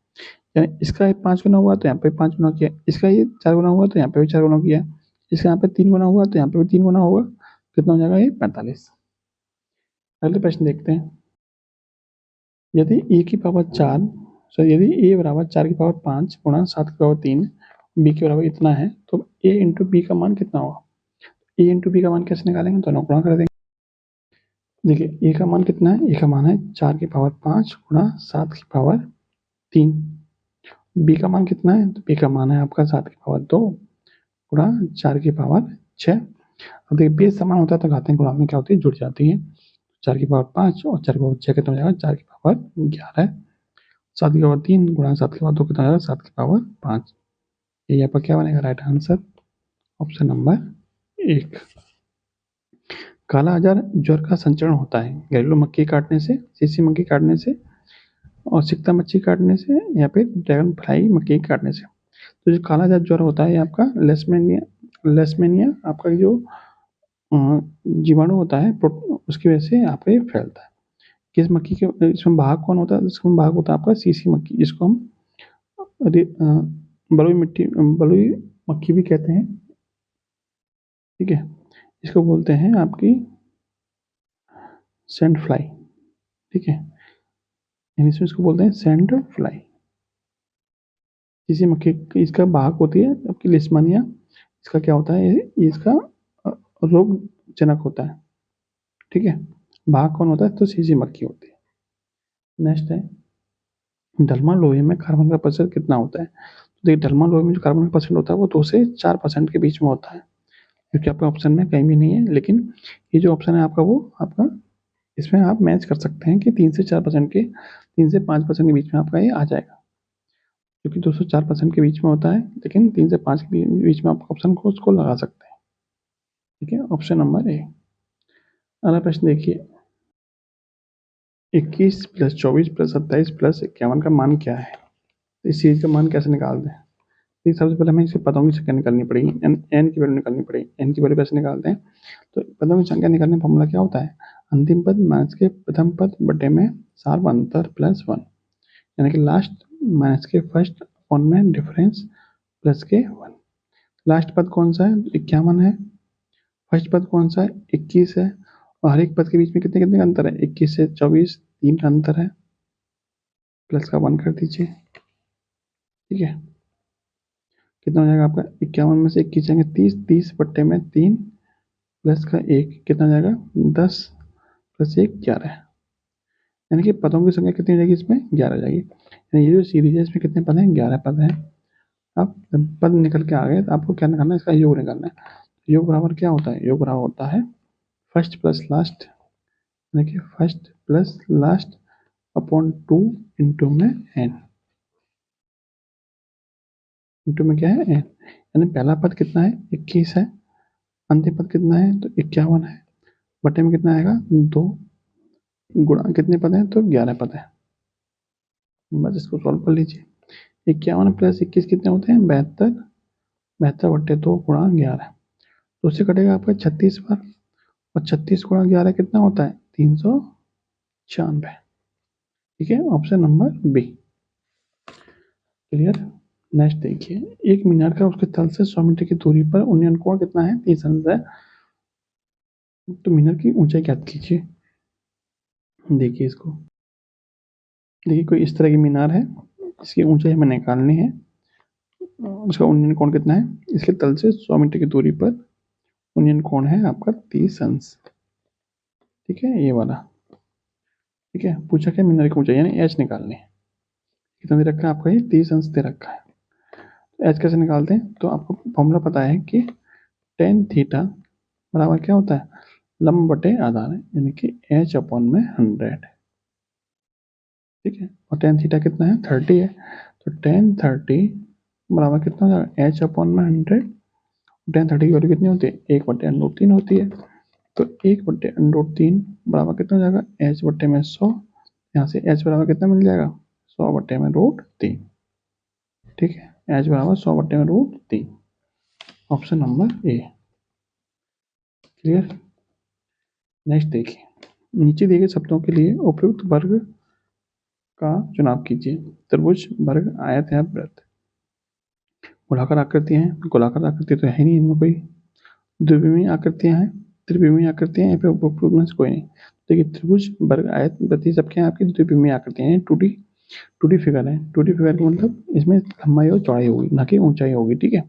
यानी इसका 5 गुना हुआ तो यहाँ पे 5 गुना किया, इसका ये 4 गुना हुआ तो यहाँ पे भी 4 गुना किया, इसका यहाँ पे 3 गुना हुआ तो यहाँ पे भी 3 गुना होगा। कितना हो जाएगा, ये 45। अगले प्रश्न देखते हैं। यदि ए की पावर 4, यदि ए बराबर 4 की पावर 5 गुणा 7 की पावर 3 बी के बराबर इतना है, तो ए इंटू बी का मान कितना होगा। ए इंटू बी का मान कैसे निकालेंगे, दोनों गुणा कर देंगे। देखिए ए का मान कितना है, ए का मान है 4 की पावर 5 गुणा 7 की पावर 3। बी का मान कितना है, तो बी का मान है आपका 7 की पावर 2 गुणा 4 की पावर 6। अब देखिए बेस समान होता है तो घातांक गुणा में क्या होती है, जुड़ जाती है। 4 की पावर 5 और 4 की पावर 6 कितना हो जाएगा, 4 की पावर 11। 7 की पावर 3 गुणा 7 की पावर 2 कितना हो जाएगा, 7 की पावर 5। ये यहाँ पर क्या बनेगा, राइट आंसर ऑप्शन नंबर 1। काला आजार ज्वर का संचरण होता है घरेलू मक्खी काटने से, सीसी मक्खी काटने से और सिकता मच्छी काटने से या फिर ड्रैगन फ्लाई मक्खी काटने से। तो जो काला आजार ज्वर होता है आपका लेशमेनिया आपका जो जीवाणु होता है उसकी वजह से आपका ये फैलता है। किस मक्खी के इसमें भाग कौन होता है, इसमें भाग होता है आपका सीसी मक्खी, जिसको हम बलुई मक्खी भी कहते हैं। ठीक है, इसको बोलते हैं आपकी सैंड फ्लाई। ठीक है, इंग्लिश में इसको बोलते हैं सैंड फ्लाई। सीसी मक्खी इसका भाग होती है आपकी लिस्मानिया, इसका क्या होता है, ये इसका रोगजनक होता है। ठीक है, भाग कौन होता है, तो सीसी मक्खी होती है। नेक्स्ट है, ढलमा लोहे में कार्बन का प्रतिशत कितना होता है। तो देखिए ढलमा लोहे में जो कार्बन का परसेंट होता है वो 2 से 4% के बीच में होता है। क्योंकि आपका ऑप्शन में कहीं भी नहीं है, लेकिन ये जो ऑप्शन है आपका वो आपका इसमें आप मैच कर सकते हैं कि 3 से 4% के 3 से 5% के बीच में आपका ये आ जाएगा, क्योंकि 204% के बीच में होता है, लेकिन 3 से 5 के बीच में आप ऑप्शन को उसको लगा सकते हैं। ठीक है, ऑप्शन नंबर ए। अगला प्रश्न देखिए, 21 + 24 + 27 + 51 का मान क्या है? इस चीज़ का मान कैसे निकालते हैं? सबसे पहले हमें इसके पदों की संख्या निकालनी पड़ेगी, एन की वैल्यू निकालनी पड़ेगी। एन की वैल्यू कैसे निकालते हैं? तो पदों की संख्या निकालने का फॉर्मूला क्या होता है? अंतिम पद माइनस के प्रथम पद बटे में सार्व अंतर +1, यानी कि लास्ट माइनस के फर्स्ट अपॉन में डिफरेंस प्लस के 1। लास्ट पद कौन सा है? 51 है। फर्स्ट पद कौन सा है? 21 है। और हर एक पद के बीच में कितने कितने का अंतर है? 21 से 24 3 का अंतर है, प्लस का 1 कर दीजिए। ठीक है, कितना हो जाएगा आपका? 51 में से 21 जाएंगे 30, 30 बट्टे में 3 प्लस का 1 कितना हो जाएगा? 10 + 1 11, यानी कि पदों की संख्या कितनी हो जाएगी इसमें? 11 हो जाएगी। यानी ये जो सीरीज है इसमें कितने पद हैं? 11 पद हैं। अब जब पद निकल के आ गए तो आपको क्या निकालना है? इसका योग निकालना है। योग बराबर क्या होता है? योग बराबर होता है फर्स्ट प्लस लास्ट, यानी कि first plus last upon 2 into में एन। इंटू में क्या है? एन। यानी पहला पद कितना है? 21 है। अंतिम पद कितना है? तो 51 है। बटे में कितना आएगा? 2 गुणा कितने पद हैं? तो 11 पद है। बस इसको सॉल्व कर लीजिए। 51 + 21 कितने होते हैं? 72। 72 बटे 2 गुणा 11, तो उससे कटेगा आपका 36 बार, और 36 गुणा 11 कितना होता है? 396। ठीक है, option number B clear. Next देखिए, एक मीनार का उसके तल से 100 मीटर की दूरी पर उन्नयन कोण कितना है? 30 अंश है। तो मीनार की ऊंचाई क्या कीजिए? देखिए इसको, देखिए कोई इस तरह की मीनार है, इसकी ऊंचाई हमें निकालनी है। उसका उन्नयन कोण कितना है? इसके तल से 100 मीटर की दूरी पर उन्नयन कोण है आपका 30 अंश। ठीक है, ये वाला। ठीक है, पूछा क्या? मीनार की ऊंचाई यानी एच निकालनी है। कितना दे रखा है आपका? ये 30 अंश दे रखा है। तो एच कैसे निकालते हैं? तो आपको फॉर्मूला पता है कि tan थीटा बराबर क्या होता है? लंब बटे आधार, यानी कि एच अपॉन में 100। ठीक है, और tan थीटा कितना है? 30 है। तो tan 30 बराबर कितना हो जाएगा? एच अपॉन में 100। tan 30 की वैल्यू कितनी होती है? 1/√3 होती है। तो 1/√3 बराबर कितना हो जाएगा? एच बट्टे में 100। यहाँ से एच बराबर कितना मिल जाएगा? 100/√3। ठीक है, एच बराबर 100/√3। Option number A clear. Next देखिए, नीचे दिए गए शब्दों के लिए उपयुक्त वर्ग का चुनाव कीजिए। त्रिभुज, वर्ग, आयत या वृत्त। गोलाकार आकृतियां हैं, गोलाकार आकृति तो है ही नहीं इनमें कोई। द्विविमीय आकृतियां हैं, त्रिविमीय आकृतियां हैं, यहाँ पे उपयुक्त में से कोई नहीं। देखिए त्रिभुज, वर्ग, आयत, वृत्त सबके आपकी द्विविमीय आकृतियां हैं। 2D फिगर है। 2D फिगर का मतलब इसमें लंबाई और चौड़ाई होगी, ना कि ऊंचाई होगी। ठीक है,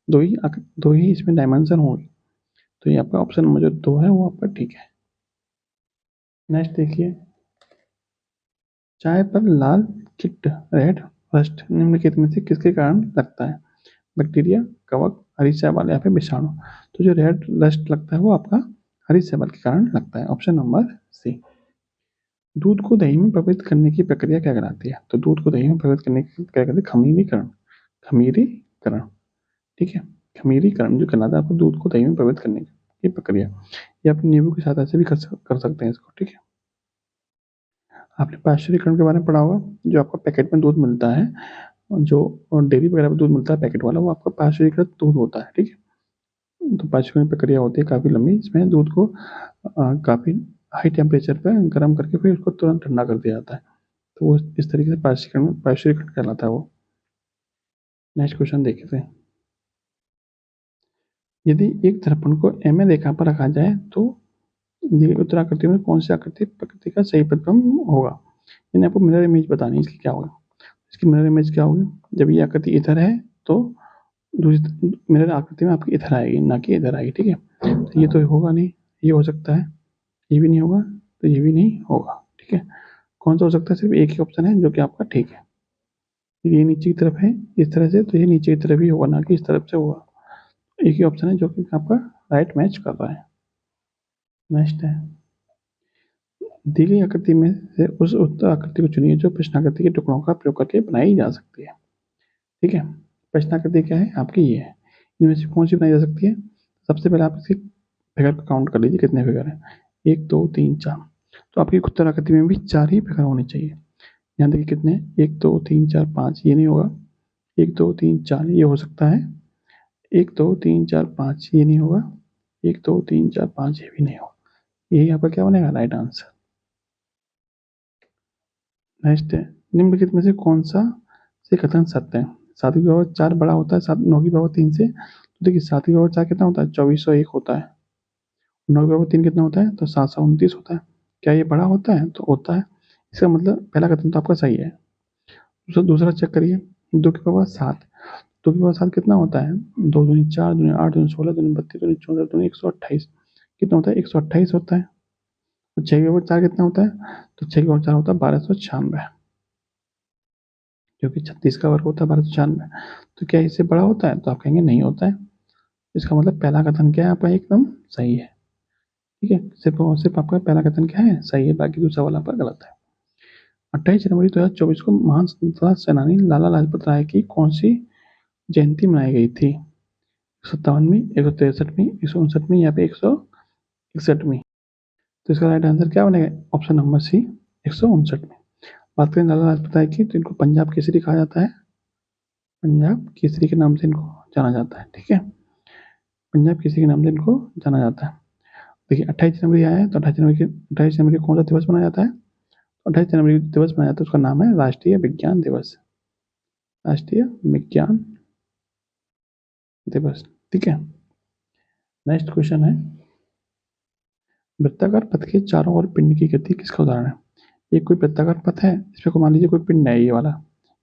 दो ही इसमें डायमेंशन होगी। तो ये आपका ऑप्शन नंबर जो 2 है वो आपका ठीक है। नेक्स्ट देखिए, चाय पर लाल किट रेड रस्ट निम्नलिखित में से किसके कारण लगता है? बैक्टीरिया, कवक, हरी शैवाल या फिर विषाणु। तो जो रेड रस्ट लगता है वो आपका हरी शैवाल के कारण लगता है। Option number C. दूध को दही में परिवर्तित करने की प्रक्रिया क्या कहलाती है? तो दूध को दही में परिवर्तित करने की क्या कहते हैं? खमीरीकरण। खमीरीकरण। ठीक है, खमीरीकरण जो कहलाता है आपको दूध को दही में परिवर्तित करने की प्रक्रिया। ये आप नींबू की सहायता से भी कर सकते हैं इसको। ठीक है, आपने पाश्चुरीकरण के बारे में पढ़ा होगा। जो आपका पैकेट में दूध मिलता है, जो डेयरी वगैरह में दूध मिलता है पैकेट वाला, वो आपका पाश्चुरीकृत दूध होता है। ठीक है, तो पाश्चुरीकरण प्रक्रिया होती है काफ़ी लंबी। इसमें दूध को काफ़ी हाई टेम्परेचर पर गर्म करके फिर उसको तुरंत ठंडा कर दिया जाता है। तो वो इस तरीके से पाश्चुरीकरण कहलाता है वो। नेक्स्ट क्वेश्चन देखते हैं, यदि एक दर्पण को एम रेखा पर रखा जाए तो उत्तर आकृति में कौन सी आकृति प्रकृति का सही प्रतिबिंब होगा? यानी आपको मिरर इमेज बतानी है, इसकी क्या होगा? इसकी मिरर इमेज क्या होगी? जब ये आकृति इधर है तो दूसरी मिरर आकृति में आपकी इधर आएगी, ना कि इधर आएगी। ठीक है, तो ये तो होगा नहीं, ये हो सकता है, ये भी नहीं होगा, तो ये भी नहीं होगा। ठीक है, कौन सा हो सकता है? सिर्फ एक ही ऑप्शन है जो कि आपका ठीक है। ये नीचे की तरफ है इस तरह से, तो ये नीचे की तरफ ही होगा, ना कि इस तरफ से होगा। एक ही ऑप्शन है जो कि आपका राइट मैच कर रहा है। नेक्स्ट है, दी गई आकृति में से उस उत्तर आकृति को चुनिए जो प्रश्नाकृति के टुकड़ों का प्रयोग करके बनाई जा सकती है। ठीक है, प्रश्नाकृति क्या है आपकी, ये है। इनमें से कौन सी बनाई जा सकती है? सबसे पहले आप इसके फिगर को काउंट कर लीजिए, कितने फिगर हैं। 1 2 3 4। तो आपकी उत्तर आकृति में भी 4 ही फिगर होने चाहिए। यहाँ देखिए कितने, 1 2 3 4 5, ये नहीं होगा। 1 2 3 4 ये हो सकता है। 1 2 3 4 5 ये नहीं होगा। 1 2 3 4 5 ये भी नहीं होगा। यही आपका क्या बनेगा, राइट आंसर। नेक्स्ट है, निम्नलिखित में से कौन सा से कथन सत्य है? 7 की पावर 4 बड़ा होता है 9 की पावर 3 से। तो देखिए 7 की पावर 4 कितना होता है, 2401 होता है। 9 की पावर 3 कितना होता है, तो 729 होता है। क्या ये बड़ा होता है? तो होता है। इसका मतलब पहला कथन तो आपका सही है। दूसरा चेक करिए, 2 की पावर 7। 2 की पावर 7 कितना होता है, 2 दूनी 4 दूनी 8 दूनी 16 दूनी 32 दूनी 64 दूनी 128। कितना होता है, 128 होता है। तो 6 की पावर 4 कितना होता है, तो 6 की पावर 4 होता है 1296, क्योंकि 36 का वर्ग होता है 1296। तो क्या इससे बड़ा होता है, तो आप कहेंगे नहीं होता है। इसका मतलब पहला कथन क्या है आपका, एकदम सही है। ठीक है, सिर्फ और सिर्फ आपका पहला कथन क्या है, सही है, बाकी दूसरा वाला आपका गलत है। 28 जनवरी 2024 को महान स्वतंत्रता सेनानी लाला लाजपत राय की कौन सी जयंती मनाई गई थी? 57वीं, 163वीं, 159वीं या फिर 161वीं? तो इसका राइट आंसर क्या बनेगा, ऑप्शन नंबर सी, 159 में। बात करें लाला लाजपत राय की, तो इनको पंजाब केसरी कहा जाता है। पंजाब केसरी के नाम से इनको जाना जाता है। ठीक है, पंजाब केसरी के नाम से इनको जाना जाता है। देखिए 28 जनवरी आया है, तो 28 जनवरी को कौन सा दिवस मनाया जाता है? 28 जनवरी दिवस मनाया जाता है, उसका नाम है राष्ट्रीय विज्ञान दिवस। राष्ट्रीय विज्ञान दिवस। ठीक है, नेक्स्ट क्वेश्चन है, वृत्ताकार पथ के चारों ओर पिंड की गति किसका उदाहरण है? ये कोई वृत्ताकार पथ है, इसमें को मान लीजिए कोई पिंड है ये वाला,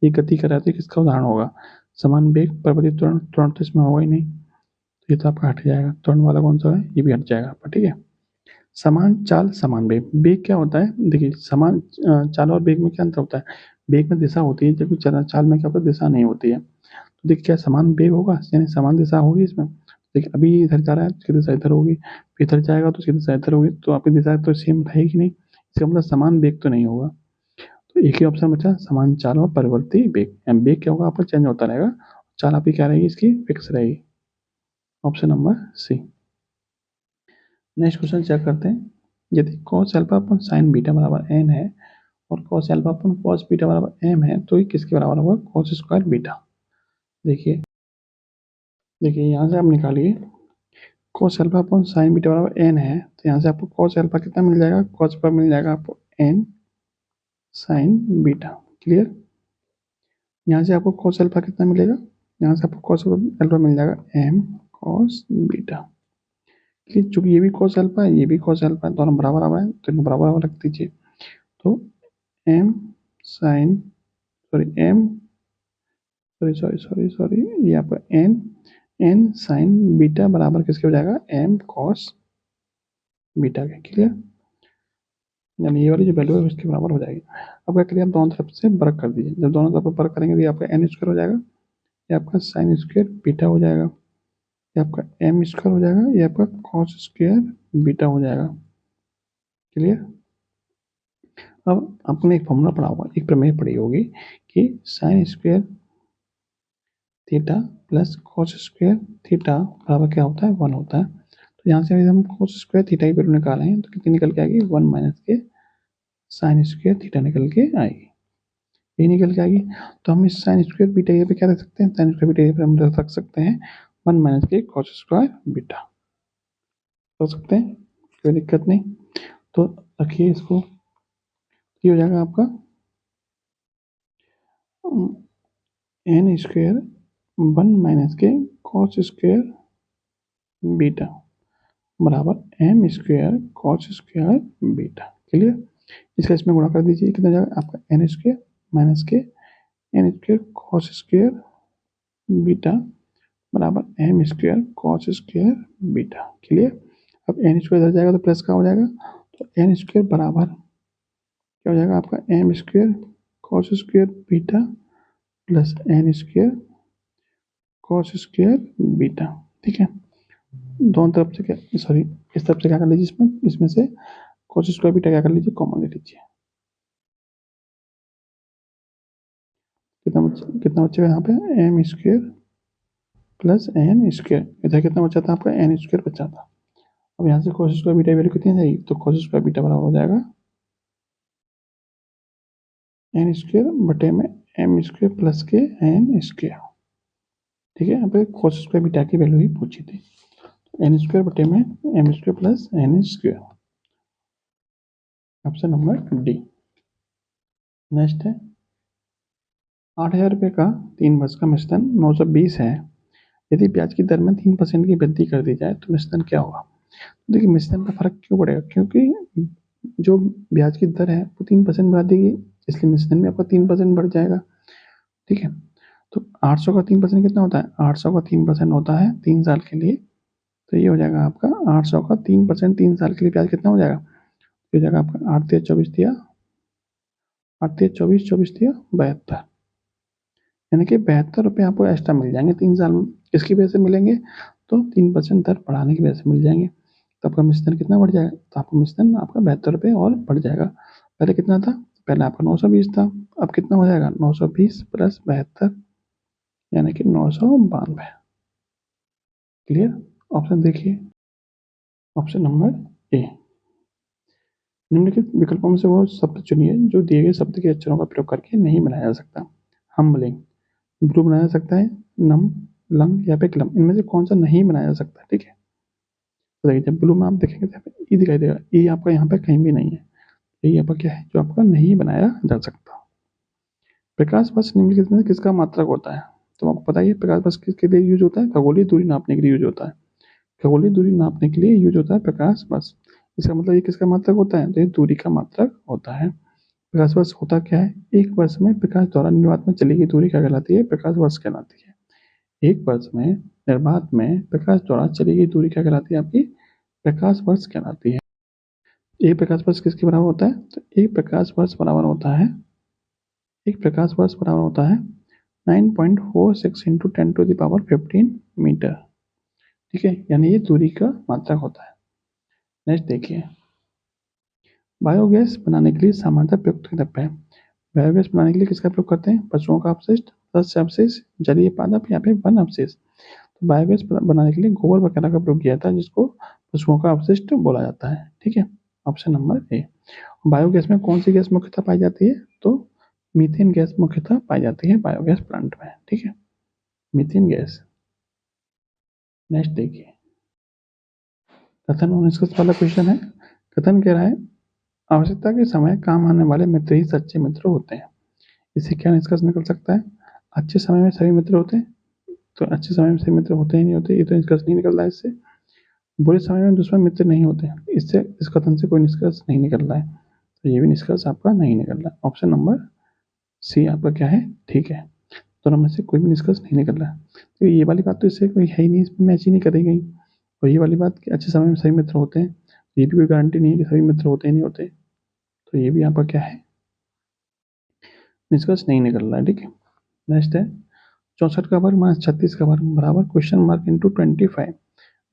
ये गति कर रहा है, तो किसका उदाहरण होगा? समान वेग, प्रबलित त्वरण, त्वरण तो इसमें होगा ही नहीं, तो ये तो आपका हट जाएगा। त्वरण वाला कौन सा है, ये भी हट जाएगा आपका। ठीक है, समान चाल समान वेग। वेग क्या होता है, देखिए समान चाल और वेग में क्या अंतर होता है? वेग में दिशा होती है, जबकि चाल में क्या होता है, दिशा नहीं होती है। तो देखिए क्या समान वेग होगा, यानी समान दिशा होगी इसमें। देखिए अभी इधर जा रहा है, उसकी दिशा इधर होगी, फिर इधर जाएगा तो उसकी दिशा इधर होगी, तो आपकी दिशा तो सेम रहेगी नहीं। इसका मतलब समान वेग तो नहीं होगा। तो एक ही ऑप्शन बचा, समान चाल और परिवर्ती वेग। वेग क्या होगा आपका, चेंज होता रहेगा। चाल आपकी क्या रहेगी, इसकी फिक्स रहेगी। Option number C. Next question check करते हैं, यदि cos अल्फा अपन साइन बीटा बराबर n है और cos अल्फा अपन cos बीटा बराबर m है, तो ये किसके बराबर होगा, cos स्क्वायर बीटा। देखिए यहाँ से आप निकालिए, cos अल्फा अपन साइन बीटा बराबर n है, तो यहाँ से आपको cos अल्फा कितना मिल जाएगा, cos पर मिल जाएगा आपको n साइन बीटा। क्लियर, यहाँ से आपको cos अल्फा कितना मिलेगा, यहाँ से आपको cos अल्फा मिल जाएगा m cos बीटा। चूंकि ये भी cos अल्फा है, ये भी cos अल्फा है, दोनों बराबर बराबर है, तो इनको बराबर बराबर रख दीजिए। तो m साइन m सॉरी ये आपका n साइन बीटा बराबर किसके हो जाएगा, m cos बीटा के। क्लियर, यानी ये वाली जो वैल्यू है उसके बराबर हो जाएगी। अब क्या करिए, आप दोनों तरफ से वर्क कर दीजिए। जब दोनों तरफ वर्क करेंगे तो ये आपका n स्क्वायर हो जाएगा, ये आपका साइन स्क्वायर बीटा हो जाएगा, ये आपका m स्क्वायर हो जाएगा, ये आपका cos स्क्वायर बीटा हो जाएगा। क्लियर, अब आपने एक फॉर्मूला पढ़ा होगा, एक प्रमेय पढ़ी होगी कि sine square theta plus cos square theta बराबर क्या होता है, 1 होता है। तो यहाँ से हम cos स्क्वायर थीटा की वैल्यू निकाले हैं, तो कितनी निकल के आएगी, 1 माइनस के साइन स्क्वायर थीटा निकल के आएगी। ये निकल के आएगी, तो हम इस साइन स्क्वायर बीटा पे क्या रख सकते हैं, साइन स्क्वायर बीटा पे हम रख सकते हैं 1 माइनस के cos स्क्वायर बीटा रख सकते हैं, कोई दिक्कत नहीं। तो रखिए इसको, ये हो जाएगा आपका n स्क्वायर 1 माइनस के cos स्क्वायर बीटा बराबर m square cos square beta. Clear, इसका इसमें गुणा कर दीजिए, कितना जाएगा आपका n स्क्वायर माइनस के n square cos square beta बराबर m square cos square beta. Clear, अब n स्क्वायर इधर जाएगा तो प्लस का हो जाएगा, तो n स्क्वायर बराबर क्या हो जाएगा आपका m square cos square beta plus n square cos square beta. ठीक है, दोनों तरफ से क्या, सॉरी इस तरफ से क्या कर लीजिए, इसमें से cos स्क्वायर बीटा क्या कर लीजिए, कॉमन ले लीजिए। कितना बचेगा यहाँ पे, M square plus N square. इधर कितना बचा था आपका, एन स्क्वायर बचा था। अब यहाँ से cos स्क्वायर बीटा वैल्यू कितनी जाएगी, तो cos स्क्वायर बीटा बराबर हो जाएगा एन स्क्वायर बटे में एम स्क्वायर प्लस के एन स्क्वायर। ठीक है, यहाँ पे cos स्क्वायर बीटा की वैल्यू ही पूछी थी, एन स्क्वायर बटे में M square plus N square. Option number D. Next है 8,000 रुपये का 3 वर्ष का मिश्रण 920 है। यदि ब्याज की दर में 3% की वृद्धि कर दी जाए तो मिश्रण क्या होगा। देखिए मिश्रण का फर्क क्यों पड़ेगा, क्योंकि जो ब्याज की दर है वो 3% बढ़ा देगी, इसलिए मिश्रण में आपका 3% बढ़ जाएगा। ठीक है, तो 800 का 3% कितना होता है, 800 का 3% होता है 3 साल के लिए। तो ये हो जाएगा आपका 800 का 3% 3 साल के लिए ब्याज कितना हो जाएगा, ये हो जाएगा आपका 8 तिया 24 दिया, 8 तिया 24, 24 दिया 72, यानी कि 72 रुपये आपको एक्स्ट्रा मिल जाएंगे 3 साल में। किसकी वजह से मिलेंगे, तो 3% दर बढ़ाने की वजह से मिल जाएंगे। तो आपका मिश्रण कितना बढ़ जाएगा, तो आपका मिश्रण आपका 72 रुपये और बढ़ जाएगा। पहले कितना था, पहले आपका 920 था, अब कितना हो जाएगा 920 प्लस 72 यानी कि 992। क्लियर। ऑप्शन देखिए, ऑप्शन नंबर ए। निम्नलिखित विकल्पों में से वो शब्द चुनिए जो दिए गए शब्द के अक्षरों का प्रयोग करके नहीं बनाया जा सकता। हम्बलिंग, ब्लू बनाया जा सकता है, नम, लंग या फिर क्लम, इनमें से कौन सा नहीं बनाया जा सकता। ठीक है, तो देखिए जब ब्लू में आप देखेंगे तो ई दिखाई देगा, ई आपका यहाँ पे कहीं भी नहीं है, यही आपका क्या है जो आपका नहीं बनाया जा सकता। प्रकाश वर्ष निम्नलिखित में किसका मात्रक होता है, तो आपको पता ही प्रकाश वर्ष किसके लिए यूज होता है, खगोलीय दूरी नापने के लिए यूज होता है। खगोलीय दूरी नापने के लिए यूज होता है प्रकाश वर्ष। इसका मतलब ये किसका मात्रक होता है, तो ये दूरी का मात्रक होता है। प्रकाश वर्ष होता क्या है, एक वर्ष में प्रकाश द्वारा निर्वात में चली गई दूरी क्या कहलाती है, प्रकाश वर्ष कहलाती है। एक वर्ष में निर्वात में प्रकाश द्वारा चली गई दूरी क्या कहलाती है, आपकी प्रकाश वर्ष कहलाती है। एक प्रकाश वर्ष किसके बराबर होता है, तो एक प्रकाश वर्ष बराबर होता है, एक प्रकाश वर्ष बराबर होता है 9.46 इंटू 10⁻15 मीटर। ठीक है, यानी ये दूरी का मात्रक होता है। नेक्स्ट देखिए, बायोगैस बनाने के लिए सामान्यतः प्रयुक्त द्रव्य है। बायोगैस बनाने के लिए किसका प्रयोग करते हैं, पशुओं का अपशिष्ट, सस्य अवशेष, जलीय पादप या फिर वन अवशेष। तो बायोगैस बनाने के लिए गोबर वगैरह का प्रयोग किया जाता है, जिसको पशुओं का अपशिष्ट बोला जाता है। ठीक है, ऑप्शन नंबर ए। बायोगैस में कौन सी गैस मुख्यतः पाई जाती है, तो मीथेन गैस मुख्यतः पाई जाती है बायोगैस प्लांट में। ठीक है, मीथेन गैस। नेक्स्ट देखिए, कथन 19 वाला क्वेश्चन है। कथन कह रहा है, आवश्यकता के समय काम आने वाले मित्र ही सच्चे मित्र होते हैं। इससे क्या निष्कर्ष निकल सकता है, अच्छे समय में सभी मित्र होते हैं, तो अच्छे समय में सभी मित्र होते ही नहीं होते, ये तो निष्कर्ष नहीं निकल रहा है इससे। बुरे समय में दुश्मन मित्र नहीं होते हैं, इससे इस कथन से कोई निष्कर्ष नहीं निकल रहा है, तो ये भी निष्कर्ष आपका नहीं निकल रहा है। ऑप्शन नंबर सी आपका क्या है, ठीक है, दोनों में से कोई भी निष्कर्ष नहीं निकल रहा है। तो ये वाली बात तो इससे कोई है ही नहीं, इसमें मैच ही नहीं करी गई। और ये वाली बात कि अच्छे समय में सभी मित्र होते हैं, ये भी कोई गारंटी नहीं है कि सभी मित्र होते ही नहीं होते, तो ये भी आपका क्या है, निष्कर्ष नहीं निकल रहा है। ठीक है, नेक्स्ट है 64 का वर्ग माइनस 36 का वर्ग बराबर क्वेश्चन मार्क इंटू 25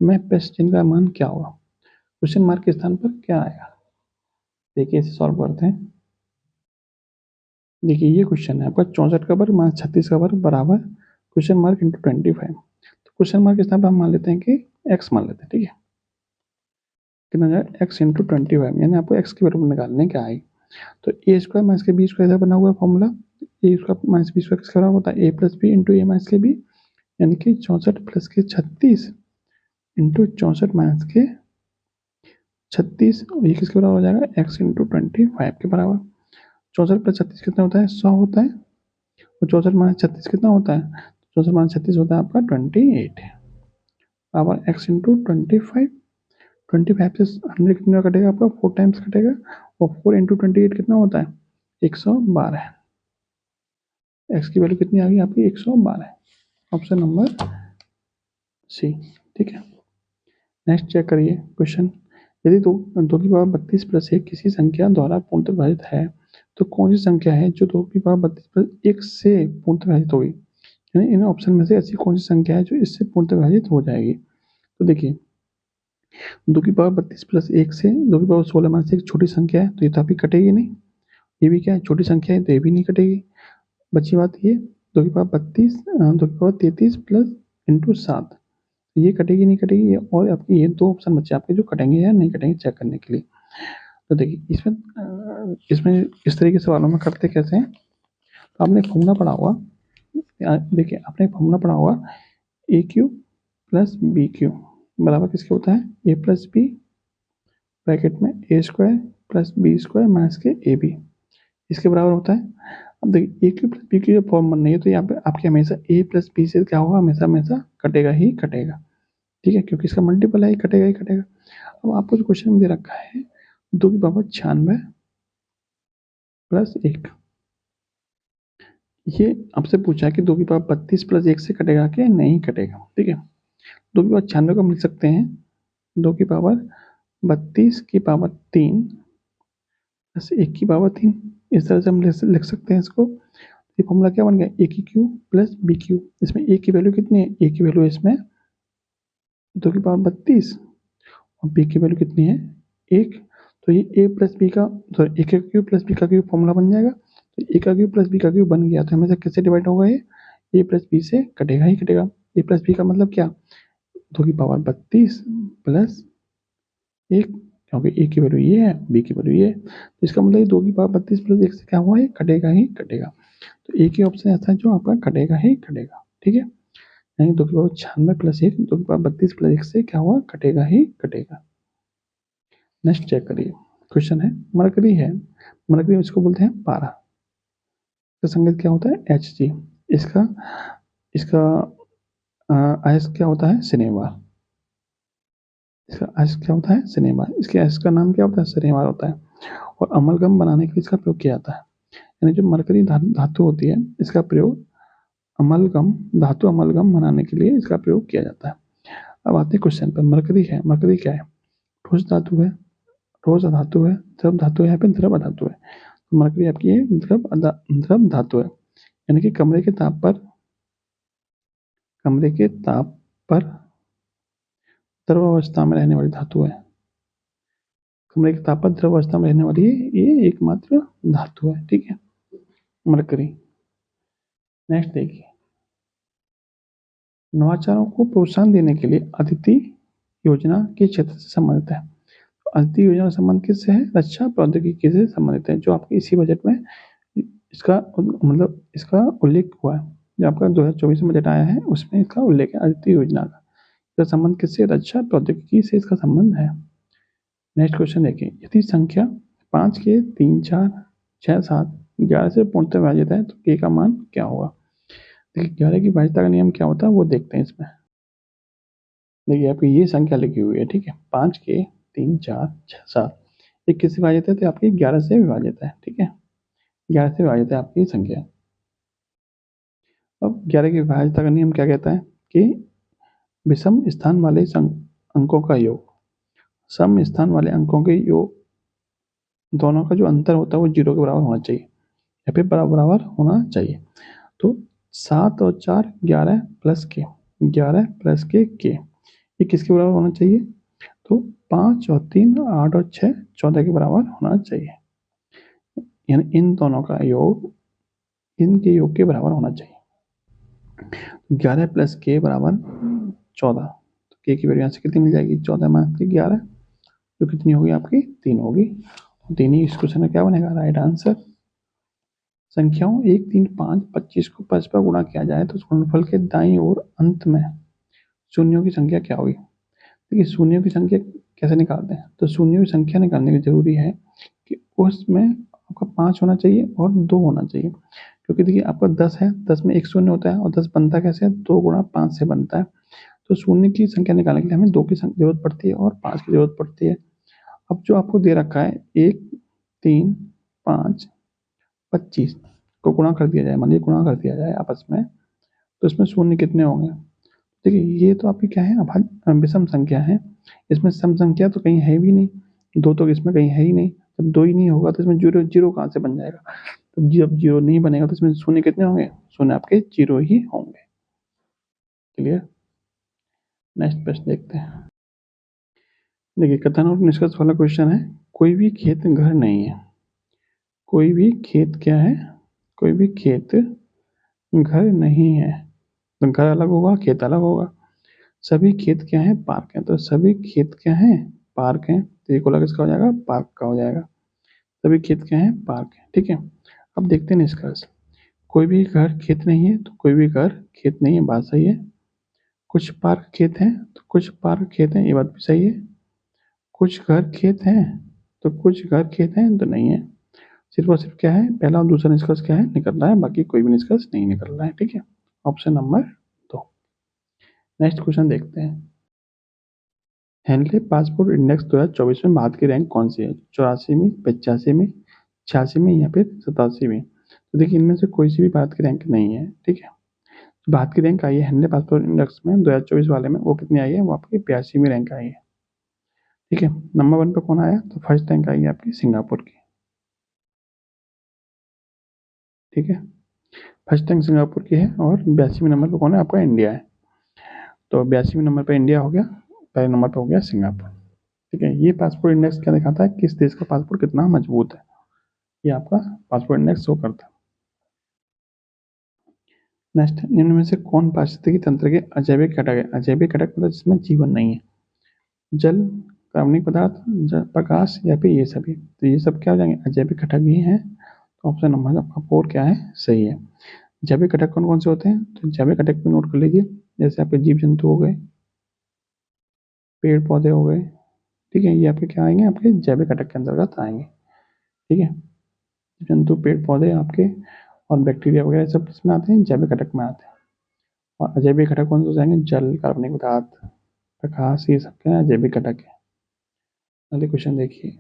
में पेस्ट चिन्ह का मान क्या होगा। क्वेश्चन मार्क के स्थान पर क्या आएगा, देखिए इसे सॉल्व करते हैं। देखिए ये क्वेश्चन है आपका 64 का वर्ग माइनस 36 का वर्ग बराबर क्वेश्चन मार्क इंटू 25। तो क्वेश्चन मार्क के स्थान पर हम मान लेते हैं कि x मान लेते हैं। ठीक है, कितना जाएगा x इंटू 25, यानी आपको x की वैल्यू निकालने क्या आएगी, तो ए स्क्वायर माइनस के बी स्क्वायर बना हुआ फॉर्मूला, ए स्क्वायर माइनस बी स्क्वायर किसका बराबर होता है, A plus B into A minus के बी, यानी कि 64 प्लस के 36 इंटू 64 माइनस के 36, ये किसके बराबर हो जाएगा, x इंटू 25 के बराबर। 64 प्लस 36 कितना होता है, 100 होता है, और 64 माइनस 36 कितना होता है, 64 माइनस 36 होता है आपका 28 बराबर x इंटू 25। 25 से 100 कितना कटेगा आपका, 4 टाइम्स कटेगा, और 4 इंटू 28 कितना होता है, 112। x की वैल्यू कितनी आ गई आपकी, 112। Option number C. ठीक है, नेक्स्ट चेक करिए क्वेश्चन। यदि दो की पावर 32 प्लस 1 किसी संख्या द्वारा पूर्णतः विभाजित है, तो कौन सी संख्या है जो 2 की पावर 32 प्लस 1 से पूर्णतः विभाजित होगी, यानी इन ऑप्शन में से ऐसी कौन सी संख्या है जो इससे पूर्णतः विभाजित हो जाएगी। तो देखिए 2 की पावर 32 प्लस 1 से 2 की पावर 16 माइनस 1 छोटी संख्या है, तो ये तो आपकी कटेगी नहीं। ये भी क्या है, छोटी संख्या है, तो ये भी नहीं कटेगी। बची बात ये 2 की पावर 32 2 की पावर 33 प्लस इंटू 7, ये कटेगी नहीं कटेगी। और आपकी ये 2 ऑप्शन बचे आपके जो कटेंगे या नहीं कटेंगे चेक करने के लिए। तो देखिए इसमें इस तरीके से सवालों में करते कैसे हैं, तो आपने फॉर्मूला पढ़ा हुआ, देखिए आपने फॉर्मूला पढ़ा हुआ A cube plus B cube बराबर किसके होता है, ए प्लस बी ब्रैकेट में A square plus B square minus के ए बी, इसके बराबर होता है। अब देखिए A cube plus B cube जब फॉर्म बन रही है तो यहाँ पे आपके हमेशा ए प्लस बी से क्या होगा, हमेशा हमेशा कटेगा ही कटेगा, ठीक है, क्योंकि इसका मल्टीपल है, कटेगा ही कटेगा। अब आपको जो क्वेश्चन में दे रखा है 2 की पावर 96 प्लस 1, ये आपसे पूछा है कि 2 की पावर 32 प्लस 1 से कटेगा कि नहीं कटेगा, ठीक है। 2 की पावर 96 को मिल सकते हैं 2 की पावर 32 की पावर 3 प्लस 1 की पावर 3, इस तरह से हम लिख सकते हैं इसको। ये फॉर्मूला क्या बन गया, ए की क्यू प्लस बी क्यू। इसमें ए की वैल्यू कितनी है, ए की वैल्यू इसमें 2 की पावर 32 और बी की वैल्यू कितनी है 1, तो ये ए प्लस बी का सॉरी ए का क्यू प्लस बी का क्यू फॉर्मूला बन जाएगा। तो ए का क्यू प्लस बी का क्यू बन गया, तो हमेशा किससे डिवाइड होगा, ये ए प्लस बी से कटेगा ही कटेगा। ए प्लस बी का मतलब क्या, 2 की पावर 32 प्लस 1, क्योंकि ए की वैल्यू ये है बी की वैल्यू ये है, तो इसका मतलब 2 की पावर 32 प्लस 1 से क्या हुआ है, कटेगा ही कटेगा। तो एक ही ऑप्शन ऐसा है जो आपका कटेगा ही कटेगा, ठीक है। यानी 2 की पावर 96 प्लस 1 2 की पावर 32 प्लस 1 से क्या हुआ, कटेगा ही कटेगा। नेक्स्ट चेक करिए, क्वेश्चन है मरकरी है, मरकरी इसको बोलते हैं पारा, इसका संकेत क्या होता है एच जी, इसका इसका आयस क्या होता है सिनेमा, इसका आयस क्या होता है सिनेमा, इसके आयस का नाम क्या होता है सिनेमा होता है। और अमलगम बनाने के लिए इसका प्रयोग किया जाता है, यानी जो मरकरी धातु होती है इसका प्रयोग अमलगम धातु अमलगम बनाने के लिए इसका प्रयोग किया जाता है। अब आते हैं क्वेश्चन पर, मरकरी है, मरकरी क्या है, ठोस धातु है, ठोस धातु है, द्रव धातु है, यहाँ पे द्रव धातु है। तो मरकरी आपकी ये द्रव धातु है, यानी कि कमरे के ताप पर द्रव अवस्था में रहने वाली धातु है, कमरे के ताप पर द्रव अवस्था में रहने वाली ये एकमात्र धातु है, ठीक है मरकरी। नेक्स्ट देखिए, नवाचारों को प्रोत्साहन देने के लिए अदिति योजना के क्षेत्र से संबंधित है। अदिति योजना का संबंध किससे है, रक्षा प्रौद्योगिकी से संबंधित है, जो आपके इसी बजट में इसका मतलब इसका उल्लेख हुआ है, जो आपका 2024 में बजट आया है उसमें इसका उल्लेख है अदिति योजना का। इसका संबंध किससे, रक्षा प्रौद्योगिकी से इसका संबंध है। नेक्स्ट क्वेश्चन देखिए, यदि संख्या 5 के 3 4 6 7 11 से पूर्णतः विभाजित है तो के का मान क्या होगा। देखिए 11 की विभाज्यता का नियम क्या होता है वो देखते हैं इसमें। देखिए आपकी ये संख्या लिखी हुई है, ठीक है 5 के 3 4 6 7, ये किससे विभाजित है, तो आपकी 11 से विभाजित है, ठीक है 11 से विभाजित है आपकी संख्या। अब 11 की विभाज्यता का नियम क्या कहता है कि विषम स्थान वाले अंकों का योग सम स्थान वाले अंकों के योग दोनों का जो अंतर होता है वो 0 के बराबर होना चाहिए या फिर बराबर होना चाहिए। तो 7 और 4 11 प्लस के 11 प्लस के ये किसके बराबर होना चाहिए, तो 5 और 3 8 और 6 14 के बराबर होना चाहिए, यानी इन दोनों का योग इनके योग के बराबर होना चाहिए। 11 प्लस के बराबर 14, तो के की वैल्यू यहाँ से कितनी मिल जाएगी 14 माइनस के 11, जो कितनी होगी आपकी 3 होगी, 3 ही इस क्वेश्चन में क्या बनेगा राइट आंसर। संख्याओं 1 3 5 25 को 5 पर गुणा किया जाए तो गुणनफल के दाईं ओर अंत में शून्यों की संख्या क्या होगी। देखिए शून्यों की संख्या कैसे निकालते हैं, तो शून्यों की संख्या निकालने के जरूरी है कि उसमें आपका 5 होना चाहिए और 2 होना चाहिए, क्योंकि देखिए आपका 10 है, 10 में एक शून्य होता है और 10 बनता कैसे है 2 गुणा 5 से बनता है। तो शून्य की संख्या निकालने के लिए हमें 2 की जरूरत पड़ती है और 5 की जरूरत पड़ती है। अब जो आपको दे रखा है 1 3 5 25 को गुणा कर दिया जाए, मान लीजिए गुणा कर दिया जाए आपस में, तो इसमें शून्य कितने होंगे। देखिए ये तो आपकी क्या है विषम संख्या है, इसमें सम संख्या तो कहीं है भी नहीं, 2 तो इसमें कहीं है ही नहीं, जब 2 ही नहीं होगा तो इसमें जीरो जीरो कहाँ से बन जाएगा, तो जब जीरो नहीं बनेगा तो इसमें शून्य कितने होंगे, शून्य आपके 0 ही होंगे। क्लियर। नेक्स्ट प्रश्न देखते हैं, देखिए कथन और निष्कर्ष वाला क्वेश्चन है, कोई भी खेत घर नहीं है। कोई भी खेत क्या है? कोई भी खेत घर नहीं है। तो घर अलग होगा, खेत अलग होगा। सभी खेत क्या है? पार्क है। तो सभी खेत क्या है? पार्क है। तो ये कोला किसका हो जाएगा? पार्क का हो जाएगा। सभी खेत क्या है? पार्क है। ठीक है, अब देखते हैं निष्कर्ष। कोई भी घर खेत नहीं है, तो कोई भी घर खेत नहीं है, बात सही है। कुछ पार्क खेत हैं, तो कुछ पार्क खेत हैं, ये बात भी सही है। कुछ घर खेत हैं, तो कुछ घर खेत हैं, तो नहीं है। सिर्फ और सिर्फ क्या है? पहला और दूसरा निष्कर्ष क्या है? निकल रहा है, बाकी कोई भी निष्कर्ष नहीं निकल रहा है। ठीक है, ऑप्शन नंबर 2। नेक्स्ट क्वेश्चन देखते हैं। हेनले पासपोर्ट इंडेक्स 2024 में भारत की रैंक कौन सी है? 84 में, 85 में, 86 में या फिर 87 में? तो देखिए इनमें से कोई सी भी भारत की रैंक नहीं है। ठीक है, भारत की रैंक आई है हेनले पासपोर्ट इंडेक्स में 2024 वाले में, वो कितनी आई है? वो आपकी 82 रैंक आई है। ठीक है, नंबर 1 पे कौन आया? तो फर्स्ट रैंक आई है आपकी सिंगापुर की। ठीक है, फर्स्ट रैंक सिंगापुर की है और 82वें नंबर पे कौन है? आपका इंडिया है। तो 82वें नंबर पे इंडिया हो गया, पहले नंबर पे हो गया सिंगापुर। ठीक है, ये पासपोर्ट इंडेक्स क्या दिखाता है? किस देश का पासपोर्ट कितना मजबूत है, ये आपका पासपोर्ट इंडेक्स शो करता है। नेक्स्ट, निम्न में से कौन पारिस्थितिकी तंत्र के अजैविक घटक है? अजैविक घटक मतलब जिसमें जीवन नहीं है। जल, कार्बनिक पदार्थ, प्रकाश या फिर ये सभी? तो ये सब क्या हो जाएंगे? अजैविक घटक ही हैं। तो ऑप्शन नंबर आपका 4 क्या है? सही है। जैविक घटक कौन कौन से होते हैं? तो जैविक घटक भी नोट कर लीजिए, जैसे आपके जीव जंतु हो गए, पेड़ पौधे हो गए। ठीक है, ये आपके क्या आएंगे? आपके जैविक घटक के अंतर्गत आएंगे। ठीक है, जंतु, पेड़ पौधे आपके और बैक्टीरिया वगैरह सब इसमें आते हैं, जैविक घटक में आते हैं। और अजैविक घटक कौन से हो जाएंगे? जल, कार्बनिक पदार्थ, प्रकाश, ये सब क्या है? जैविक घटक है। अगले क्वेश्चन देखिए।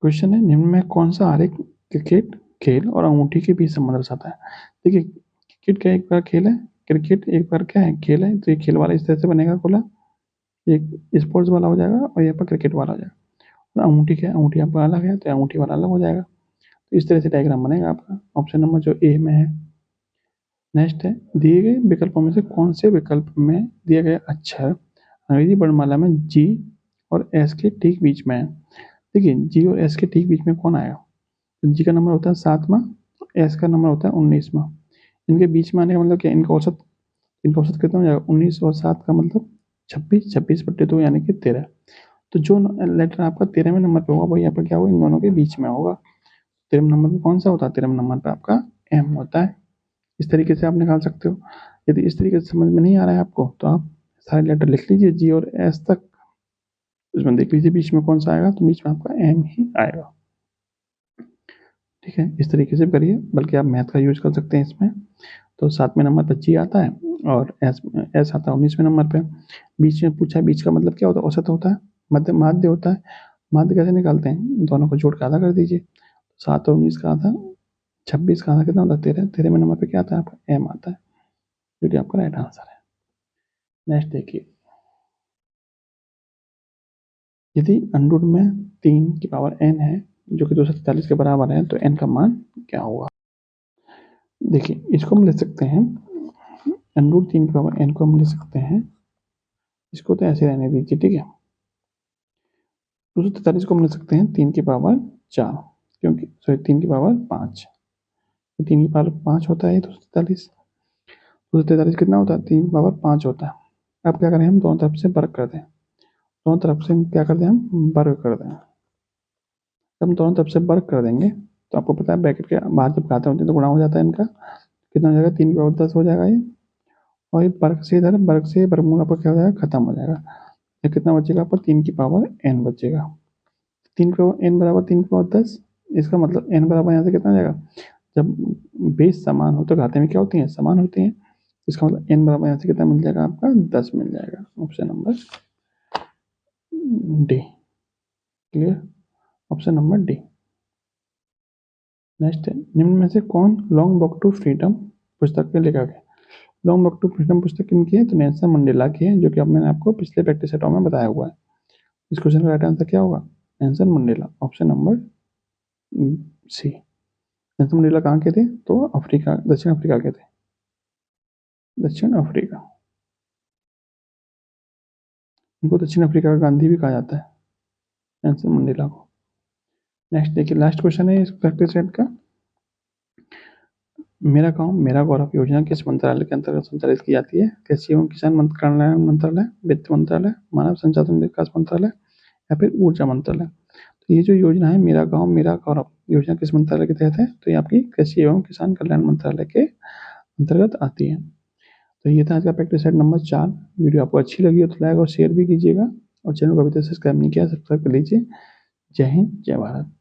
क्वेश्चन है, निम्न में कौन सा आरेख क्रिकेट खेल और अंगूठी के बीच संबंध दर्शाता है? देखिए क्रिकेट क्या एक प्रकार खेल है? क्रिकेट एक प्रकार क्या है? खेल है। तो ये खेल वाला इस तरह से बनेगा खोला, एक स्पोर्ट्स वाला हो जाएगा और यहाँ पर क्रिकेट वाला हो जाएगा। और अंगूठी क्या है? अंगूठी आपका अलग है, तो अंगूठी वाला अलग हो जाएगा। तो इस तरह से डायग्राम बनेगा आपका। ऑप्शन नंबर जो ए में है। नेक्स्ट है, दिए गए विकल्पों में से कौन से विकल्प में दिए गए अक्षर अंग्रेजी वर्णमाला में जी और एस के ठीक बीच में है? देखिए जी और एस के ठीक बीच में कौन आएगा? तो जी का नंबर होता है 7वां, एस का नंबर होता है 19वां। इनके बीच में आने का मतलब क्या? इनका औसत कितना हो जाएगा? 19 और 7 का मतलब 26, 26/2 यानी कि 13। तो जो लेटर आपका 13वें नंबर पे होगा वही आपका क्या होगा? इन दोनों के बीच में होगा। 13वें नंबर पे कौन सा होता है? 13वें नंबर पे आपका एम होता है। इस तरीके से आप निकाल सकते हो। यदि इस तरीके से समझ में नहीं आ रहा है आपको, तो आप सारे लेटर लिख लीजिए जी और एस तक, उसमें देख लीजिए बीच में कौन सा आएगा, तो बीच में आपका एम ही आएगा। ठीक है, इस तरीके से करिए, बल्कि आप मैथ का यूज कर सकते हैं इसमें। तो 7वें नंबर पर जी आता है और एस एस आता है 19वें नंबर पे। बीच में पूछा है, बीच का मतलब क्या होता है? औसत होता है, मध्य, माध्य होता है। माध्य कैसे निकालते हैं? दोनों को जोड़ के आधा कर दीजिए। 7 और 19 का आधा 26 का आधा कितना होता है? 13। 13वें नंबर पे क्या आता है? आपका एम आता है, जो कि आपका राइट आंसर है। नेक्स्ट देखिए, यदि अंडर में 3 की पावर n है जो कि 243 के बराबर है, तो n का मान क्या होगा? देखिए इसको हम ले सकते हैं, अंडर 3 की पावर n को हम ले सकते हैं, इसको तो ऐसे रहने दीजिए। ठीक है, 243 को हम ले सकते हैं 3 की पावर 4, क्योंकि सॉरी 3 की पावर 5, 3 की पावर 5 होता है 243। 243 कितना होता है? 3 की पावर 5 होता है। अब क्या करें? हम दोनों तरफ से वर्ग कर दें। दोनों तरफ से क्या कर दें? हम वर्ग कर दें। जब हम दोनों तरफ से वर्ग कर देंगे, तो आपको पता है ब्रैकेट के बाहर जब घाते होते हैं तो गुणा हो जाता है इनका। कितना हो जाएगा? 3 की पावर 10 हो जाएगा ये। और ये वर्ग से इधर वर्ग से वर्गमूल आपका क्या हो जाएगा? खत्म हो जाएगा। ये कितना बचेगा आपका? 3 की पावर n बचेगा। 3 की पावर n बराबर 3 की पावर 10। इसका मतलब n बराबर यहाँ से कितना हो जाएगा? जब बेस समान हो तो घाते में क्या होती हैं? समान होती हैं। इसका मतलब n बराबर यहाँ से कितना मिल जाएगा? आपका 10 मिल जाएगा। Option number D. Clear? Option number D. Next है, निम्न में से कौन लॉन्ग वॉक टू फ्रीडम पुस्तक के लेखक है? लॉन्ग वॉक टू फ्रीडम पुस्तक किनकी है? तो नेल्सन मंडेला की है, जो कि अब मैंने आपको पिछले प्रैक्टिस सेटों में बताया हुआ है। इस क्वेश्चन का राइट आंसर क्या होगा? Nelson Mandela, option number C. Nelson Mandela कहाँ के थे? तो अफ्रीका, दक्षिण अफ्रीका के थे। दक्षिण अफ्रीका। इनको दक्षिण अफ्रीका का गांधी भी कहा जाता है, नेल्सन मंडेला को। नेक्स्ट देखिए, लास्ट क्वेश्चन है इस प्रैक्टिस सेट का। मेरा गांव मेरा गौरव योजना किस मंत्रालय के अंतर्गत संचालित की जाती है? कृषि एवं किसान कल्याण मंत्रालय, वित्त मंत्रालय, मानव संसाधन विकास मंत्रालय या फिर ऊर्जा मंत्रालय। तो ये जो योजना है मेरा गांव मेरा गौरव योजना किस मंत्रालय के तहत है? तो ये आपकी कृषि एवं किसान कल्याण मंत्रालय के अंतर्गत आती है। तो ये था आज का प्रैक्टिस सेट नंबर 4। वीडियो आपको अच्छी लगी हो तो लाइक और शेयर भी कीजिएगा, और चैनल को अभी तक सब्सक्राइब नहीं किया सब्सक्राइब कर लीजिए। जय हिंद, जय भारत।